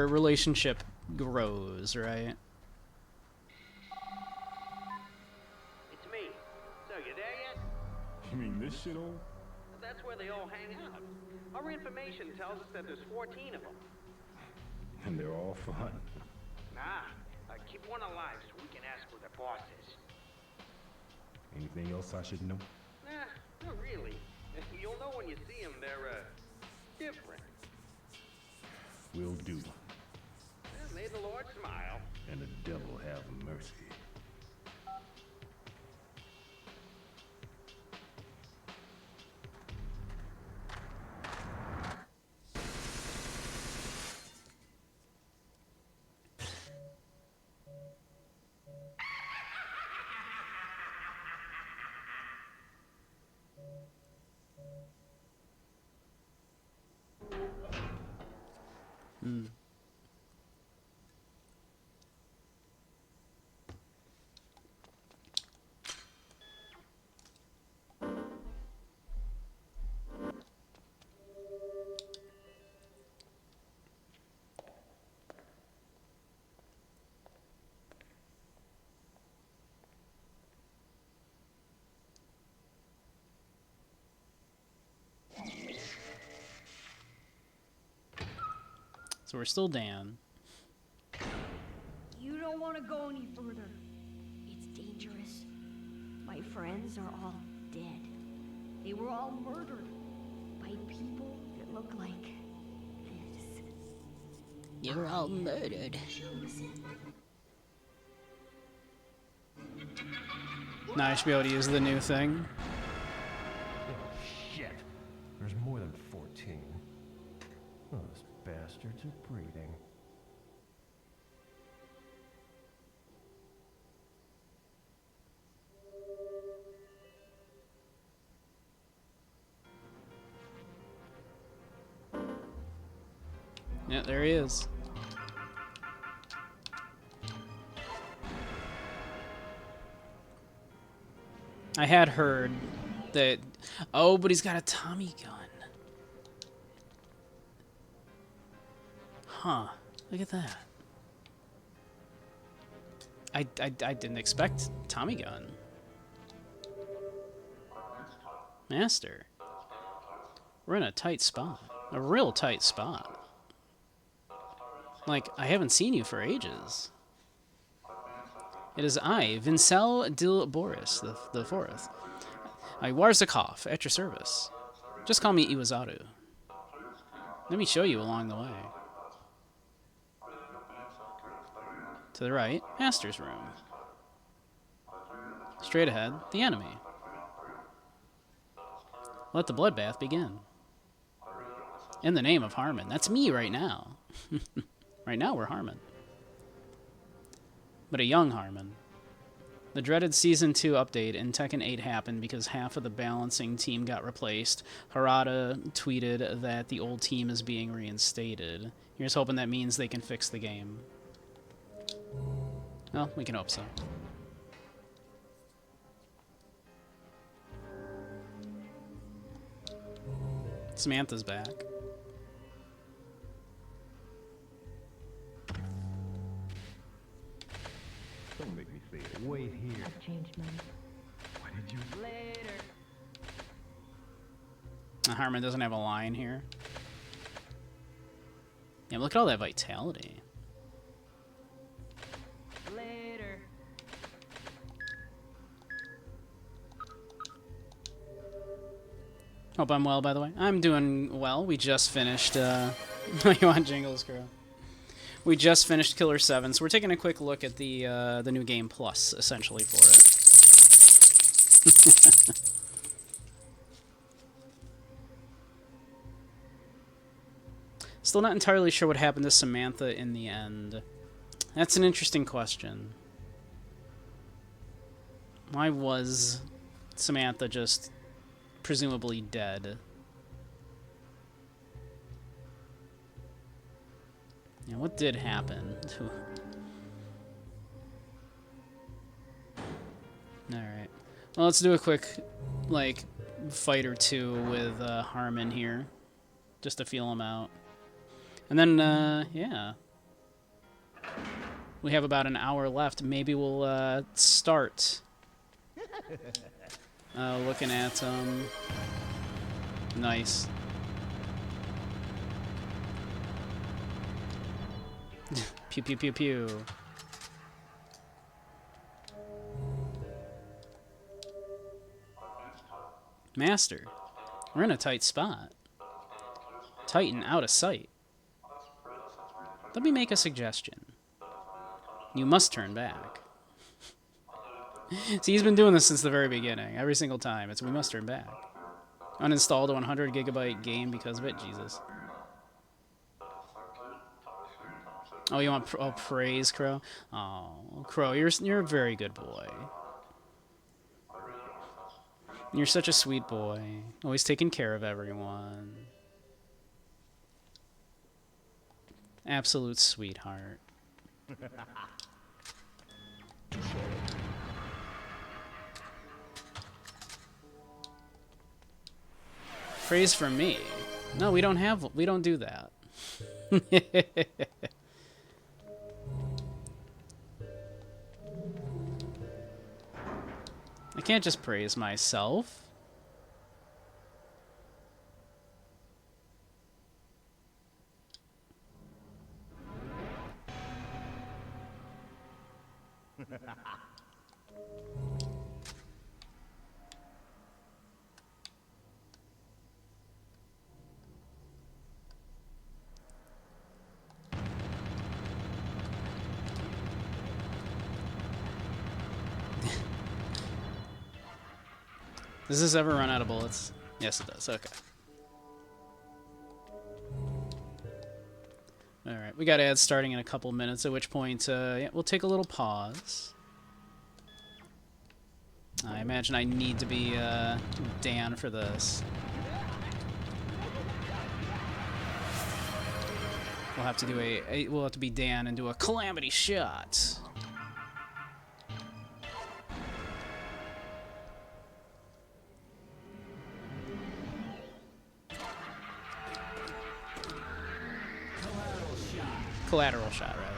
relationship grows, right? It's me. So, you there yet? You mean this shit old? That's where they all hang out. Our information tells us that there's 14 of them. And they're all fun. Nah, keep one alive so we can ask who the boss is. Anything else I should know? Nah, not really. You'll know when you see them, they're, different. Will do. May the Lord smile. And the devil have mercy. So we're still Dan. You don't want to go any further. It's dangerous. My friends are all dead. They were all murdered by people that look like this. You're all murdered. Now I should be able to use the new thing. Oh, shit. There's more than 14. Those bastards are breeding. Yeah, there he is. I had heard that... Oh, but he's got a Tommy gun. Huh. Look at that. I didn't expect Tommy gun. Master. We're in a tight spot. A real tight spot. Like, I haven't seen you for ages. It is I, Vincel Dil Boris, the fourth. I Warzakov, at your service. Just call me Iwazaru. Let me show you along the way. To the right, Master's room. Straight ahead, the enemy. Let the bloodbath begin. In the name of Harmon. That's me right now. Right now we're Harmon. But a young Harmon. The dreaded Season 2 update in Tekken 8 happened because half of the balancing team got replaced. Harada tweeted that the old team is being reinstated. Here's hoping that means they can fix the game. Well, we can hope so. Samantha's back. Don't make me say it. Wait here. I've changed mine. Why did you? Later. Harmon doesn't have a line here. Yeah, look at all that vitality. Later. Hope I'm well, by the way. I'm doing well. We just finished, you want Jingles, Crow? We just finished Killer 7, so we're taking a quick look at the new game plus, essentially, for it. Still not entirely sure what happened to Samantha in the end. That's an interesting question. Why was Samantha just presumably dead? Yeah, what did happen? Alright. Well, let's do a quick, like, fight or two with Harmon here. Just to feel him out. And then, yeah. We have about an hour left. Maybe we'll start looking at... Nice. Pew pew pew pew. Master, we're in a tight spot. Tight and out of sight. Let me make a suggestion. You must turn back. See, he's been doing this since the very beginning. Every single time. It's we must turn back. Uninstalled a 100 gigabyte game because of it? Jesus. Oh, you want praise, Crow? Oh, Crow, you're a very good boy. You're such a sweet boy. Always taking care of everyone. Absolute sweetheart. Praise for me. No, we don't do that. I can't just praise myself. Does this ever run out of bullets? Yes, it does. Okay. Alright, we got ads starting in a couple minutes, at which point yeah, we'll take a little pause. I imagine I need to be Dan for this. We'll have to do we'll have to be Dan and do a calamity shot. Collateral shot, rather.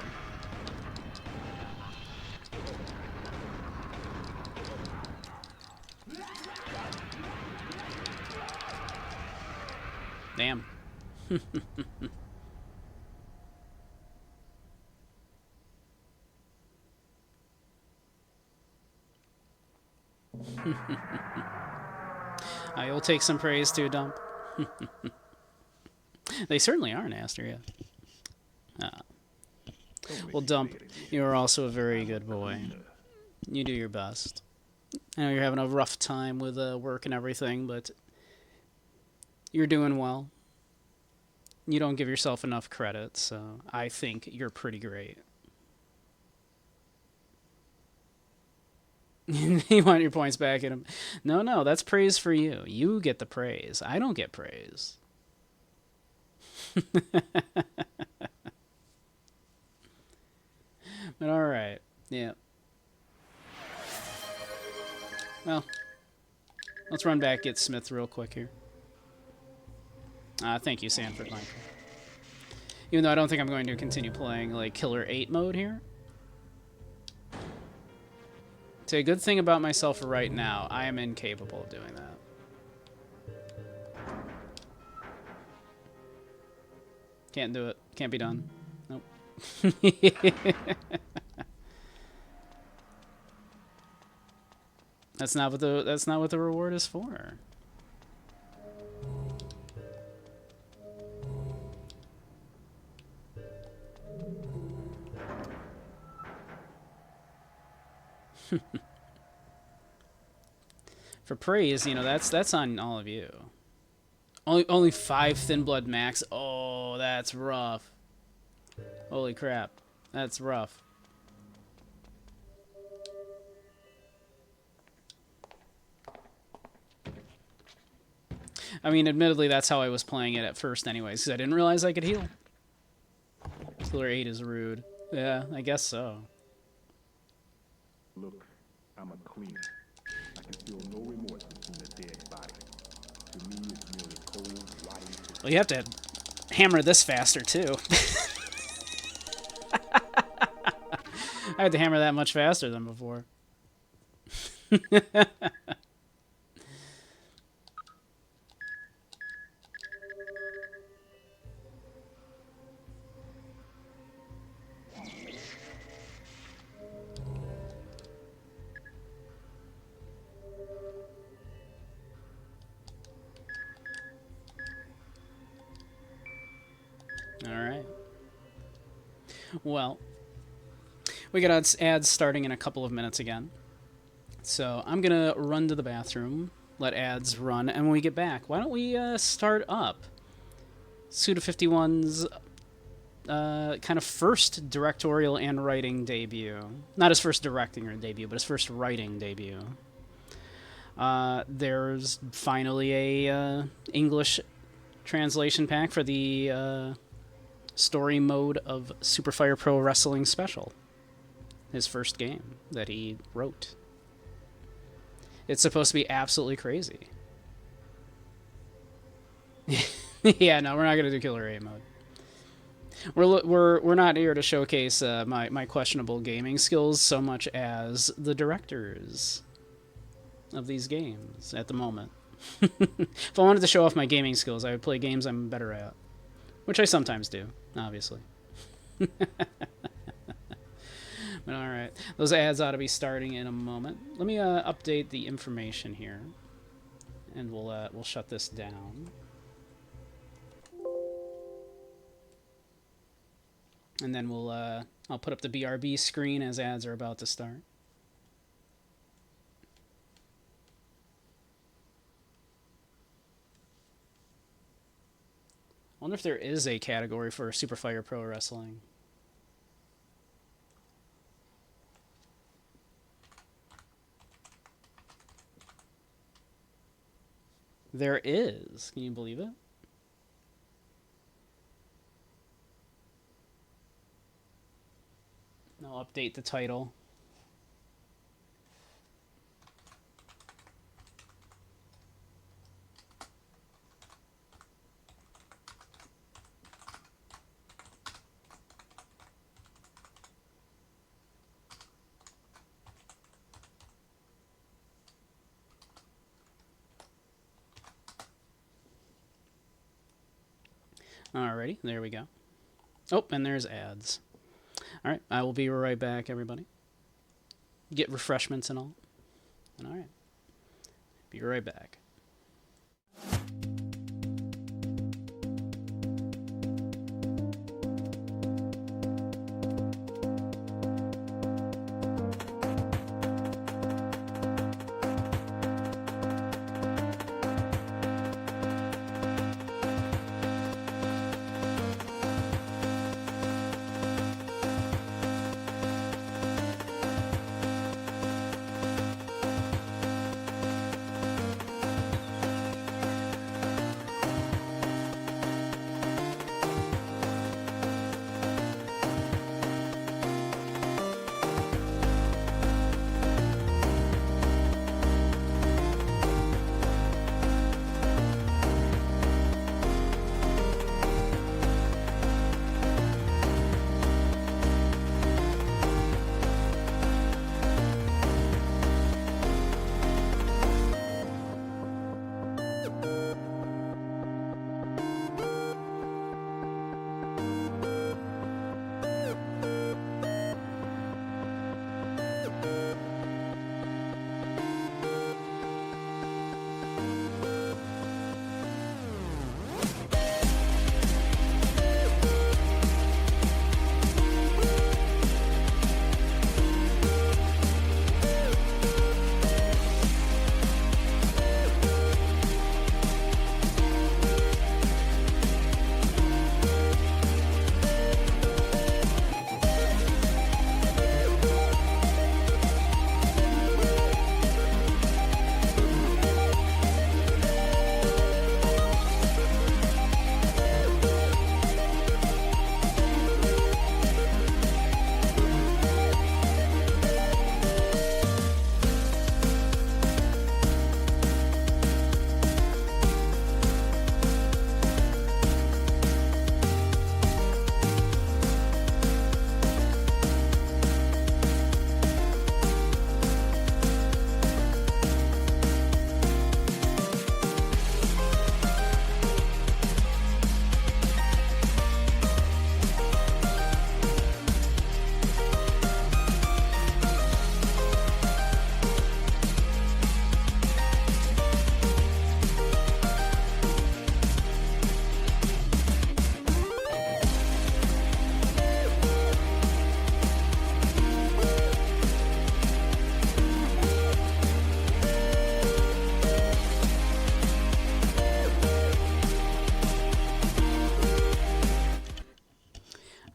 Damn. You'll take some praise too, Dump. They certainly are, Naster, yeah. Well, Dump, you are also a very good boy. You do your best. I know you're having a rough time with work and everything, but you're doing well. You don't give yourself enough credit, so I think you're pretty great. You want your points back at him? No, that's praise for you. You get the praise. I don't get praise. But alright. Yeah. Well, let's run back, get Smith real quick here. Thank you, Sanford Michael. Even though I don't think I'm going to continue playing, like, Killer 8 mode here. Say a good thing about myself right now, I am incapable of doing that. Can't do it. Can't be done. Nope. That's not what the reward is for. For praise, you know, that's on all of you. Only 5 Thin Blood max. Oh, that's rough. Holy crap. That's rough. I mean, admittedly, that's how I was playing it at first anyways, because I didn't realize I could heal. Killer 8 is rude. Yeah, I guess so. Look, I'm a cleaner. I can feel no remorse in a dead body. To me, it's merely cold, rotting. Well, you have to hammer this faster, too. I had to hammer that much faster than before. Alright. Well, we got ads starting in a couple of minutes again. So I'm going to run to the bathroom, let ads run, and when we get back, why don't we start up Suda 51's kind of first directorial and writing debut. Not his first directing or debut, but his first writing debut. There's finally a English translation pack for the story mode of Super Fire Pro Wrestling Special. His first game that he wrote. It's supposed to be absolutely crazy. Yeah, no, we're not gonna do Killer 8 mode. We're not here to showcase my questionable gaming skills so much as the directors of these games at the moment. If I wanted to show off my gaming skills, I would play games I'm better at, which I sometimes do, obviously. But all right, those ads ought to be starting in a moment. Let me update the information here, and we'll shut this down. And then I'll put up the BRB screen as ads are about to start. I wonder if there is a category for Super Fire Pro Wrestling. There is. Can you believe it? update the title. Alrighty, there we go. Oh, and there's ads. Alright, I will be right back, everybody. Get refreshments and all. And alright. Be right back.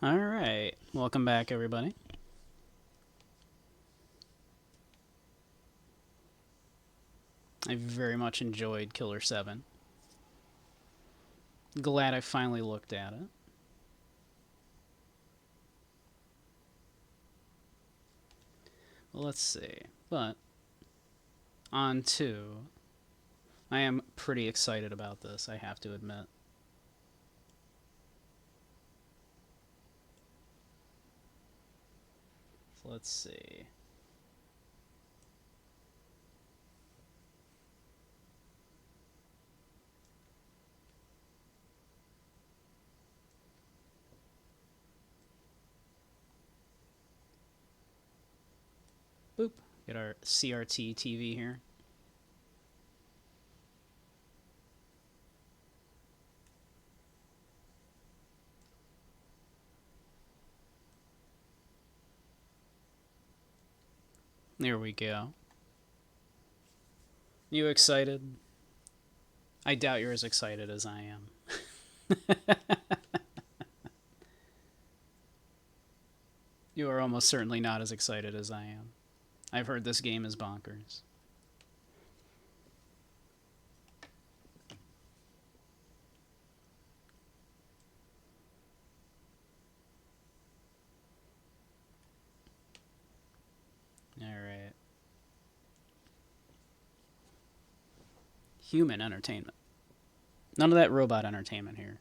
Alright, welcome back, everybody. I very much enjoyed Killer 7. Glad I finally looked at it. Well, let's see. But, on to... I am pretty excited about this, I have to admit. So let's see. Boop. Get our CRT TV here. There we go. You excited? I doubt you're as excited as I am. You are almost certainly not as excited as I am. I've heard this game is bonkers. human entertainment. None of that robot entertainment here.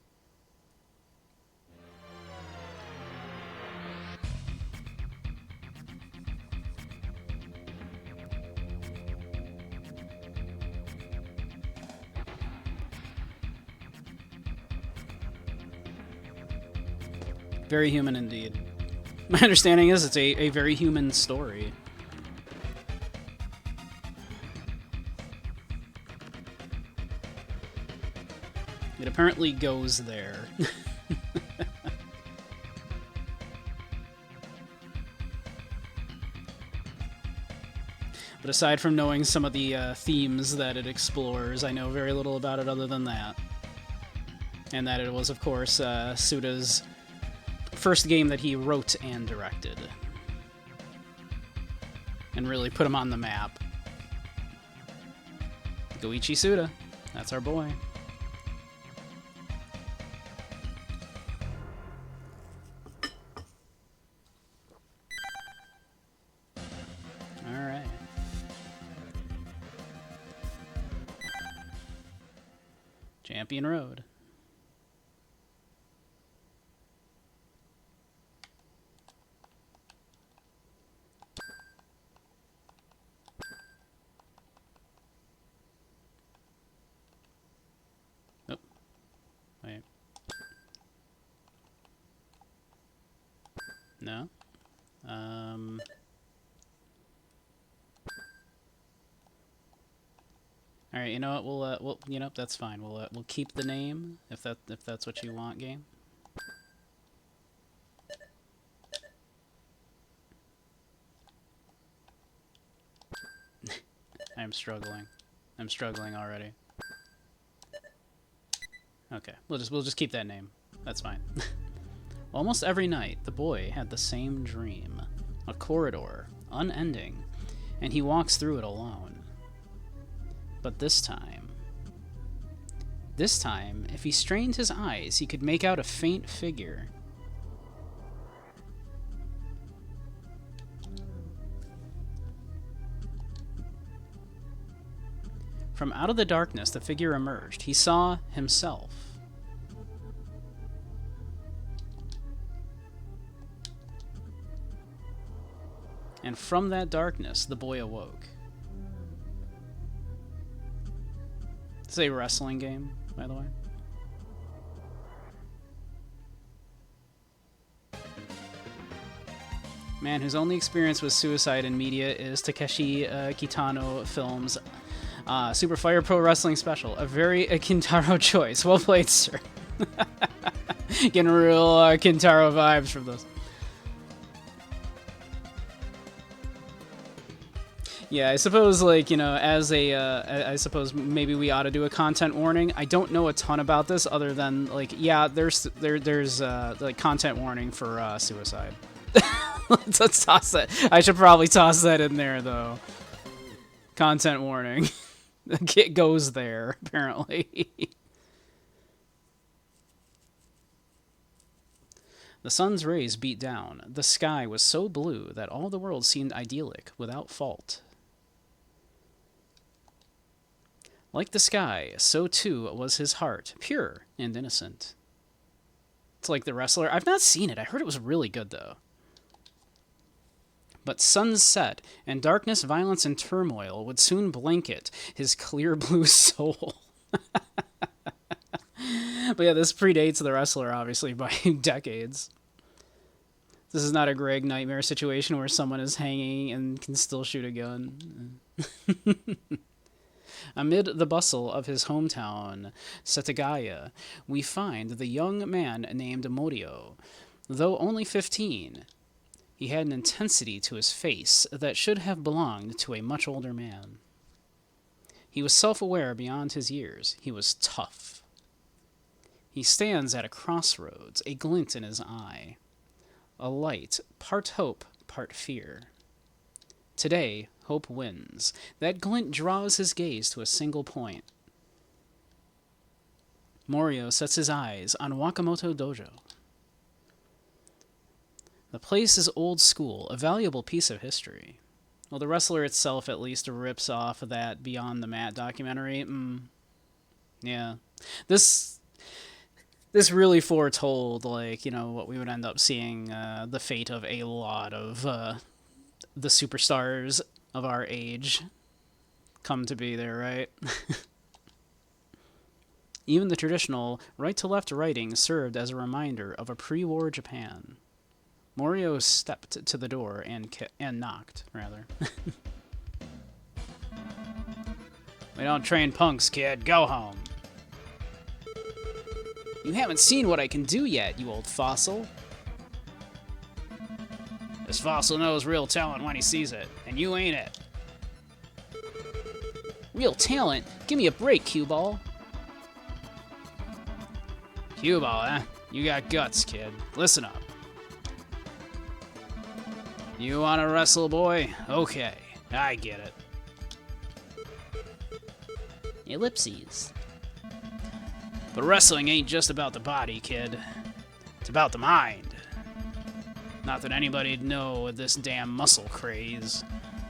Very human indeed. My understanding is it's a very human story. It apparently goes there. But aside from knowing some of the themes that it explores, I know very little about it other than that. And that it was, of course, Suda's first game that he wrote and directed. And really put him on the map. Goichi Suda. That's our boy. Alright. Champion Road. Wait. No? All right, you know what? We'll you know, that's fine. We'll keep the name if that's what you want, game. I'm struggling. I'm struggling already. Okay, we'll just keep that name. That's fine. Almost every night, the boy had the same dream. A corridor, unending, and he walks through it alone. But this time, if he strained his eyes, he could make out a faint figure. From out of the darkness, the figure emerged. He saw himself. And from that darkness, the boy awoke. It's a wrestling game, by the way. Man whose only experience with suicide in media is Takeshi Kitano Films' Super Fire Pro Wrestling Special. A very Kintaro choice. Well played, sir. Getting real Kintaro vibes from this. Yeah, I suppose, like, you know, as a, I suppose maybe we ought to do a content warning. I don't know a ton about this other than, like, yeah, there's like, content warning for, suicide. Let's toss that. I should probably toss that in there, though. Content warning. It goes there, apparently. The sun's rays beat down. The sky was so blue that all the world seemed idyllic, without fault. Like the sky, so too was his heart, pure and innocent. It's like The Wrestler. I've not seen it. I heard it was really good, though. But suns set, and darkness, violence, and turmoil would soon blanket his clear blue soul. But yeah, this predates The Wrestler, obviously, by decades. This is not a Greg Nightmare situation where someone is hanging and can still shoot a gun. Amid the bustle of his hometown, Setagaya, we find the young man named Morio. Though only 15, he had an intensity to his face that should have belonged to a much older man. He was self-aware beyond his years. He was tough. He stands at a crossroads, a glint in his eye. A light, part hope, part fear. Today, hope wins. That glint draws his gaze to a single point. Morio sets his eyes on Wakamoto Dojo. The place is old school, a valuable piece of history. Well, The Wrestler itself at least rips off of that Beyond the Mat documentary. Yeah. This really foretold, like, you know, what we would end up seeing, the fate of a lot of the superstars of our age come to be there, right? Even the traditional right-to-left writing served as a reminder of a pre-war Japan. Morio stepped to the door and knocked, rather. We don't train punks, kid. Go home. You haven't seen what I can do yet, you old fossil. This fossil knows real talent when he sees it, and you ain't it. Real talent? Give me a break, cue ball. Cue ball, eh? You got guts, kid. Listen up. You wanna wrestle, boy? Okay, I get it. Ellipses. But wrestling ain't just about the body, kid. It's about the mind. Not that anybody'd know with this damn muscle craze.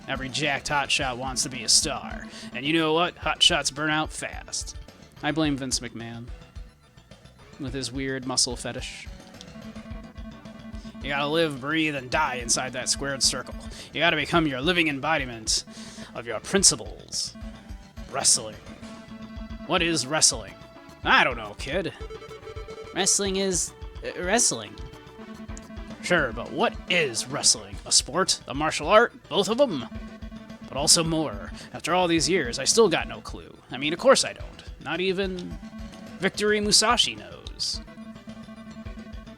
Every jacked hotshot wants to be a star. And you know what? Hotshots burn out fast. I blame Vince McMahon. With his weird muscle fetish. You gotta live, breathe, and die inside that squared circle. You gotta become your living embodiment of your principles. Wrestling. What is wrestling? I don't know, kid. Wrestling is... wrestling. Sure, but what is wrestling? A sport? A martial art? Both of them? But also more. After all these years, I still got no clue. I mean, of course I don't. Not even Victory Musashi knows.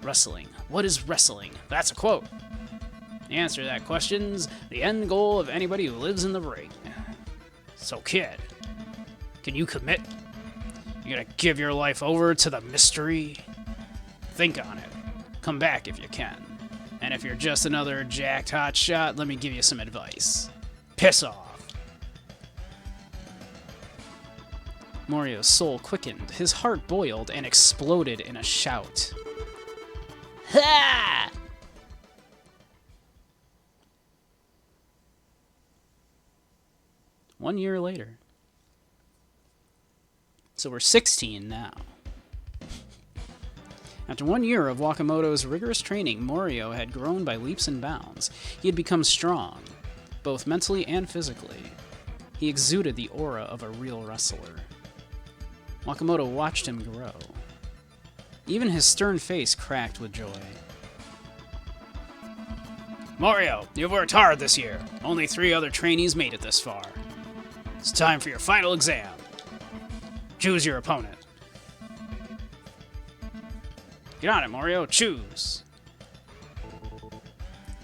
Wrestling. What is wrestling? That's a quote. The answer to that question's the end goal of anybody who lives in the ring. So, kid, can you commit? You gonna give your life over to the mystery? Think on it. Come back if you can. And if you're just another jacked hotshot, let me give you some advice. Piss off. Morio's soul quickened, his heart boiled, and exploded in a shout. Ha! 1 year later. So we're 16 now. After 1 year of Wakamoto's rigorous training, Morio had grown by leaps and bounds. He had become strong, both mentally and physically. He exuded the aura of a real wrestler. Wakamoto watched him grow. Even his stern face cracked with joy. Morio, you've worked hard this year. Only 3 other trainees made it this far. It's time for your final exam. Choose your opponent. Get on it, Morio. Choose.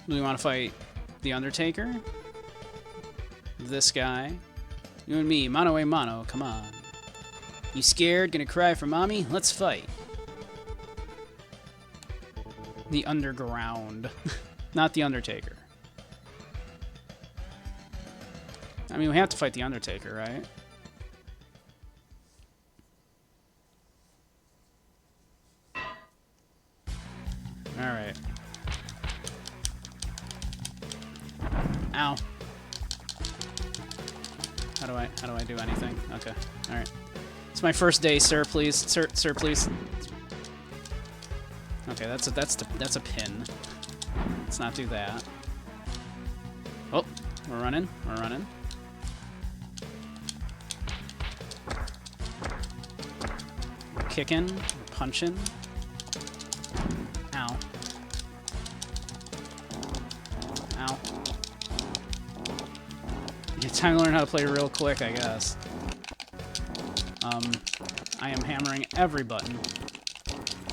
Do we want to fight The Undertaker? This guy? You and me, mano a mano. Come on. You scared? Gonna cry for mommy? Let's fight. The Underground. Not The Undertaker. I mean, we have to fight The Undertaker, right? Alright. Ow. How do I do anything? Okay. Alright. It's my first day, sir, please. Sir, please. Okay, that's a pin. Let's not do that. Oh, we're running. We're kicking, we're punching. Ow. Ow. It's time to learn how to play real quick, I guess. I am hammering every button.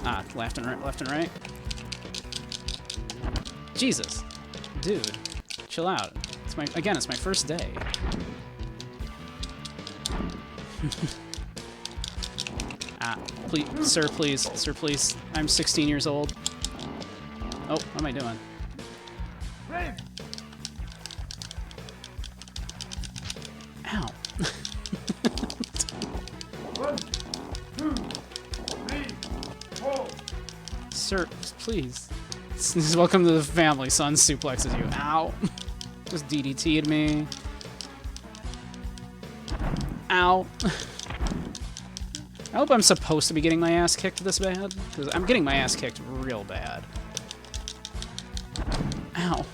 Ah, left and right. Jesus. Dude, chill out. It's my first day. Ah, please, sir, please. I'm 16 years old. Oh, what am I doing? Ow. 1, 2, 3, 4. Sir, please. Welcome to the family. Son suplexes you. Ow. Just DDT'd me. Ow. I hope I'm supposed to be getting my ass kicked this bad, because I'm getting my ass kicked real bad. Ow.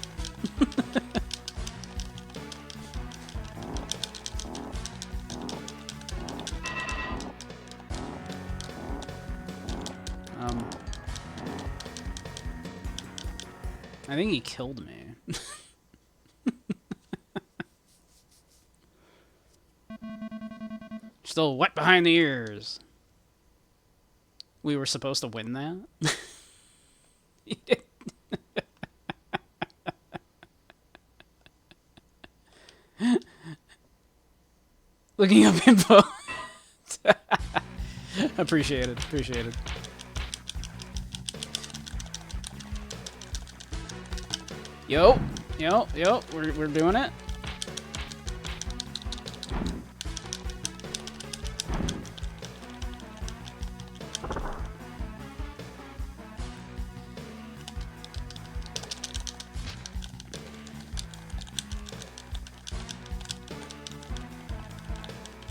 I think he killed me. Still wet behind the ears. We were supposed to win that? Looking up info. Appreciated, appreciated. Yo, we're doing it.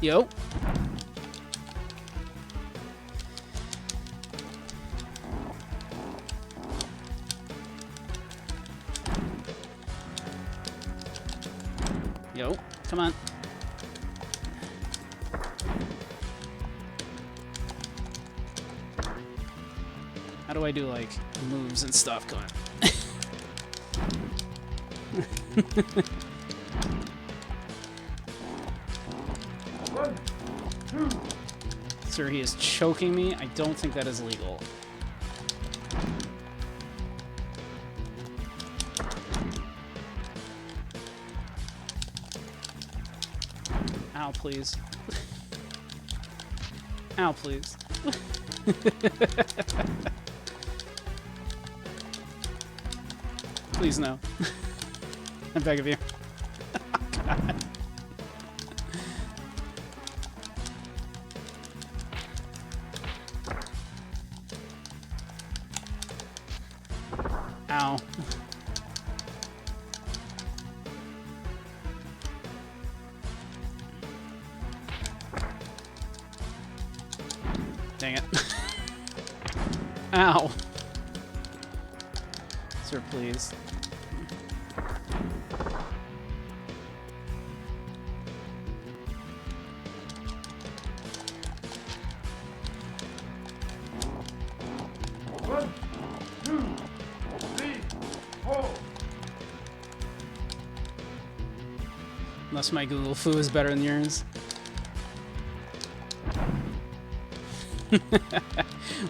Yo. Yo, come on. How do I do, like, moves and stuff? Come on. Sir, he is choking me. I don't think that is legal. Ow, please. Ow, please. Please, no. I beg of you. Oh, God. Ow. Dang it. Ow. Sir, please. One, two, three, four. Unless my Google foo is better than yours.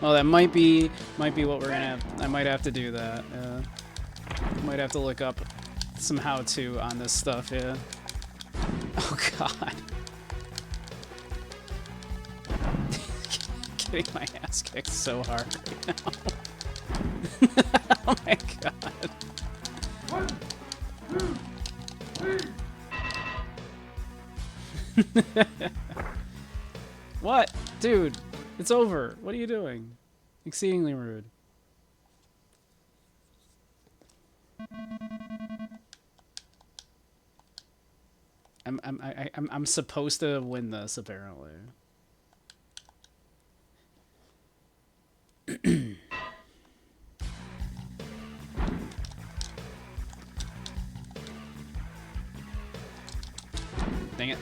Well, that might be what we're gonna have. I might have to do that. Might have to look up some how-to on this stuff. Yeah. Oh God. Getting my ass kicked so hard right now. Oh my God. One, two, three. What? Dude, it's over. What are you doing? Exceedingly rude. I'm supposed to win this, apparently. Dang it.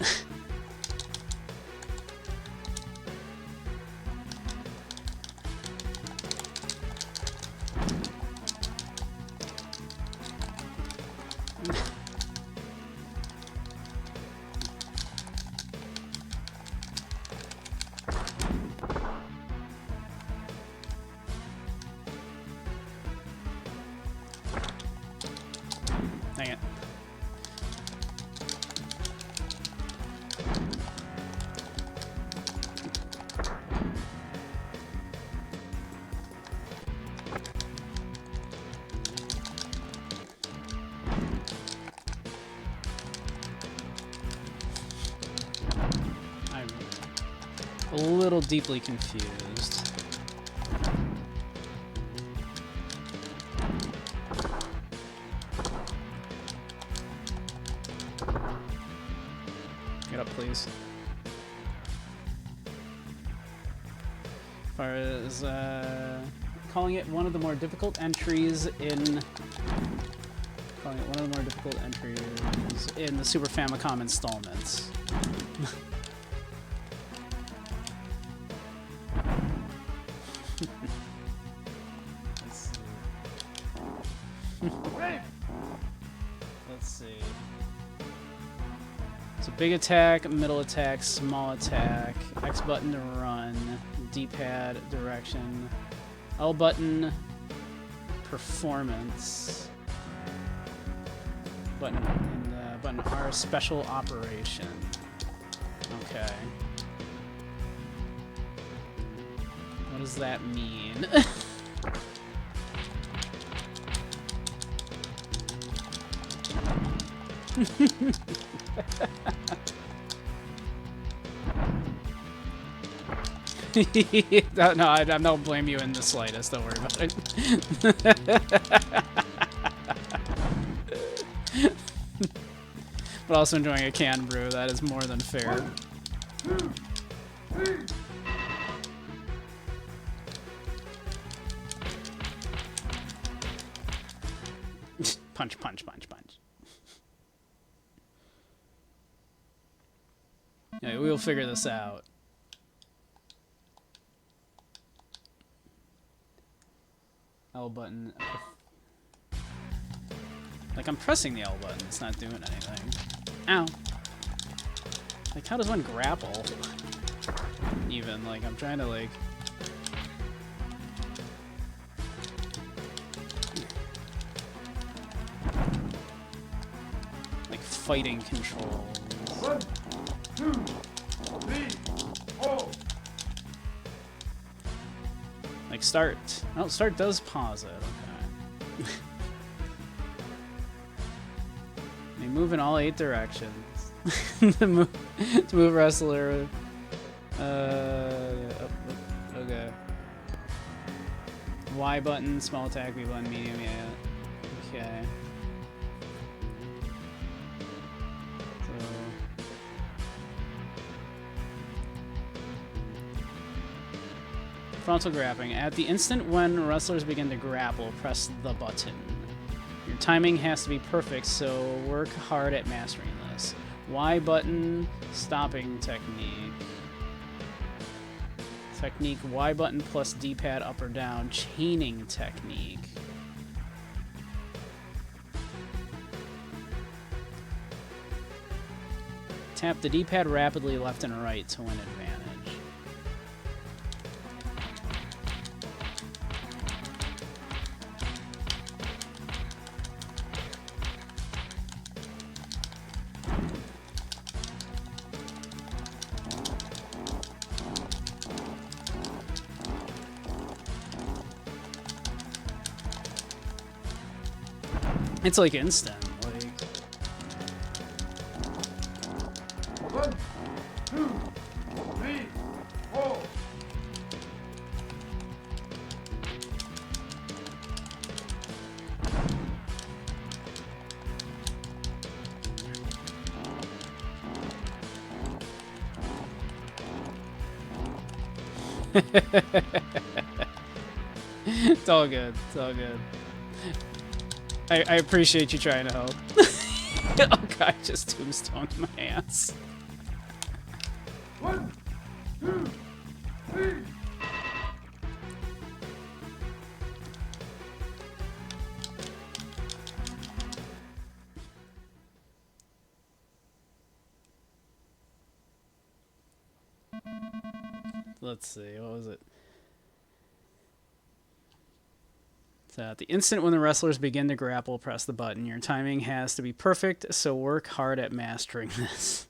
Dang it. I'm a little deeply confused. Get up, please. far as calling it one of the more difficult entries in the Super Famicom installments. Let's see. So big attack, middle attack, small attack, X button to run, D-pad direction, L button performance, button and button R special operation. Okay. What does that mean? No, I don't blame you in the slightest. Don't worry about it. But also enjoying a canned brew. That is more than fair. 1, 2, 3. Punch, punch, punch, punch. Yeah, we'll figure this out. L button. Like, I'm pressing the L button. It's not doing anything. Ow. Like, how does one grapple? Even, like, I'm trying to, like... Like, fighting controls. 1, 2, 3, 4. Like, start. Oh, start does pause it. Okay. They move in all 8 directions. to move wrestler. Okay. Y button, small attack, B button, medium, yeah. Okay. Frontal grappling. At the instant when wrestlers begin to grapple, press the button. Your timing has to be perfect, so work hard at mastering this. Y button, stopping technique. Technique, Y button plus D-pad up or down, chaining technique. Tap the D-pad rapidly left and right to win advantage. It's like instant, like... 1, 2, 3, 4. It's all good. It's all good. I appreciate you trying to help. Oh god, just tombstone my ass. 1, 2, 3. Let's see, what was it? So at the instant when the wrestlers begin to grapple, press the button. Your timing has to be perfect, so work hard at mastering this.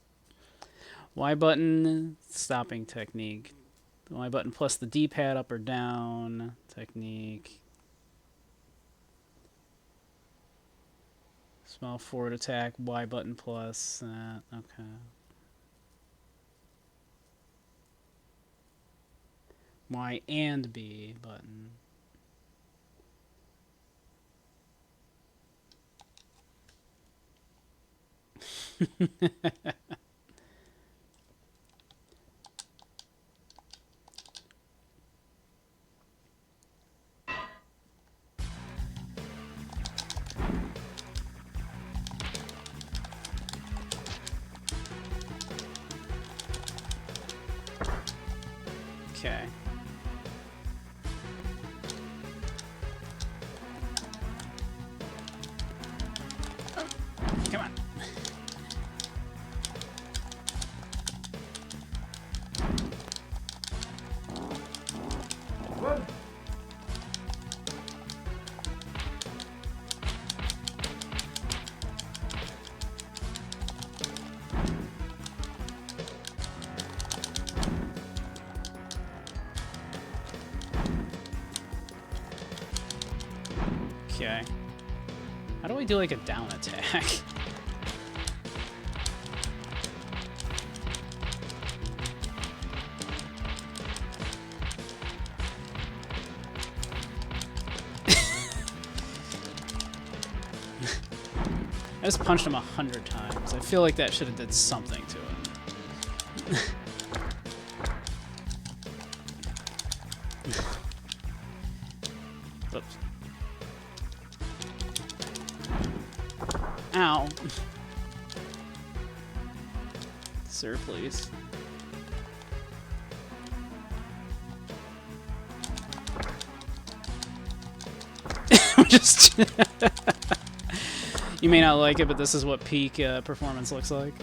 Y button, stopping technique. The Y button plus the D-pad up or down technique. Small forward attack, Y button plus that. Okay. Y and B button. Okay. Come on. Run! Okay. How do I do like a down attack? I just punched him 100 times. I feel like that should have did something to him. Oops. Ow. Sir, please. Just... You may not like it, but this is what peak performance looks like.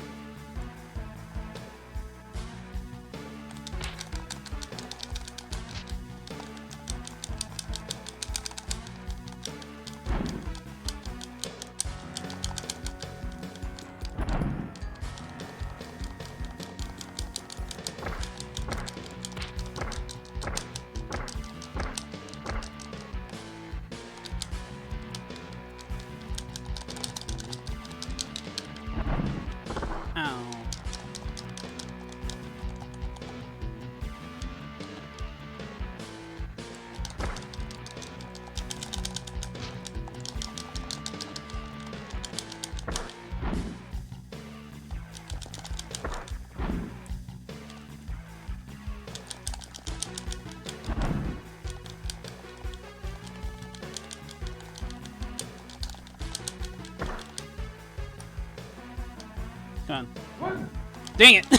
Come on. Dang it! I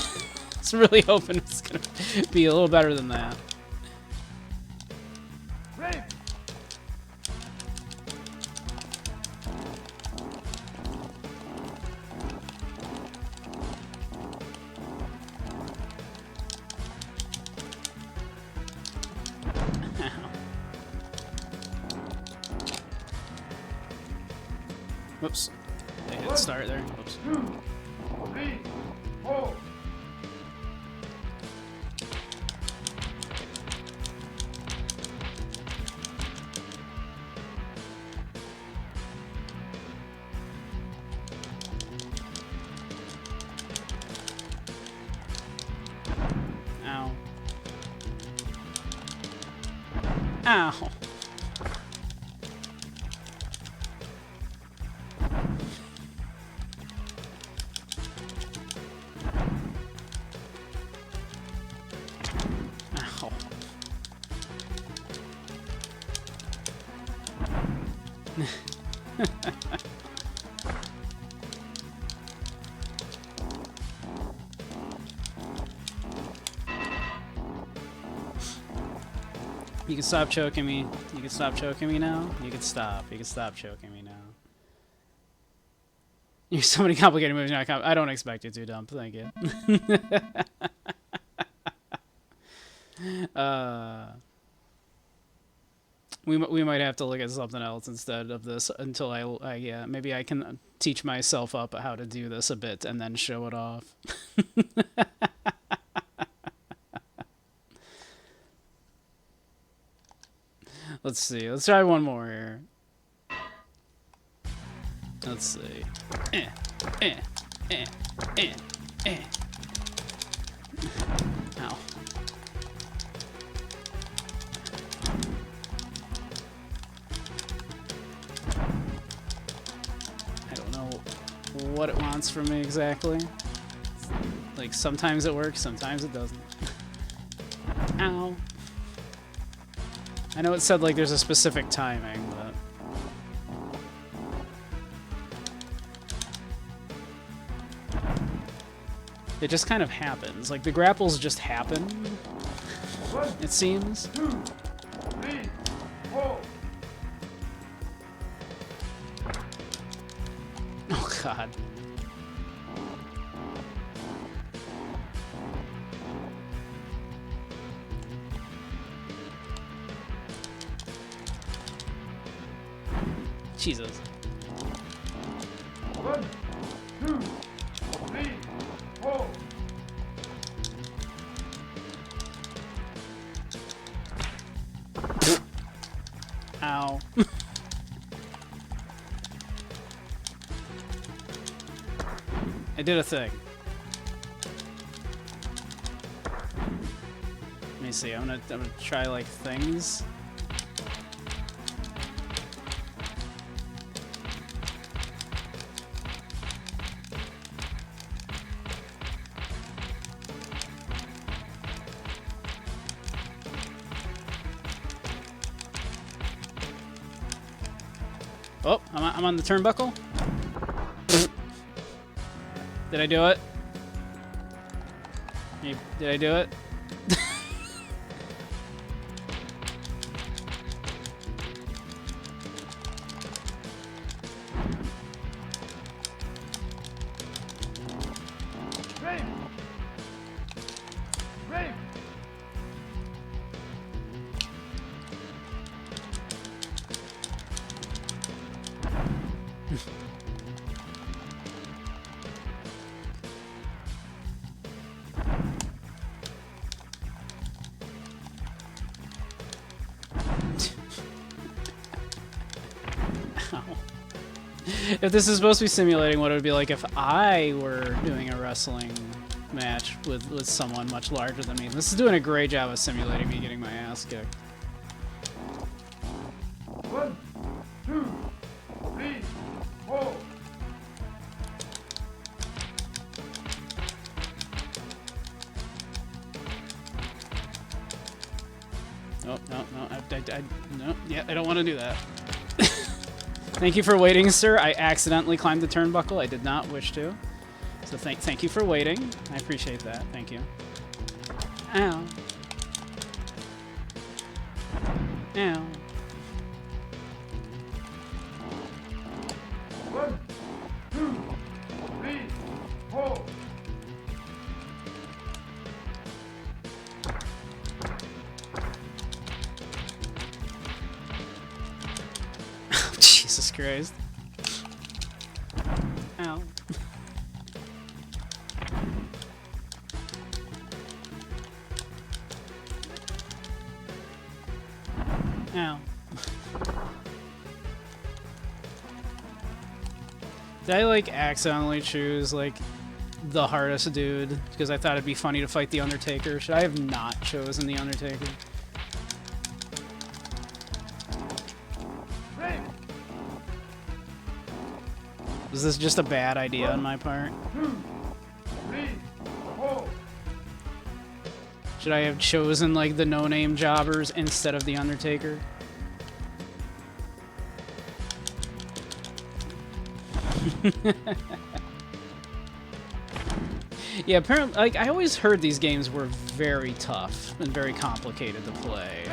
was really hoping it's gonna be a little better than that. Whoops. I hit start there. Whoops. 2, 3, 4. Ow. Ow. You can stop choking me. You can stop choking me now. You can stop. You can stop choking me now. You're so many complicated moves. I don't expect you to, Dump. Thank you. We might have to look at something else instead of this until I maybe I can teach myself up how to do this a bit and then show it off. Let's see. Let's try one more here. Let's see. Ow. I don't know what it wants from me exactly. Like, sometimes it works, sometimes it doesn't. Ow. I know it said, like, there's a specific timing, but... it just kind of happens. Like, the grapples just happen. it seems. 2, 3, 4. Oh god. Jesus. 1, 2, 3, 4. Ow. I did a thing. Let me see. I'm gonna try like things. Oh, I'm on the turnbuckle. Did I do it? Did I do it? Brave! Brave! If this is supposed to be simulating what it would be like if I were doing a wrestling match with someone much larger than me. This is doing a great job of simulating me getting my ass kicked. 1, 2, 3, 4. Oh, no, yeah, I don't want to do that. Thank you for waiting, sir. I accidentally climbed the turnbuckle. I did not wish to. So thank you for waiting. I appreciate that. Thank you. Ow. Ow. 1, 2, 3, 4. Jesus Christ. Ow. Ow. Did I, like, accidentally choose, like, the hardest dude? Because I thought it'd be funny to fight the Undertaker. Should I have not chosen the Undertaker? Was this just a bad idea on my part? 2, 3, 4. Should I have chosen, like, the no-name jobbers instead of the Undertaker? Yeah, apparently, like, I always heard these games were very tough and very complicated to play.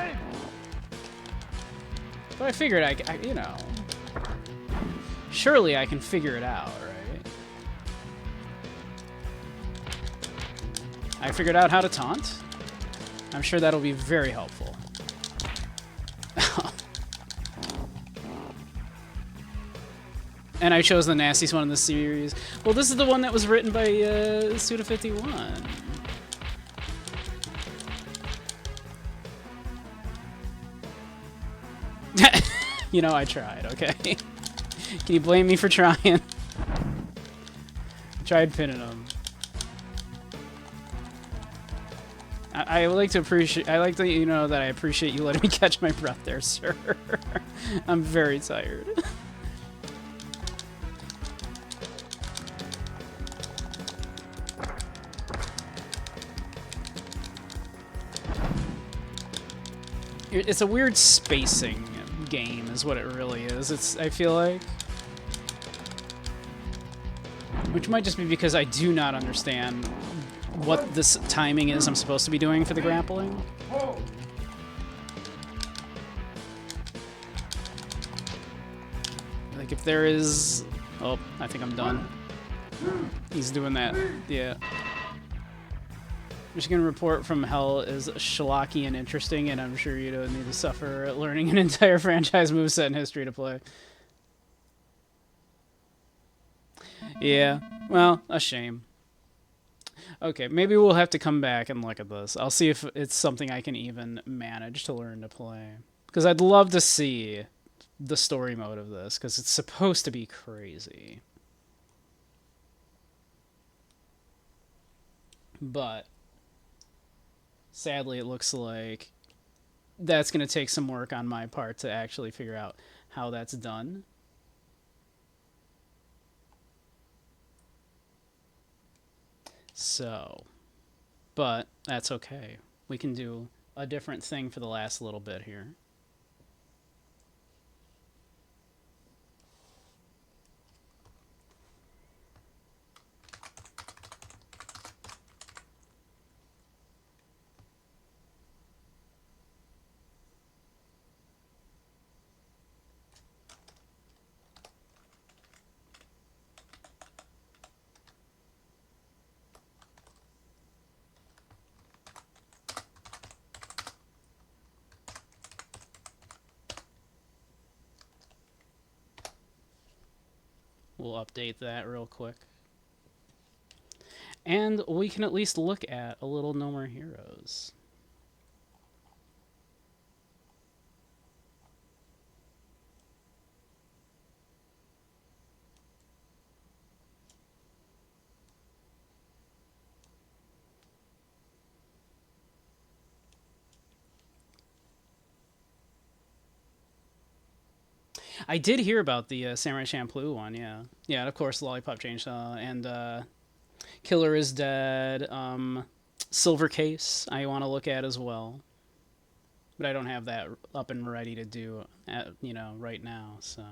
But I figured I you know, surely I can figure it out, right? I figured out how to taunt. I'm sure that'll be very helpful. And I chose the nastiest one in the series. Well, this is the one that was written by Suda 51. You know, I tried, okay? Can you blame me for trying? I tried pinning him. I would like to appreciate. I like to let you know that I appreciate you letting me catch my breath there, sir. I'm very tired. It's a weird spacing game, is what it really is. I feel like. Which might just be because I do not understand what this timing is I'm supposed to be doing for the grappling. 4. Like, if there is... Oh, I think I'm done. He's doing that. Yeah. Michigan Report from Hell is schlocky and interesting, and I'm sure you don't need to suffer learning an entire franchise moveset and history to play. Yeah, well, a shame. Okay, maybe we'll have to come back and look at this. I'll see if it's something I can even manage to learn to play. Because I'd love to see the story mode of this, because it's supposed to be crazy. But sadly, it looks like that's going to take some work on my part to actually figure out how that's done. So, but that's okay. We can do a different thing for the last little bit here. We'll update that real quick. And we can at least look at a little No More Heroes. I did hear about the Samurai Champloo one, yeah. Yeah, and of course, Lollipop Chainsaw, and Killer is Dead, Silver Case I want to look at as well. But I don't have that up and ready to do, right now, so.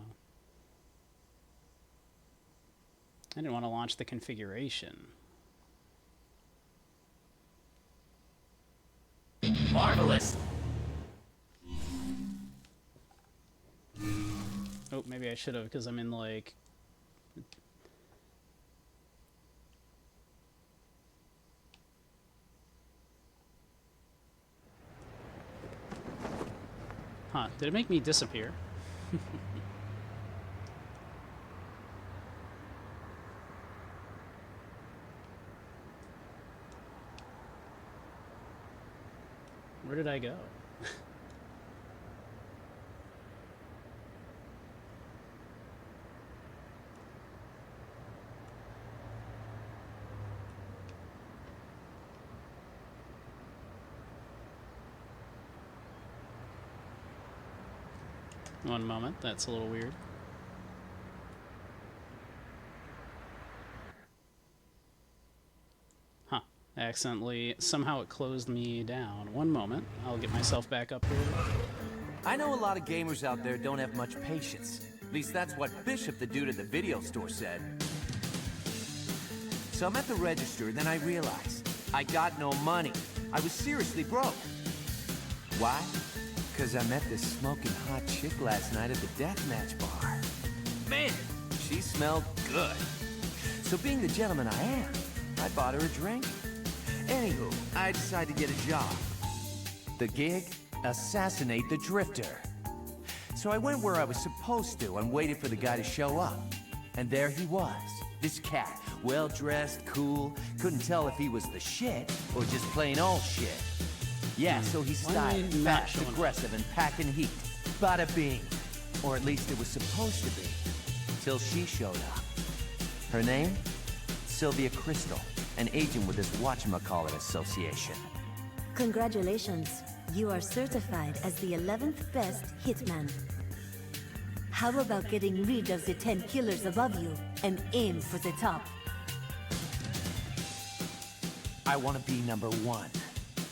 I didn't want to launch the configuration. Marvelous! Oh, maybe I should have, because I'm in, like... Huh, did it make me disappear? Where did I go? One moment, that's a little weird. Huh, accidentally, somehow it closed me down. One moment, I'll get myself back up here. I know a lot of gamers out there don't have much patience. At least that's what Bishop, the dude at the video store, said. So I'm at the register, then I realized I got no money. I was seriously broke. Why? Because I met this smoking hot chick last night at the deathmatch bar. Man, she smelled good. So being the gentleman I am, I bought her a drink. Anywho, I decided to get a job. The gig? Assassinate the Drifter. So I went where I was supposed to and waited for the guy to show up. And there he was, this cat, well-dressed, cool, couldn't tell if he was the shit or just plain old shit. Yeah, so he's stylish, fast, aggressive, and packing heat. Bada bing. Or at least it was supposed to be. Till she showed up. Her name? Sylvia Crystal, an agent with this whatchamacallit association. Congratulations. You are certified as the 11th best hitman. How about getting rid of the 10 killers above you and aim for the top? I want to be number 1.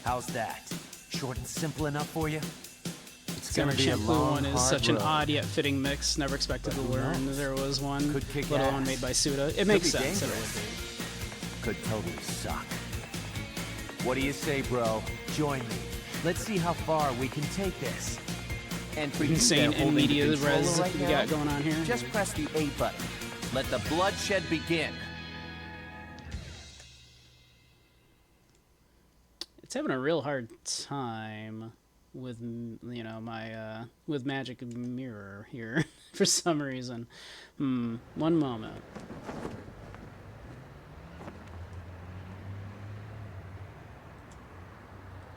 How's that? Short and simple enough for you? It's gonna be a long, one is hard such an road. odd yet fitting mix. Never expected to learn there was one, let alone made by Suda. It makes sense that it would be. Could totally suck. What do you say, bro? Join me. Let's see how far we can take this. And for insane you there holding the media controller res right we now, got going on here. just press the A button. Let the bloodshed begin. It's having a real hard time with, you know, my with magic mirror here for some reason. One moment.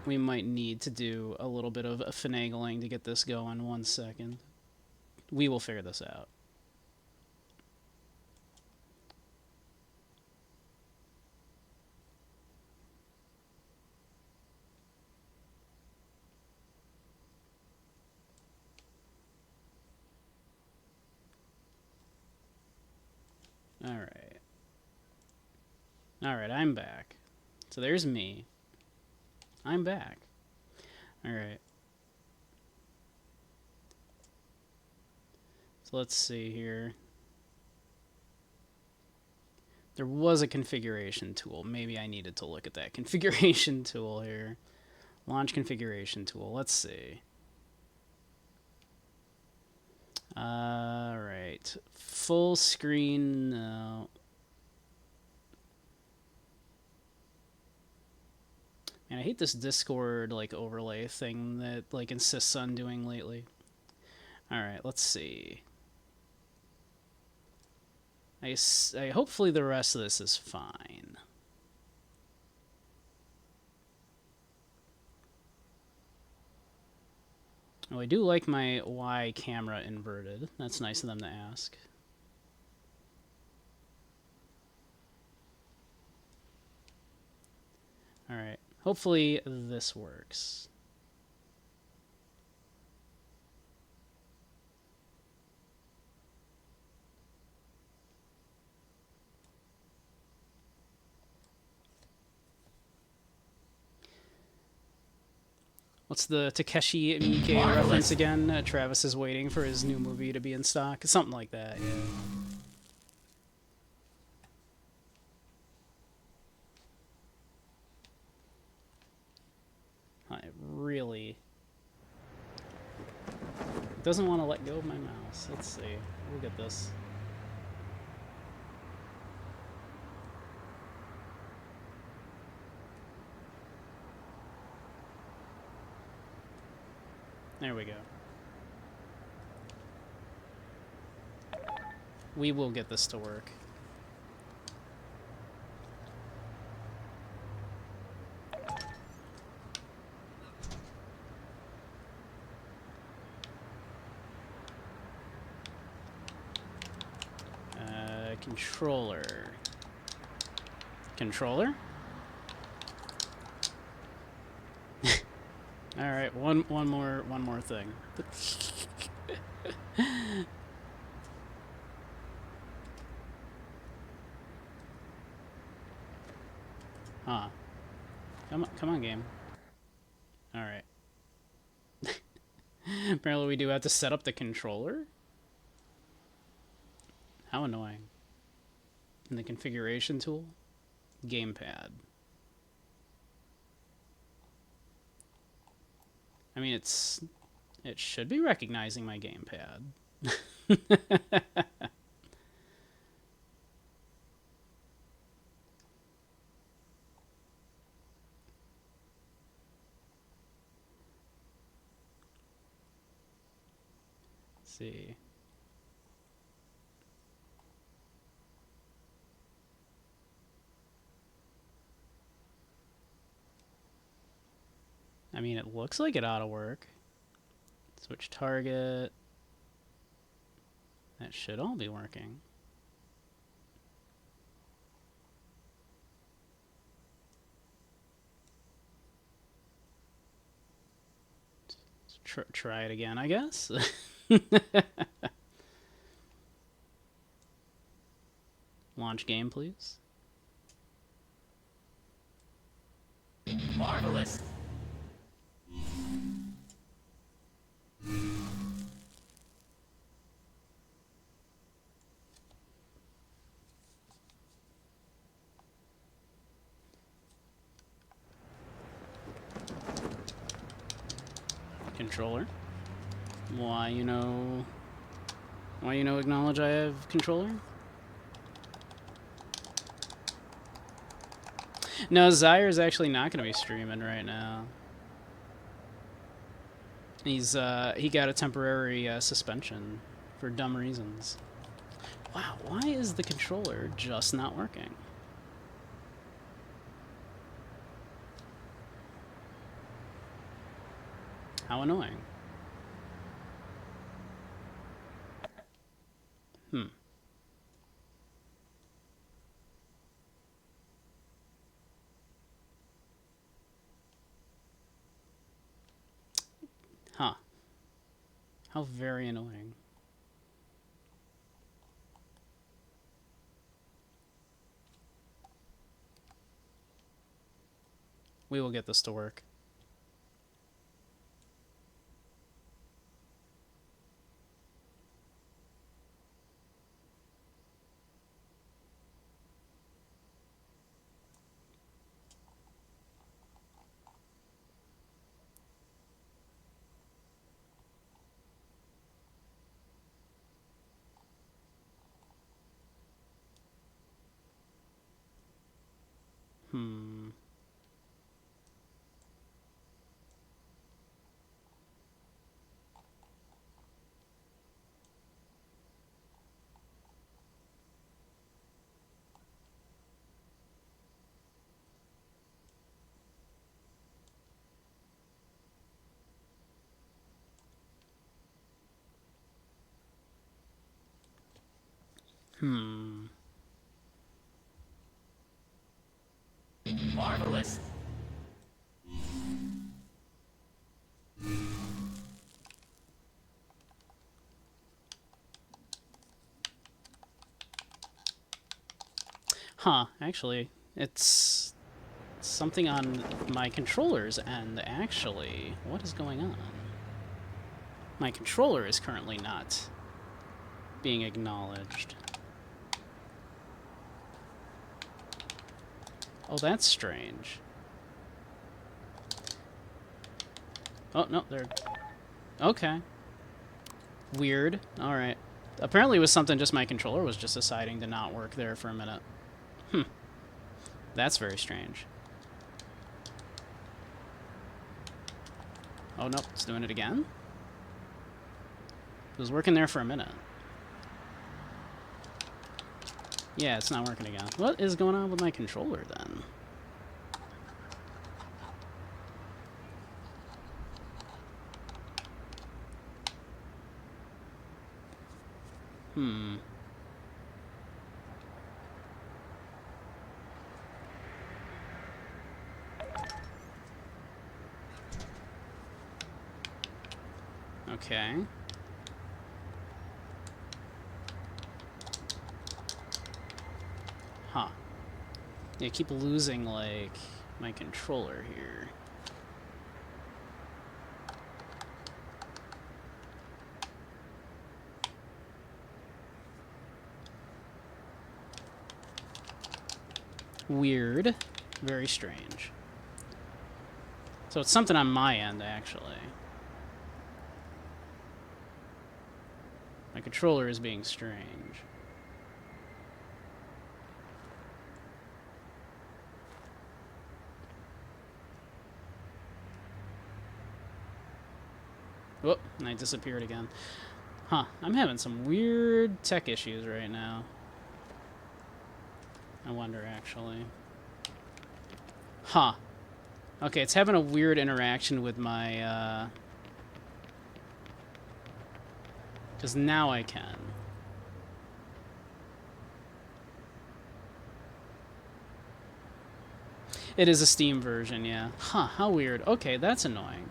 We might need to do a little bit of finagling to get this going. 1 second. We will figure this out. Alright. Alright, I'm back. So there's me. I'm back. Alright. So let's see here. There was a configuration tool. Maybe I needed to look at that configuration tool here. Launch configuration tool. Let's see. Alright. Full screen. No. And I hate this Discord like overlay thing that like insists on doing lately. Alright, let's see. I hopefully the rest of this is fine. Oh, I do like my Y camera inverted. That's nice of them to ask. Alright. Hopefully this works. What's the Takeshi Miike reference again? Travis is waiting for his new movie to be in stock. Something like that, yeah. I really doesn't want to let go of my mouse. Let's see. We'll get this. There we go. We will get this to work. Controller. Controller? All right, one more thing. Huh. Come on, game. All right. Apparently we do have to set up the controller? How annoying. In the configuration tool, gamepad. I mean, it should be recognizing my gamepad. Let's see. I mean, it looks like it ought to work. Switch target. That should all be working. Let's try it again, I guess. Launch game, please. Marvelous. Controller. Why, you know... Why, you know, acknowledge I have controller? No, Zaire's actually not going to be streaming right now. He's, he got a temporary, suspension for dumb reasons. Wow, why is the controller just not working? How annoying. Huh. How very annoying. We will get this to work. Marvelous. Huh, actually, it's something on my controller's end, actually. What is going on? My controller is currently not being acknowledged. Oh, that's strange. Oh, no, they're... Okay. Weird. Alright. Apparently it was something just my controller was just deciding to not work there for a minute. That's very strange. Oh, no, it's doing it again? It was working there for a minute. Yeah, it's not working again. What is going on with my controller, then? Okay. Huh. Yeah, I keep losing, like, my controller here. Weird. Very strange. So it's something on my end, actually. My controller is being strange. Whoop, and I disappeared again. Huh, I'm having some weird tech issues right now. I wonder, actually. Huh. Okay, it's having a weird interaction with my, because now I can. It is a Steam version, yeah. Huh, how weird. Okay, that's annoying.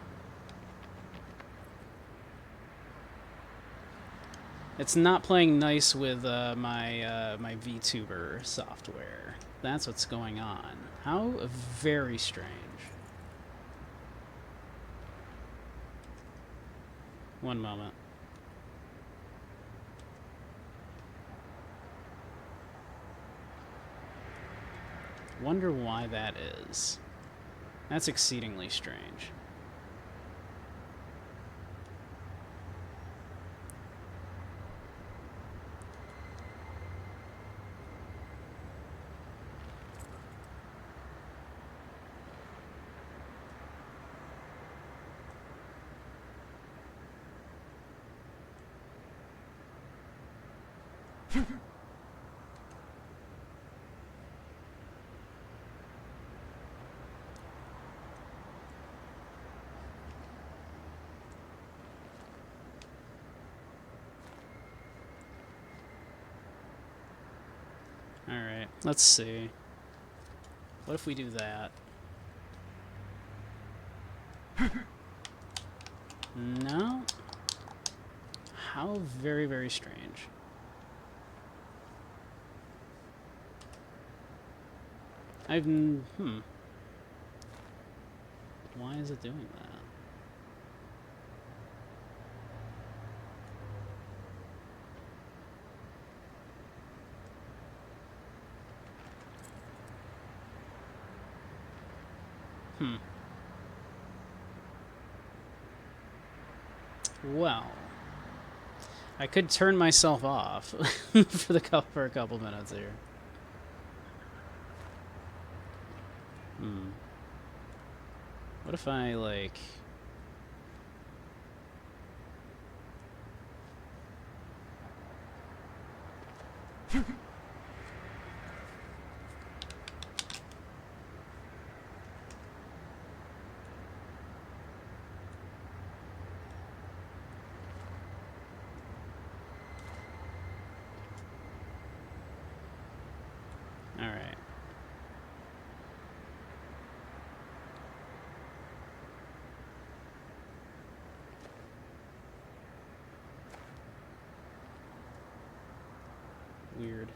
It's not playing nice with my VTuber software. That's what's going on. How very strange. One moment. Wonder why that is. That's exceedingly strange. Alright, let's see. What if we do that? No? How very, very strange. Why is it doing that? Well, I could turn myself off for a couple minutes here. What if I like? All right. Weird.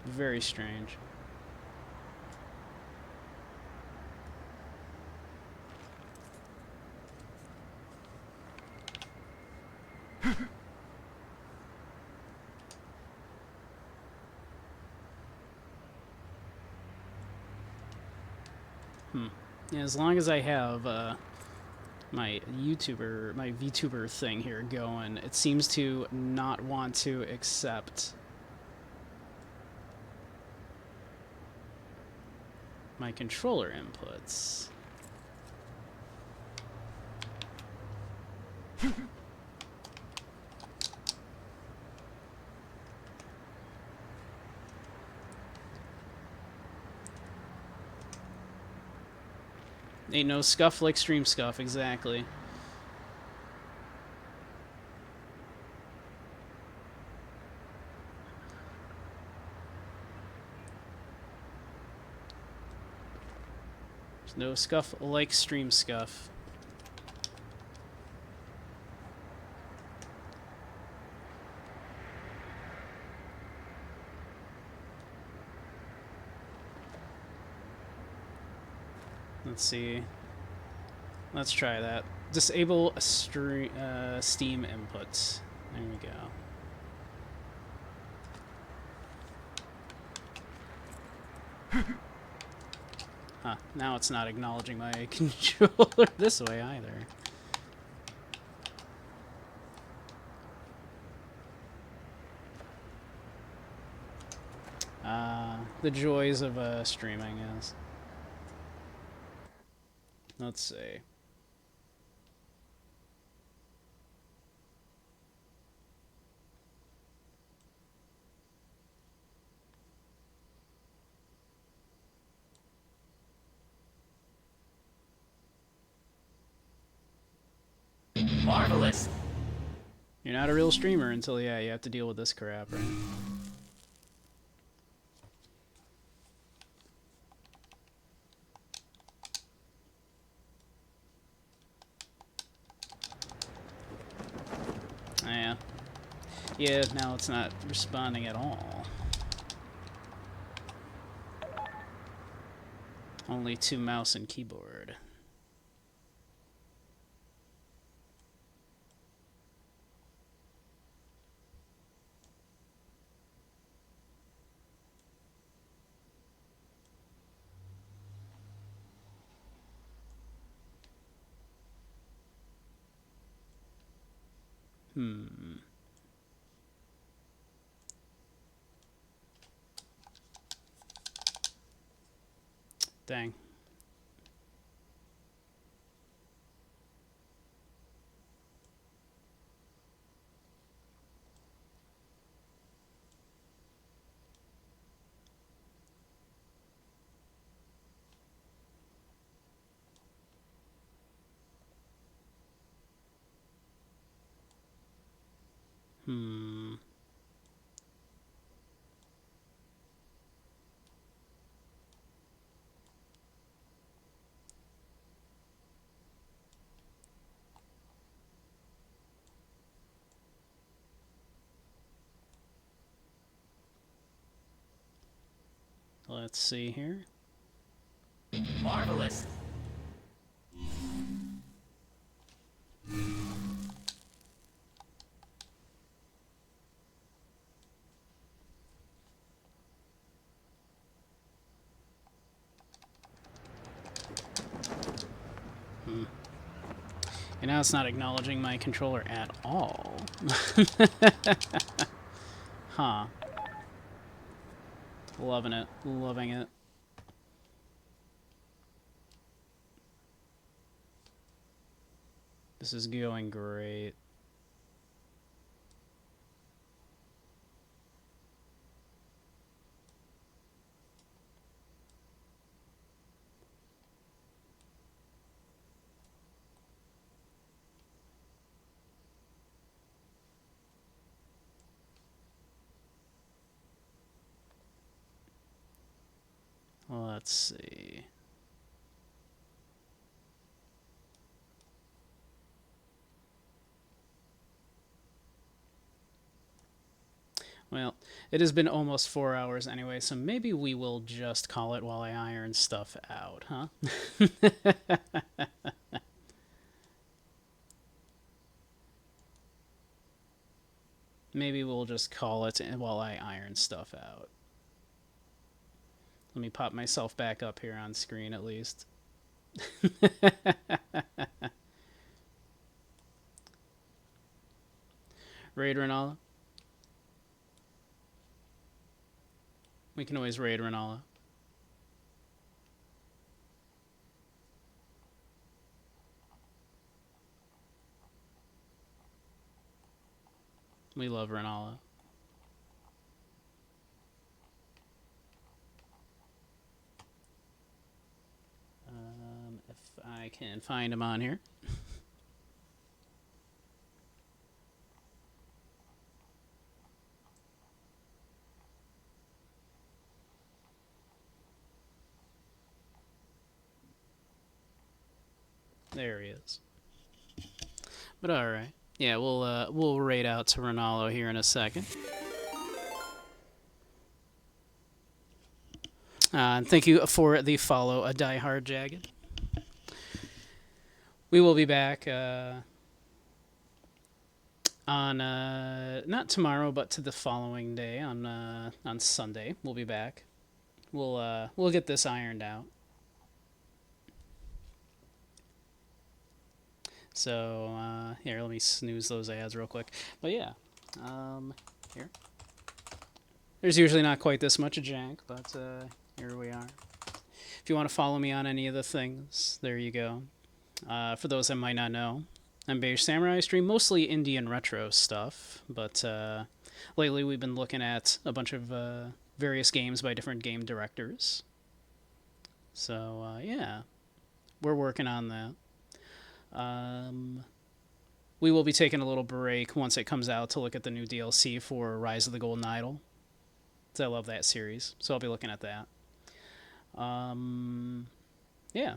Very strange. Yeah, as long as I have my VTuber thing here going, it seems to not want to accept my controller inputs. Ain't no scuff like stream scuff, exactly. There's no scuff like stream scuff. Let's see. Let's try that. Disable Steam inputs. There we go. Huh. Now it's not acknowledging my controller this way either. The joys of streaming, yes. Let's see. Marvelous. You're not a real streamer until, yeah, you have to deal with this crap, right? Yeah. Yeah, now it's not responding at all. Only to mouse and keyboard. Dang. Let's see here. Marvelous. And now it's not acknowledging my controller at all. Huh. Loving it. Loving it. This is going great. Let's see. Well, it has been almost 4 hours anyway, so maybe we will just call it while I iron stuff out, huh? Maybe we'll just call it while I iron stuff out. Let me pop myself back up here on screen at least. Raid Renala. We can always raid Renala. We love Renala. If I can find him on here. There he is. But all right. Yeah, we'll raid out to Ronaldo here in a second. And thank you for the follow, a diehard jagged. We will be back on not tomorrow, but to the following day on Sunday. We'll be back. We'll get this ironed out. So here, let me snooze those ads real quick. But yeah, here. There's usually not quite this much jank, but here we are. If you want to follow me on any of the things, there you go. For those that might not know, I'm Beige Samurai. I stream mostly indie and retro stuff, but lately we've been looking at a bunch of various games by different game directors. So yeah, we're working on that. We will be taking a little break once it comes out to look at the new DLC for Rise of the Golden Idol. I love that series, so I'll be looking at that. Yeah.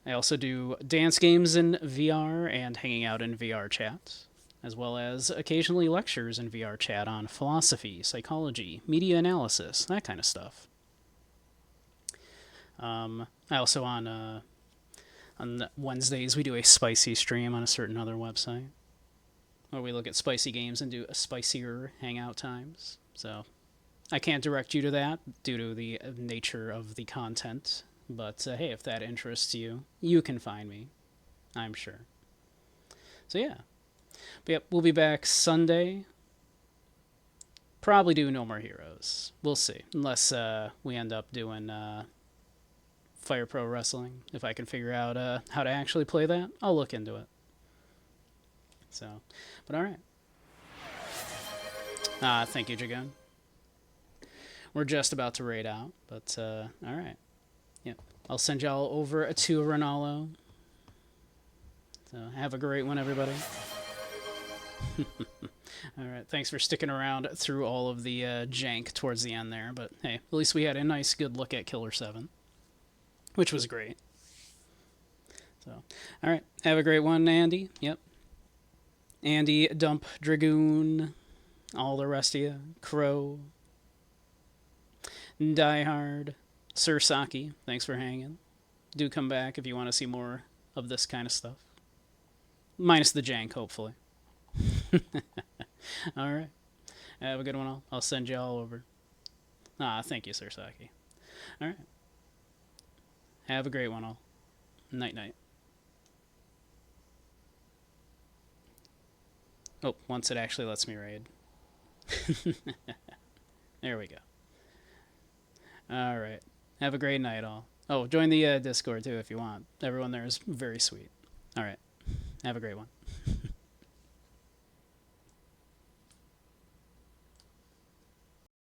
I also do dance games in VR and hanging out in VR chat, as well as occasionally lectures in VR chat on philosophy, psychology, media analysis, that kind of stuff. I also on Wednesdays we do a spicy stream on a certain other website, where we look at spicy games and do spicier hangout times. So I can't direct you to that due to the nature of the content. But hey, if that interests you, you can find me, I'm sure. So yeah. But yep, we'll be back Sunday. Probably do No More Heroes. We'll see. Unless we end up doing Fire Pro Wrestling. If I can figure out how to actually play that, I'll look into it. So, but alright. Thank you, Jagun. We're just about to raid out, but alright. Yep. I'll send y'all over to Ronaldo. So have a great one, everybody. All right, thanks for sticking around through all of the jank towards the end there. But hey, at least we had a nice, good look at Killer 7, which was great. So, all right, have a great one, Andy. Yep. Andy, Dump, Dragoon, all the rest of you, Crow, Die Hard, Sir Saki, thanks for hanging. Do come back if you want to see more of this kind of stuff. Minus the jank, hopefully. All right. Have a good one all. I'll send you all over. Thank you, Sir Saki. All right. Have a great one all. Night-night. Oh, once it actually lets me raid. There we go. All right. Have a great night all. Oh, join the Discord too if you want. Everyone there is very sweet. All right. Have a great one.